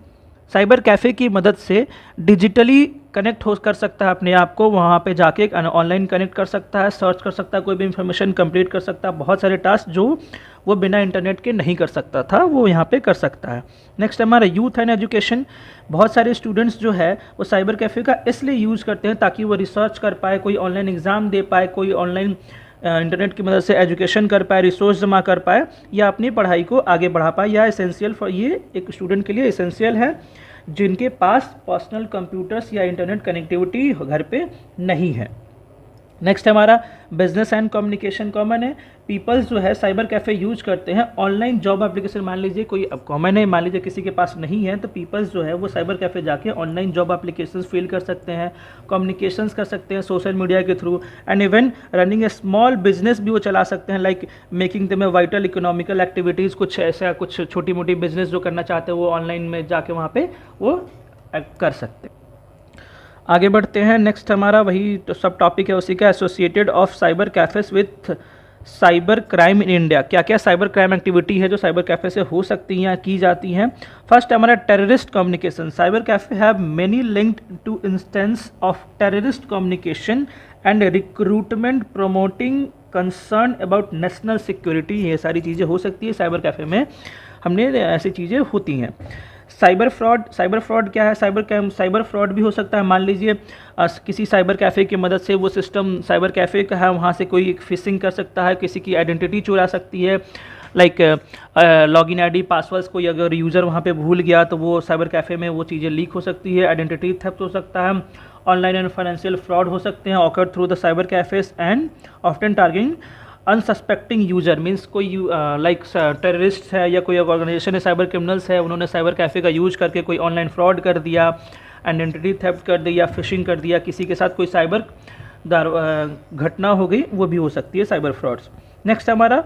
साइबर कैफ़े की मदद से डिजिटली कनेक्ट हो कर सकता है अपने आप को, वहाँ पे जाके ऑनलाइन कनेक्ट कर सकता है, सर्च कर सकता है, कोई भी इंफॉर्मेशन कंप्लीट कर सकता है, बहुत सारे टास्क जो वो बिना इंटरनेट के नहीं कर सकता था वो यहाँ पे कर सकता है। नेक्स्ट हमारा यूथ एंड एजुकेशन। बहुत सारे स्टूडेंट्स जो है वो साइबर कैफ़े का इसलिए यूज़ करते हैं ताकि वो रिसर्च कर पाए, कोई ऑनलाइन एग्ज़ाम दे पाए, कोई ऑनलाइन इंटरनेट की मदद से एजुकेशन कर पाए, रिसोर्स जमा कर पाए या अपनी पढ़ाई को आगे बढ़ा पाए। या एसेंशियल फॉर, ये एक स्टूडेंट के लिए एसेंशियल है जिनके पास पर्सनल कंप्यूटर्स या इंटरनेट कनेक्टिविटी घर पे नहीं है। नेक्स्ट हमारा बिजनेस एंड कम्युनिकेशन कॉमन है। पीपल्स जो है साइबर कैफ़े यूज करते हैं ऑनलाइन जॉब एप्लीकेशन। मान लीजिए कोई, अब कॉमन है, मान लीजिए किसी के पास नहीं है तो पीपल्स जो है वो साइबर कैफ़े जाके ऑनलाइन जॉब एप्लीकेशंस फिल कर सकते हैं, कम्युनिकेशंस कर सकते हैं सोशल मीडिया के through, and even running A small business भी वो चला सकते हैं, like making them a vital economical activities. कुछ ऐसा, कुछ छोटी मोटी बिजनेस जो करना चाहते हैं वो ऑनलाइन में जाके वहाँ पर वो कर सकते हैं। आगे बढ़ते हैं। नेक्स्ट हमारा वही तो सब टॉपिक है उसी का, associated of cyber cafes with cyber crime in India. क्या क्या साइबर क्राइम एक्टिविटी है जो साइबर कैफे से हो सकती हैं या की जाती हैं? फर्स्ट हमारा terrorist communication. Cyber cafe have many linked to instance of terrorist communication and recruitment promoting concern about national security. ये सारी चीज़ें हो सकती है साइबर कैफे में, हमने ऐसी चीज़ें होती हैं। साइबर फ्रॉड क्या है? साइबर फ्रॉड भी हो सकता है। मान लीजिए किसी साइबर कैफ़े की मदद से वो सिस्टम साइबर कैफ़े का है, वहाँ से कोई फिशिंग कर सकता है, किसी की आइडेंटिटी चुरा सकती है, लाइक लॉगिन आईडी पासवर्ड्स को अगर यूज़र वहाँ पे भूल गया तो वो साइबर कैफ़े में वो चीज़ें लीक हो सकती है, आइडेंटिटी थेफ्ट हो सकता है, ऑनलाइन एंड फाइनेंशियल फ्रॉड हो सकते हैं occur through the cyber cafes and often targeting unsuspecting user. Means कोई लाइक टेररिस्ट है या कोई ऑर्गेनाइजेशन है, साइबर क्रिमिनल्स है, उन्होंने साइबर कैफ़े का यूज करके कोई ऑनलाइन फ्रॉड कर दिया, आइडेंटिटी थेफ्ट कर दिया, फिशिंग कर दिया, किसी के साथ कोई साइबर घटना हो गई, वो भी हो सकती है साइबर फ्रॉड्स। नेक्स्ट हमारा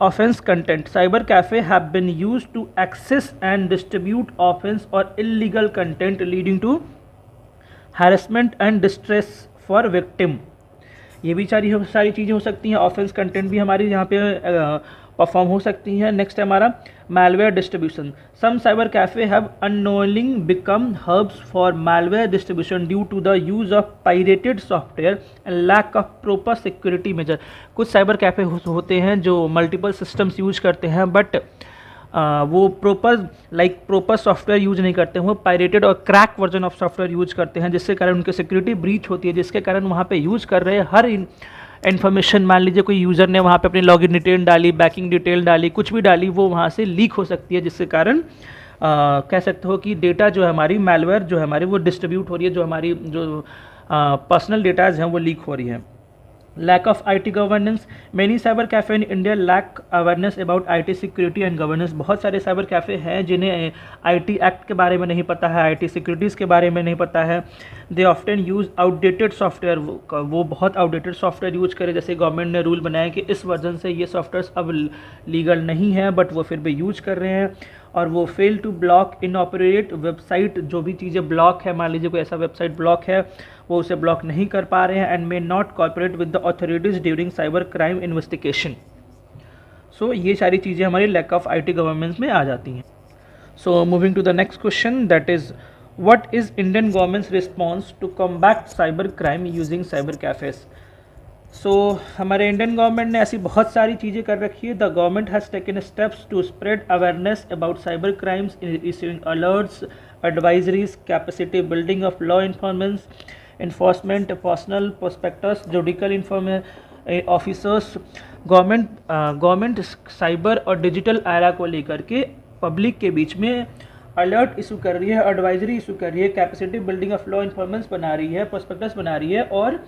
offence content. Cyber cafe have been use to access and distribute offence और illegal content leading to harassment and distress for victim. ये भी सारी चीज़ें हो सकती हैं। ऑफेंस कंटेंट भी हमारी यहाँ पे परफॉर्म हो सकती हैं। नेक्स्ट है हमारा malware distribution. Some cyber cafe have unknowingly become hubs for malware distribution due to the use of pirated software and lack of proper security measure. कुछ साइबर कैफ़े होते हैं जो मल्टीपल सिस्टम्स यूज करते हैं but वो proper software use नहीं करते हैं, वो पायरेटेड और crack version of software use करते हैं, जिसके कारण उनकी सिक्योरिटी ब्रीच होती है, जिसके कारण वहाँ पे यूज कर रहे हर इन्फॉर्मेशन, मान लीजिए कोई यूज़र ने वहाँ पे अपनी लॉगिन डिटेल डाली, बैकिंग डिटेल डाली, कुछ भी डाली, वो वहाँ से लीक हो सकती है, जिसके कारण कह सकते हो कि डेटा जो है हमारी, मैलवेयर जो है हमारी, वो डिस्ट्रीब्यूट हो रही है, जो हमारी जो पर्सनल डेटाज हैं वो लीक हो रही हैं। Lack of IT governance. Many cyber cafe in India lack awareness about IT security and governance. बहुत सारे साइबर कैफ़े हैं जिन्हें IT एक्ट के बारे में नहीं पता है, IT सिक्योरिटीज़ के बारे में नहीं पता है। They often use outdated software, वो बहुत आउटडेटेड सॉफ्टवेयर यूज करें, जैसे गवर्नमेंट ने रूल बनाया कि इस वर्जन से ये सॉफ्टवेयर अब लीगल नहीं है बट वो फिर भी यूज कर रहे हैं। और वो फेल टू ब्लॉक इनऑपरेट वेबसाइट, जो भी चीज़ें ब्लॉक है, मान लीजिए कोई ऐसा वेबसाइट ब्लॉक है, वो उसे ब्लॉक नहीं कर पा रहे हैं, and may not cooperate with the authorities during cyber crime investigation. So ये सारी चीज़ें हमारी लैक ऑफ IT गवर्नेंस में आ जाती हैं। So moving to the next question, that is what is Indian government's response to combat cyber crime using cyber cafes. So हमारे Indian government ने ऐसी बहुत सारी चीज़ें कर रखी है। The government has taken steps to spread awareness about cyber crimes, issuing alerts, advisories, capacity building of law enforcement, personal prospectus, judicial officers. Government cyber और डिजिटल एरा को लेकर के पब्लिक के बीच में अलर्ट इशू कर रही है, एडवाइजरी इशू कर रही है, कैपेसिटी बिल्डिंग ऑफ लॉ इन्फॉर्मेंस बना रही है, प्रोस्पेक्टस बना रही है, और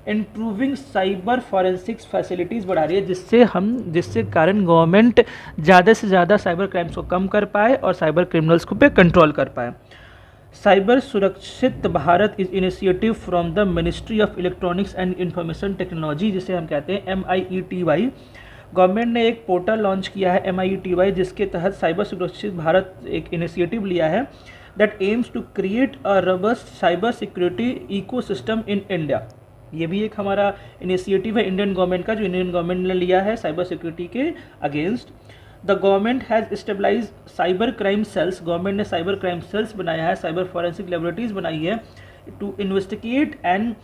इम्प्रूविंग साइबर फॉरेंसिक्स फैसिलिटीज़ बढ़ा रही है, जिससे कारण गवर्नमेंट ज़्यादा से ज़्यादा साइबर क्राइम्स को कम कर पाए और साइबर क्रिमिनल्स को पे कंट्रोल कर पाए। साइबर सुरक्षित Bharat is initiative from the ministry of electronics and information technology, जिसे हम कहते हैं MIETY। गवर्नमेंट ने एक पोर्टल लॉन्च किया है MIETY, जिसके तहत साइबर सुरक्षित भारत एक इनिशिएटिव लिया है that aims to create a robust cyber security ecosystem in India. ये भी एक हमारा इनिशिएटिव है इंडियन गवर्नमेंट का, जो इंडियन गवर्नमेंट ने लिया है साइबर सिक्योरिटी के against. The government has stabilise cyber crime cells, government ने साइबर क्राइम सेल्स बनाया है, साइबर फॉरेंसिक लेबोरेटरीज बनाई है to investigate and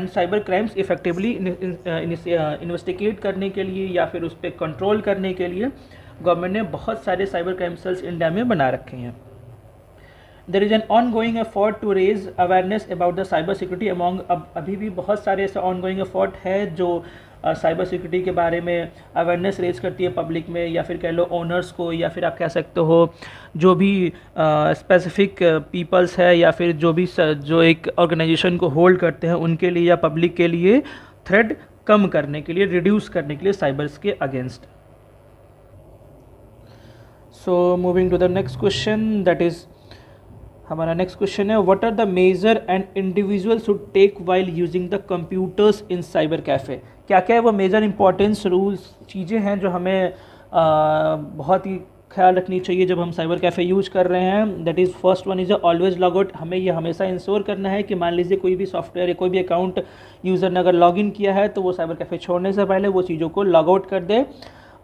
cyber crimes effectively investigate करने के लिए या फिर उस पर कंट्रोल करने के लिए गवर्नमेंट ने बहुत सारे साइबर क्राइम सेल्स इंडिया में बना रखे हैं। There is an on going effort to raise awareness about the cyber security among, अब अभी भी बहुत सारे ऐसे ऑन गोइंग एफर्ट है जो साइबर सिक्योरिटी के बारे में अवेयरनेस रेज करती है पब्लिक में, या फिर कह लो ओनर्स को, या फिर आप कह सकते हो जो भी स्पेसिफिक पीपल्स है, या फिर जो एक ऑर्गेनाइजेशन को होल्ड करते हैं उनके लिए या पब्लिक के लिए थ्रेट कम करने के लिए, रिड्यूस करने के लिए साइबर्स के against. So moving to the next question, that is हमारा नेक्स्ट क्वेश्चन है what are the measure and individual should take while using the computers in cyber cafe. क्या क्या है वो मेजर इंपॉर्टेंस रूल्स चीज़ें हैं जो हमें बहुत ही ख्याल रखनी चाहिए जब हम साइबर कैफ़े यूज कर रहे हैं। That is first one is always log out. हमें ये हमेशा इंश्योर करना है कि मान लीजिए कोई भी सॉफ्टवेयर या कोई भी अकाउंट यूज़र ने अगर लॉगिन किया है तो वो साइबर कैफ़े छोड़ने से पहले वो चीज़ों को लॉग आउट कर दे,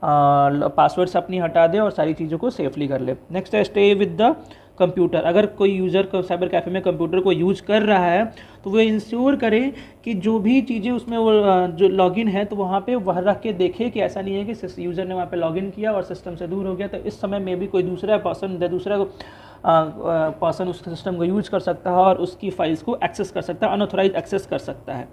पासवर्ड्स अपनी हटा दे और सारी चीज़ों को सेफली कर ले। नेक्स्ट है स्टे विद द कंप्यूटर। अगर कोई यूज़र को साइबर कैफ़े में कंप्यूटर को यूज़ कर रहा है तो वो इंश्योर करे कि जो भी चीज़ें उसमें वो जो लॉगिन है तो वहाँ पे वह रख के देखे कि ऐसा नहीं है कि यूज़र ने वहाँ पे लॉगिन किया और सिस्टम से दूर हो गया, तो इस समय में भी कोई दूसरा पर्सन उस सिस्टम को यूज कर सकता है और उसकी फाइल्स को एक्सेस कर सकता है, अनऑथराइज एक्सेस कर सकता है।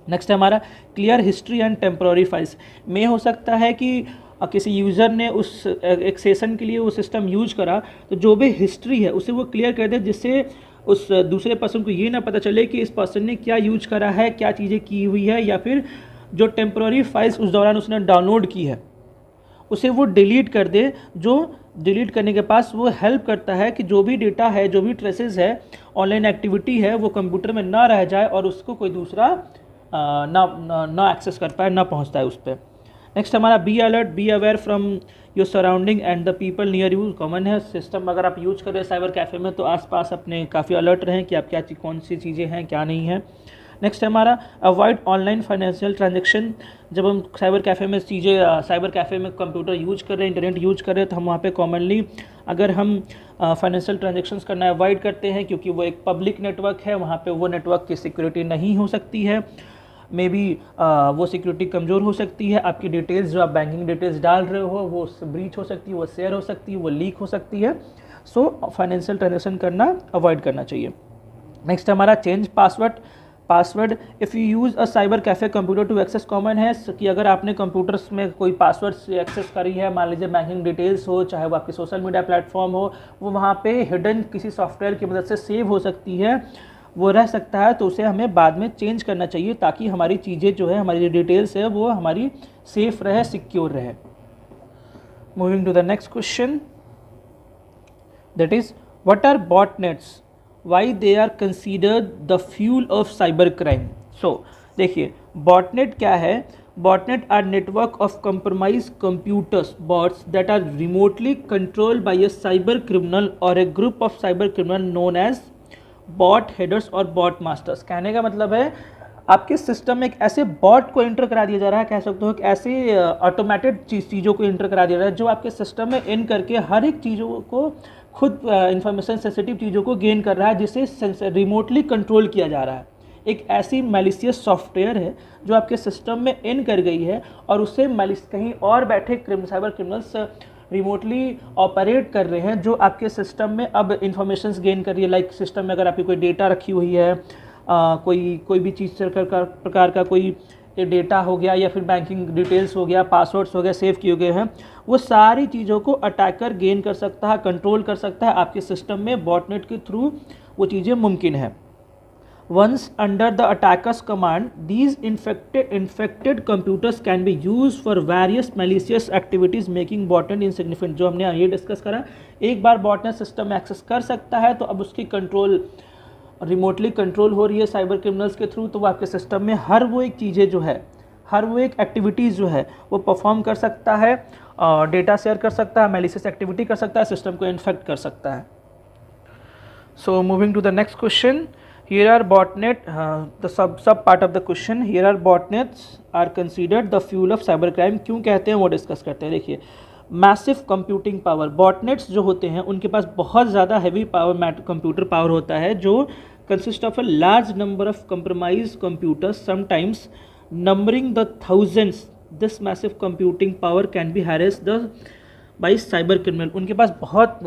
नेक्स्ट है हमारा clear history and temporary files. में हो सकता है कि किसी यूज़र ने उस एक सेशन के लिए वो सिस्टम यूज करा तो जो भी हिस्ट्री है उसे वो क्लियर कर दे, जिससे उस दूसरे पर्सन को ये ना पता चले कि इस पर्सन ने क्या यूज करा है, क्या चीज़ें की हुई है, या फिर जो टेम्प्रोरी फाइल्स उस दौरान उसने डाउनलोड की है उसे वो डिलीट कर दे। जो डिलीट करने के पास वो हेल्प करता है कि जो भी डेटा है, जो भी ट्रेसेस है, ऑनलाइन एक्टिविटी है, वो कंप्यूटर में ना रह जाए और उसको कोई दूसरा ना एक्सेस कर पाए, ना पहुँचता है उस पर। नेक्स्ट हमारा be alert, be aware from your surrounding and the people near you. Common है सिस्टम अगर आप यूज कर रहे हैं साइबर कैफ़े में तो आसपास अपने काफ़ी अलर्ट रहें कि आप कौन सी चीज़ें हैं क्या नहीं है। नेक्स्ट हमारा अवॉइड ऑनलाइन फाइनेंशियल ट्रांजेक्शन। जब हम साइबर कैफ़े में साइबर कैफ़े में कंप्यूटर यूज कर रहे हैं, इंटरनेट यूज कर रहे हैं, तो हम वहाँ पे कॉमनली अगर हम फाइनेंशियल ट्रांजेक्शंस करना अवॉइड करते हैं क्योंकि वो एक पब्लिक नेटवर्क है, वहाँ पे वो नेटवर्क की सिक्योरिटी नहीं हो सकती है, मे बी वो सिक्योरिटी कमज़ोर हो सकती है, आपकी डिटेल्स जो आप बैंकिंग डिटेल्स डाल रहे हो वो ब्रीच हो सकती है, वो शेयर हो सकती है, वो लीक हो सकती है। सो फाइनेंशियल ट्रांजेक्शन करना अवॉइड करना चाहिए। नेक्स्ट हमारा change password. If you use a cyber cafe computer to access, common है कि अगर आपने कंप्यूटर्स में कोई पासवर्ड से एक्सेस करी है, मान लीजिए बैंकिंग डिटेल्स हो, चाहे वो आपके सोशल मीडिया प्लेटफॉर्म हो, वो वहाँ पे हिडन किसी सॉफ्टवेयर की मदद से सेव हो सकती है, वो रह सकता है, तो उसे हमें बाद में चेंज करना चाहिए ताकि हमारी चीज़ें जो है, हमारी जो डिटेल्स है वो हमारी सेफ रहे, सिक्योर रहे। Moving to the next question, that is what are botnets, why they are considered the fuel of cyber crime. So देखिए बॉटनेट क्या है। Botnet are network of compromised computers, bots that are remotely controlled by a cyber criminal or a group of cyber criminal known as bot headers और bot masters। कहने का मतलब है आपके system में एक ऐसे बॉट को एंटर करा दिया जा रहा है, कह सकते हो कि ऐसे ऑटोमेटेड चीज़ों को एंटर करा दिया जा रहा है जो आपके सिस्टम में इन करके हर एक चीज़ों को खुद इंफॉर्मेशन सेंसिटिव चीज़ों को गेन कर रहा है, जिसे रिमोटली कंट्रोल किया जा रहा है। एक ऐसी मैलिशियस सॉफ्टवेयर है जो आपके सिस्टम में इन कर गई है और उससे कहीं और बैठे साइबर क्रिमिनल्स रिमोटली ऑपरेट कर रहे हैं जो आपके सिस्टम में अब इंफॉर्मेशंस गेन कर रही है। लाइक सिस्टम में अगर आपकी कोई डेटा रखी हुई है, कोई भी चीज़ प्रकार का कोई डेटा हो गया या फिर बैंकिंग डिटेल्स हो गया, पासवर्ड्स हो गया, सेव किए गए हैं, वो सारी चीज़ों को अटैकर गेन कर सकता है, कंट्रोल कर सकता है। आपके सिस्टम में बॉटनेट के थ्रू वो चीज़ें मुमकिन है। Once under the attacker's command, these infected computers can be used for various malicious activities, making botnet insignificant। जो हमने ये डिस्कस करा, एक बार बॉटनेट सिस्टम में एक्सेस कर सकता है तो अब उसकी कंट्रोल रिमोटली कंट्रोल हो रही है साइबर क्रिमिनल्स के थ्रू, तो वो आपके सिस्टम में हर वो एक चीज़ें जो है, हर वो एक एक्टिविटीज़ जो है वो परफॉर्म कर सकता है, डेटा शेयर कर सकता है, मैलिशियस एक्टिविटी कर सकता है, सिस्टम को इन्फेक्ट कर सकता है। So moving to the next question, here are botnet the sub part of the question, here are botnets are considered the fuel of cyber crime। क्यों कहते हैं वो डिस्कस करते हैं। देखिए, मैसिव कंप्यूटिंग पावर, बॉटनेट्स जो होते हैं उनके पास बहुत ज़्यादा हैवी पावर कंप्यूटर पावर होता है जो consist of a large number of compromise computers, sometimes numbering the thousands. This massive computing power can be harass the by cyber criminal. उनके पास बहुत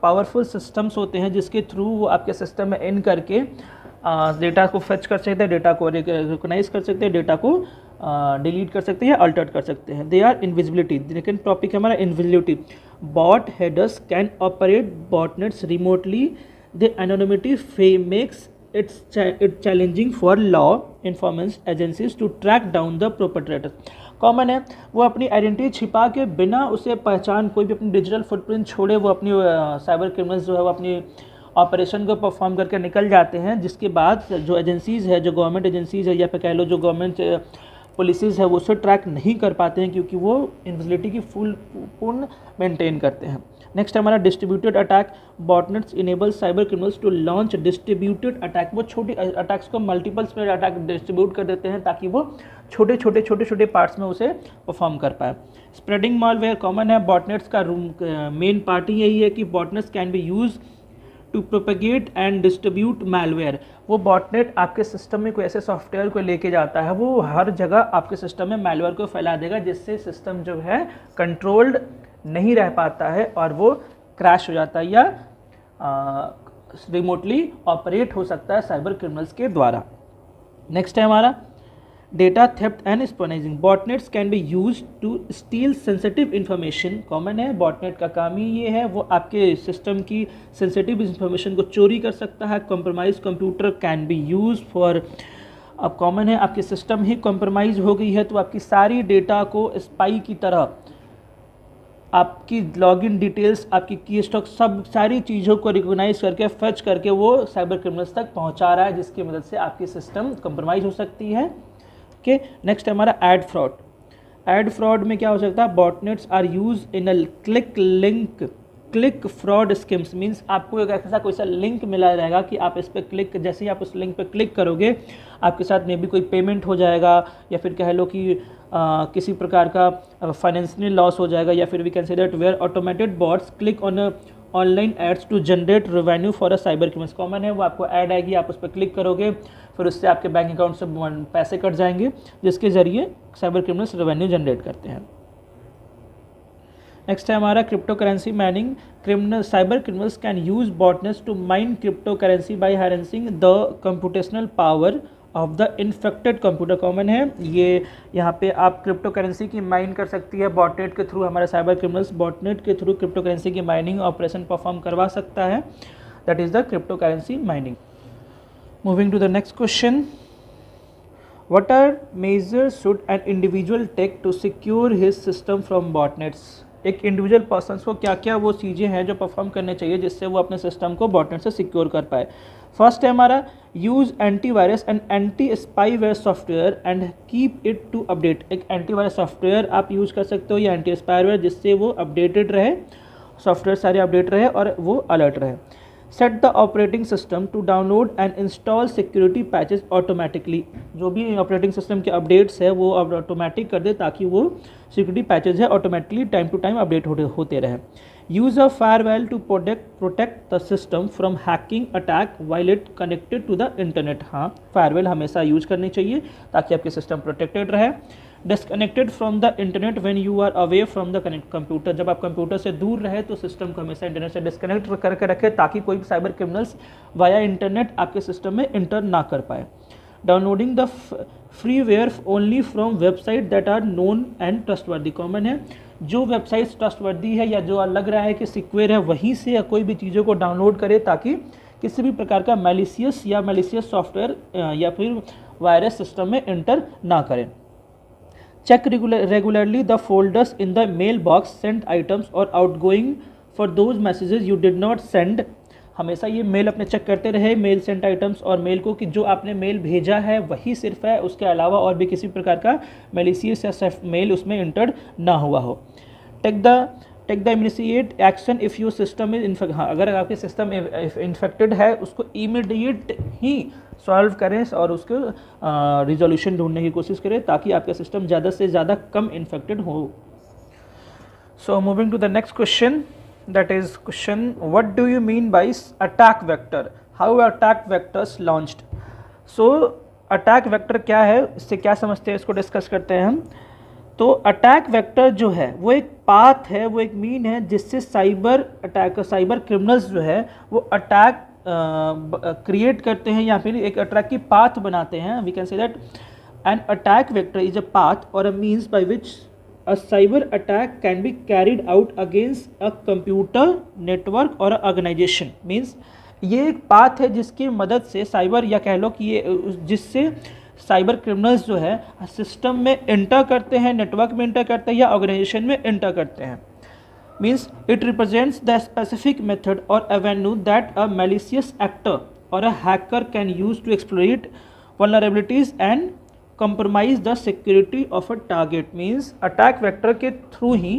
पावरफुल सिस्टम्स होते हैं जिसके थ्रू वो आपके सिस्टम में इन करके डेटा को फेच कर सकते हैं, डेटा को रिकॉग्नाइज कर सकते हैं, डेटा को डिलीट कर सकते हैं, अल्टर कर सकते हैं। They are invisibility. लेकिन टॉपिक है हमारा invisibility. Bot herders can operate botnets remotely, the anonymity makes it challenging for law enforcement agencies to track down the perpetrator. Common है, वो अपनी आइडेंटिटी छिपा के बिना उसे पहचान, कोई भी अपनी डिजिटल फुटप्रिंट छोड़े वो अपनी साइबर क्रिमिनल्स जो है वो अपनी ऑपरेशन को परफॉर्म करके निकल जाते हैं, जिसके बाद जो एजेंसीज़ है, जो गवर्नमेंट एजेंसीज़ है या फिर कह लो जो गवर्नमेंट पुलिसेस है वो उसे ट्रैक नहीं कर पाते हैं क्योंकि वो इनविजिबिलिटी की पूर्ण मेंटेन करते हैं। नेक्स्ट हमारा distributed attack. Botnets enable cyber criminals to launch distributed attack. वो छोटी अटैक्स को मल्टीपल्स में अटैक डिस्ट्रीब्यूट कर देते हैं ताकि वो छोटे छोटे पार्ट्स में उसे परफॉर्म कर पाए। स्प्रेडिंग मालवेयर कॉमन है। बॉटनेट्स का मेन पार्ट ही यही है कि botnets can be use to propagate and distribute malware. वो बॉटनेट आपके सिस्टम में कोई ऐसे सॉफ्टवेयर को लेके जाता है, वो हर जगह आपके सिस्टम में मैलवेयर को फैला देगा जिससे सिस्टम जो है कंट्रोल्ड नहीं रह पाता है और वो क्रैश हो जाता है या रिमोटली ऑपरेट हो सकता है साइबर क्रिमिनल्स के द्वारा। नेक्स्ट है हमारा डेटा थेफ्ट एंड स्पोनाइजिंग। Botnets can be use to steal sensitive information. Common है, बॉटनेट का काम ही ये है, वो आपके सिस्टम की सेंसिटिव इन्फॉर्मेशन को चोरी कर सकता है। Compromise computer can be use for, अब कॉमन है आपकी सिस्टम ही कॉम्प्रोमाइज हो गई है तो आपकी सारी डेटा को स्पाई की तरह आपकी लॉगिन डिटेल्स, आपकी की स्टॉक, सब सारी चीज़ों को रिकॉग्नाइज करके फेच करके वो साइबर क्रिमिनल्स तक पहुंचा रहा है, जिसकी मदद से आपकी सिस्टम कॉम्प्रोमाइज हो सकती है। ओके, नेक्स्ट हमारा एड फ्रॉड। एड फ्रॉड में क्या हो सकता है? Botnets are use in a click fraud schemes. Means आपको एक ऐसा कोई सा लिंक मिला रहेगा कि आप इस पर क्लिक, जैसे ही आप उस लिंक पर क्लिक करोगे आपके साथ मे बी कोई पेमेंट हो जाएगा या फिर कह लो कि किसी प्रकार का फाइनेंशियल लॉस हो जाएगा, या फिर we can say that where automated bots click on online ads to generate revenue for a cyber criminals. Common है, वो आपको ऐड आएगी, आप उस पर क्लिक करोगे, फिर उससे आपके बैंक अकाउंट से पैसे कट जाएंगे जिसके ज़रिए साइबर क्रिमिनल्स रेवेन्यू जनरेट करते हैं। नेक्स्ट है हमारा crypto currency mining. Cyber criminals can use botnets to mine crypto currency by harnessing the computational power of the infected computer. Common है, ये यहाँ पे आप क्रिप्टो करेंसी की माइन कर सकती है बॉटनेट के थ्रू। हमारे साइबर क्रिमिनल्स बॉटनेट के थ्रू क्रिप्टो करेंसी की माइनिंग ऑपरेशन परफॉर्म करवा सकता है, that is the crypto currency mining. Moving to the next question, what are measures should an individual take to secure his system from botnets. एक individual person को क्या क्या वो चीज़ें हैं जो परफॉर्म करने चाहिए जिससे वो अपने सिस्टम को बॉटनेट से सिक्योर कर पाए। फर्स्ट है हमारा use antivirus and anti spyware software and keep it to update. एक एंटीवायरस सॉफ्टवेयर आप यूज़ कर सकते हो या एंटी स्पाईवेयर, जिससे वो अपडेटेड रहे, सॉफ्टवेयर सारे अपडेट रहे और वो अलर्ट रहे। Set the operating system to download and install security patches automatically. जो भी ऑपरेटिंग सिस्टम के अपडेट्स है वो ऑटोमेटिक कर दे, ताकि वो सिक्योरिटी पैचेज है automatically time to time update होते रहे। Use a firewall to protect the system from hacking attack while it connected to the internet. हाँ, फायरवॉल हमेशा यूज़ करनी चाहिए ताकि आपके सिस्टम प्रोटेक्टेड रहे। Disconnected from the internet when you are away from the computer. जब आप कंप्यूटर से दूर रहे तो सिस्टम को हमेशा इंटरनेट से डिस्कनेक्ट करके रखें, ताकि कोई भी साइबर क्रिमिनल्स वाया इंटरनेट आपके सिस्टम में इंटर ना कर पाए। Downloading the freeware only from website that are known and trustworthy. Common है, जो वेबसाइट्स ट्रस्टवर्दी है या जो लग रहा है कि सिक्योर है, वहीं से या कोई भी चीज़ों को डाउनलोड करे, ताकि किसी भी प्रकार का मैलिशियस सॉफ्टवेयर या फिर वायरस सिस्टम में इंटर ना करें। Check regularly the folders in the mail box, sent items और outgoing for those messages you did not send. हमेशा ये मेल अपने चेक करते रहे, मेल सेंट आइटम्स और मेल को, कि जो आपने मेल भेजा है वही सिर्फ है, उसके अलावा और भी किसी प्रकार का मैलिशियस या मेल उसमें इंटर ना हुआ हो। Take the immediate action if your system is infect. हाँ, अगर आपके सिस्टम इन्फेक्टेड है, उसको इमीडिएट ही सॉल्व करें और उसको रिजोल्यूशन ढूंढने की कोशिश करें, ताकि आपका सिस्टम ज़्यादा से ज़्यादा कम इन्फेक्टेड हो। So moving to the next question, that is question, what do you mean by attack vector, how attack vectors launched। so attack vector क्या है, इससे क्या समझते हैं, इसको डिस्कस करते हैं हम। तो अटैक वेक्टर जो है वो एक पाथ है, वो एक मीन है जिससे साइबर क्रिमिनल्स जो है वो अटैक क्रिएट करते हैं या फिर एक अटैक की पाथ बनाते हैं। We can say that an attack vector is a path और a means by which a cyber attack can be carried out against a computer network or a organization। means ये एक path है जिसकी मदद से cyber, या कह लो कि ये जिससे साइबर क्रिमिनल्स जो है सिस्टम में एंटर करते हैं, नेटवर्क में एंटर करते हैं या ऑर्गेनाइजेशन में एंटर करते हैं। means it represents the specific method or avenue that a malicious actor or a hacker can use to exploit vulnerabilities and compromise the security of a target। means attack vector के through ही,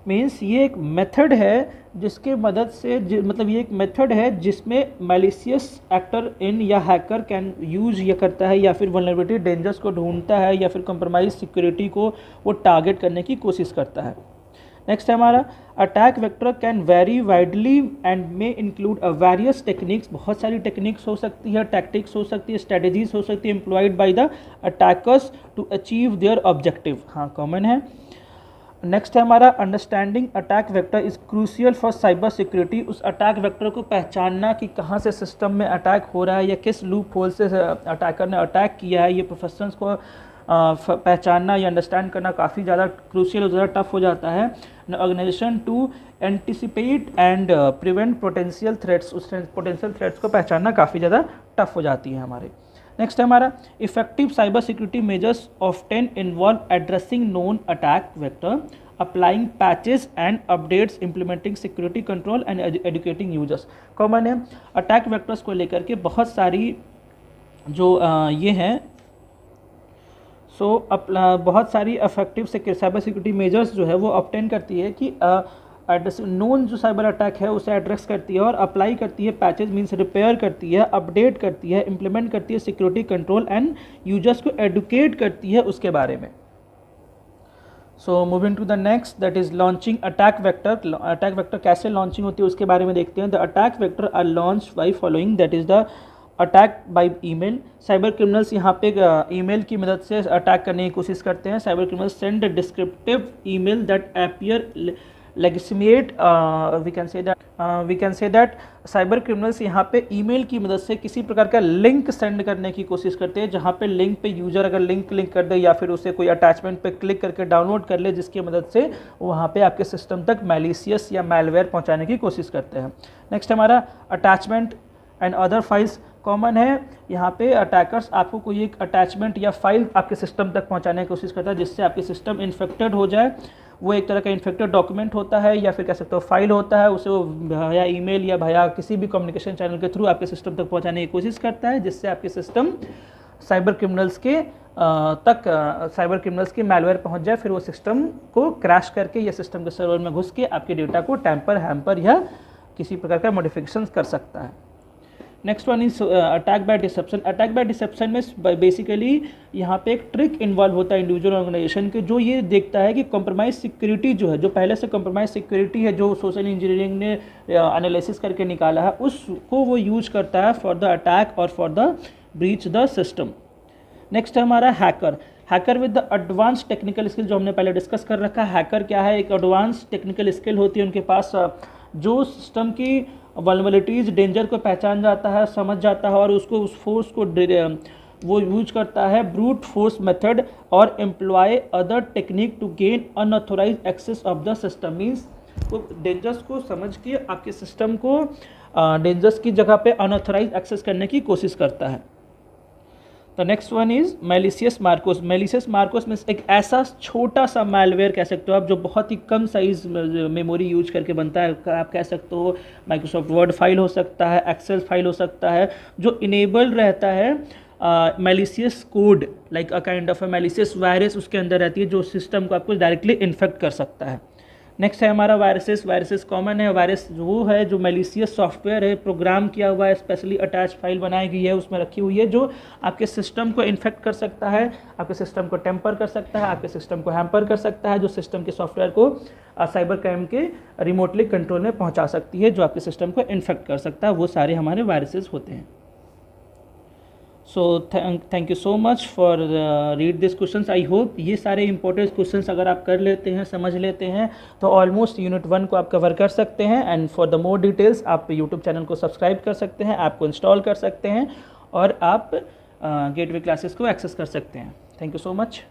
means ये एक method है जिसके मदद से मतलब ये एक मेथड है जिसमें मैलिशियस एक्टर इन या हैकर कैन यूज ये करता है या फिर वल्नरेबिलिटी डेंजर्स को ढूंढता है या फिर कंप्रोमाइज सिक्योरिटी को वो टारगेट करने की कोशिश करता है। नेक्स्ट है हमारा attack vector can very widely and may include various techniques. बहुत सारी टेक्निक्स हो सकती है, टैक्टिक्स हो सकती है, स्ट्रेटजीज हो सकती है employed by the attackers to achieve their objective. हाँ, कॉमन है। नेक्स्ट है हमारा understanding attack vector is crucial for cyber security. उस अटैक वेक्टर को पहचानना कि कहाँ से सिस्टम में अटैक हो रहा है या किस लूप होल से अटैकर ने अटैक किया है, ये प्रोफेशनल्स को पहचानना या अंडरस्टैंड करना काफ़ी ज़्यादा क्रूशियल और ज़्यादा टफ हो जाता है। Organisation to anticipate and prevent potential threats, उस पोटेंशियल थ्रेट्स को पहचानना काफ़ी ज़्यादा टफ हो जाती है हमारे। नेक्स्ट है हमारा effective cyber security measures often involve addressing known attack vector, applying patches and updates, implementing security control and educating users. Common है, अटैक वेक्टर्स को लेकर के बहुत सारी जो ये हैं बहुत सारी इफेक्टिव साइबर सिक्योरिटी मेजर्स जो है वो ऑब्टेन करती है कि एड्रेस नोन जो साइबर अटैक है उसे एड्रेस करती है और अप्लाई करती है पैचेज, मीन्स रिपेयर करती है, अपडेट करती है, इम्प्लीमेंट करती है सिक्योरिटी कंट्रोल एंड यूजर्स को एडुकेट करती है उसके बारे में। So moving to the next, that is launching attack vector. Attack vector कैसे लॉन्चिंग होती है उसके बारे में देखते हैं। The attack vector are launch by following, that is the attack by email. Cyber criminals यहाँ पे ईमेल की मदद से अटैक करने की कोशिश करते हैं। Cyber criminals send descriptive email that appear legitimate. We can say that cyber criminals यहाँ पे ईमेल की मदद से किसी प्रकार का लिंक सेंड करने की कोशिश करते हैं, जहाँ पे लिंक पे यूजर अगर लिंक क्लिक कर दे या फिर उसे कोई अटैचमेंट पे क्लिक करके डाउनलोड कर ले, जिसकी मदद से वहाँ पे आपके सिस्टम तक मैलिशियस या मैलवेयर पहुँचाने की कोशिश करते हैं। नेक्स्ट हमारा attachment and other files. Common है, यहाँ पे अटैकर्स आपको कोई एक अटैचमेंट या फाइल आपके सिस्टम तक पहुँचाने की कोशिश करता है जिससे आपके सिस्टम इन्फेक्टेड हो जाए वो एक तरह का इन्फेक्टेड डॉक्यूमेंट होता है या फिर कह सकते हो फाइल होता है, उसे वो भया ईमेल या भया किसी भी कम्युनिकेशन चैनल के थ्रू आपके सिस्टम तक पहुंचाने की कोशिश करता है, जिससे आपके सिस्टम साइबर क्रिमिनल्स के साइबर क्रिमिनल्स की मैलवेयर पहुंच जाए, फिर वो सिस्टम को क्रैश करके या सिस्टम के सर्वर में घुस के आपके डेटा को टैम्पर, हैम्पर या किसी प्रकार का मॉडिफिकेशन कर सकता है। Next one is attack by deception. Attack by deception में बेसिकली यहाँ पे एक ट्रिक इन्वॉल्व होता है इंडिविजुअल ऑर्गेनाइजेशन के, जो ये देखता है कि कॉम्प्रोमाइज सिक्योरिटी जो है, जो पहले से कॉम्प्रोमाइज सिक्योरिटी है जो सोशल इंजीनियरिंग ने एनालिसिस करके निकाला है, उसको वो यूज करता है फॉर द अटैक और for the breach the system. Next है हमारा hacker. Hacker with the advance technical skill, जो हमने पहले डिस्कस कर रखा है। हैकर क्या है, एक एडवांस टेक्निकल स्किल होती है उनके पास, जो सिस्टम की वल्नरेबिलिटीज़, डेंजर को पहचान जाता है, समझ जाता है और उसको उस फोर्स को वो यूज करता है ब्रूट फोर्स मेथड और employ other technique to gain unauthorise access of the system. Means वो डेंजर्स को समझ के आपके सिस्टम को डेंजर्स की जगह पे अनऑथोराइज एक्सेस करने की कोशिश करता है। तो next one is malicious Marcos. Malicious Marcos में एक ऐसा छोटा सा मैलवेयर कह सकते हो आप, जो बहुत ही कम साइज मेमोरी यूज करके बनता है। आप कह सकते हो माइक्रोसॉफ्ट वर्ड फाइल हो सकता है, एक्सेल फाइल हो सकता है, जो इनेबल्ड रहता है malicious code, like a kind of a malicious virus उसके अंदर रहती है, जो सिस्टम को आपको डायरेक्टली इन्फेक्ट कर सकता है। नेक्स्ट है हमारा वायरसेस। वायरसेस कॉमन है। वायरस वो है जो मैलिशियस सॉफ्टवेयर है, प्रोग्राम किया हुआ है, स्पेशली अटैच फाइल बनाई गई है, उसमें रखी हुई है, जो आपके सिस्टम को इन्फेक्ट कर सकता है, आपके सिस्टम को टेम्पर कर सकता है, आपके सिस्टम को हैम्पर कर सकता है, जो सिस्टम के सॉफ्टवेयर को साइबर क्राइम के रिमोटली कंट्रोल में पहुँचा सकती है, जो आपके सिस्टम को इन्फेक्ट कर सकता है। वो सारे हमारे वायरसेस होते हैं। So thank you so much for read this questions. I hope ये सारे इंपॉर्टेंट क्वेश्चंस अगर आप कर लेते हैं, समझ लेते हैं, तो ऑलमोस्ट यूनिट 1 को आप कवर कर सकते हैं। And for the more details आप यूट्यूब चैनल को सब्सक्राइब कर सकते हैं, ऐप को इंस्टॉल कर सकते हैं और आप गेटवे क्लासेस को एक्सेस कर सकते हैं। Thank you so much.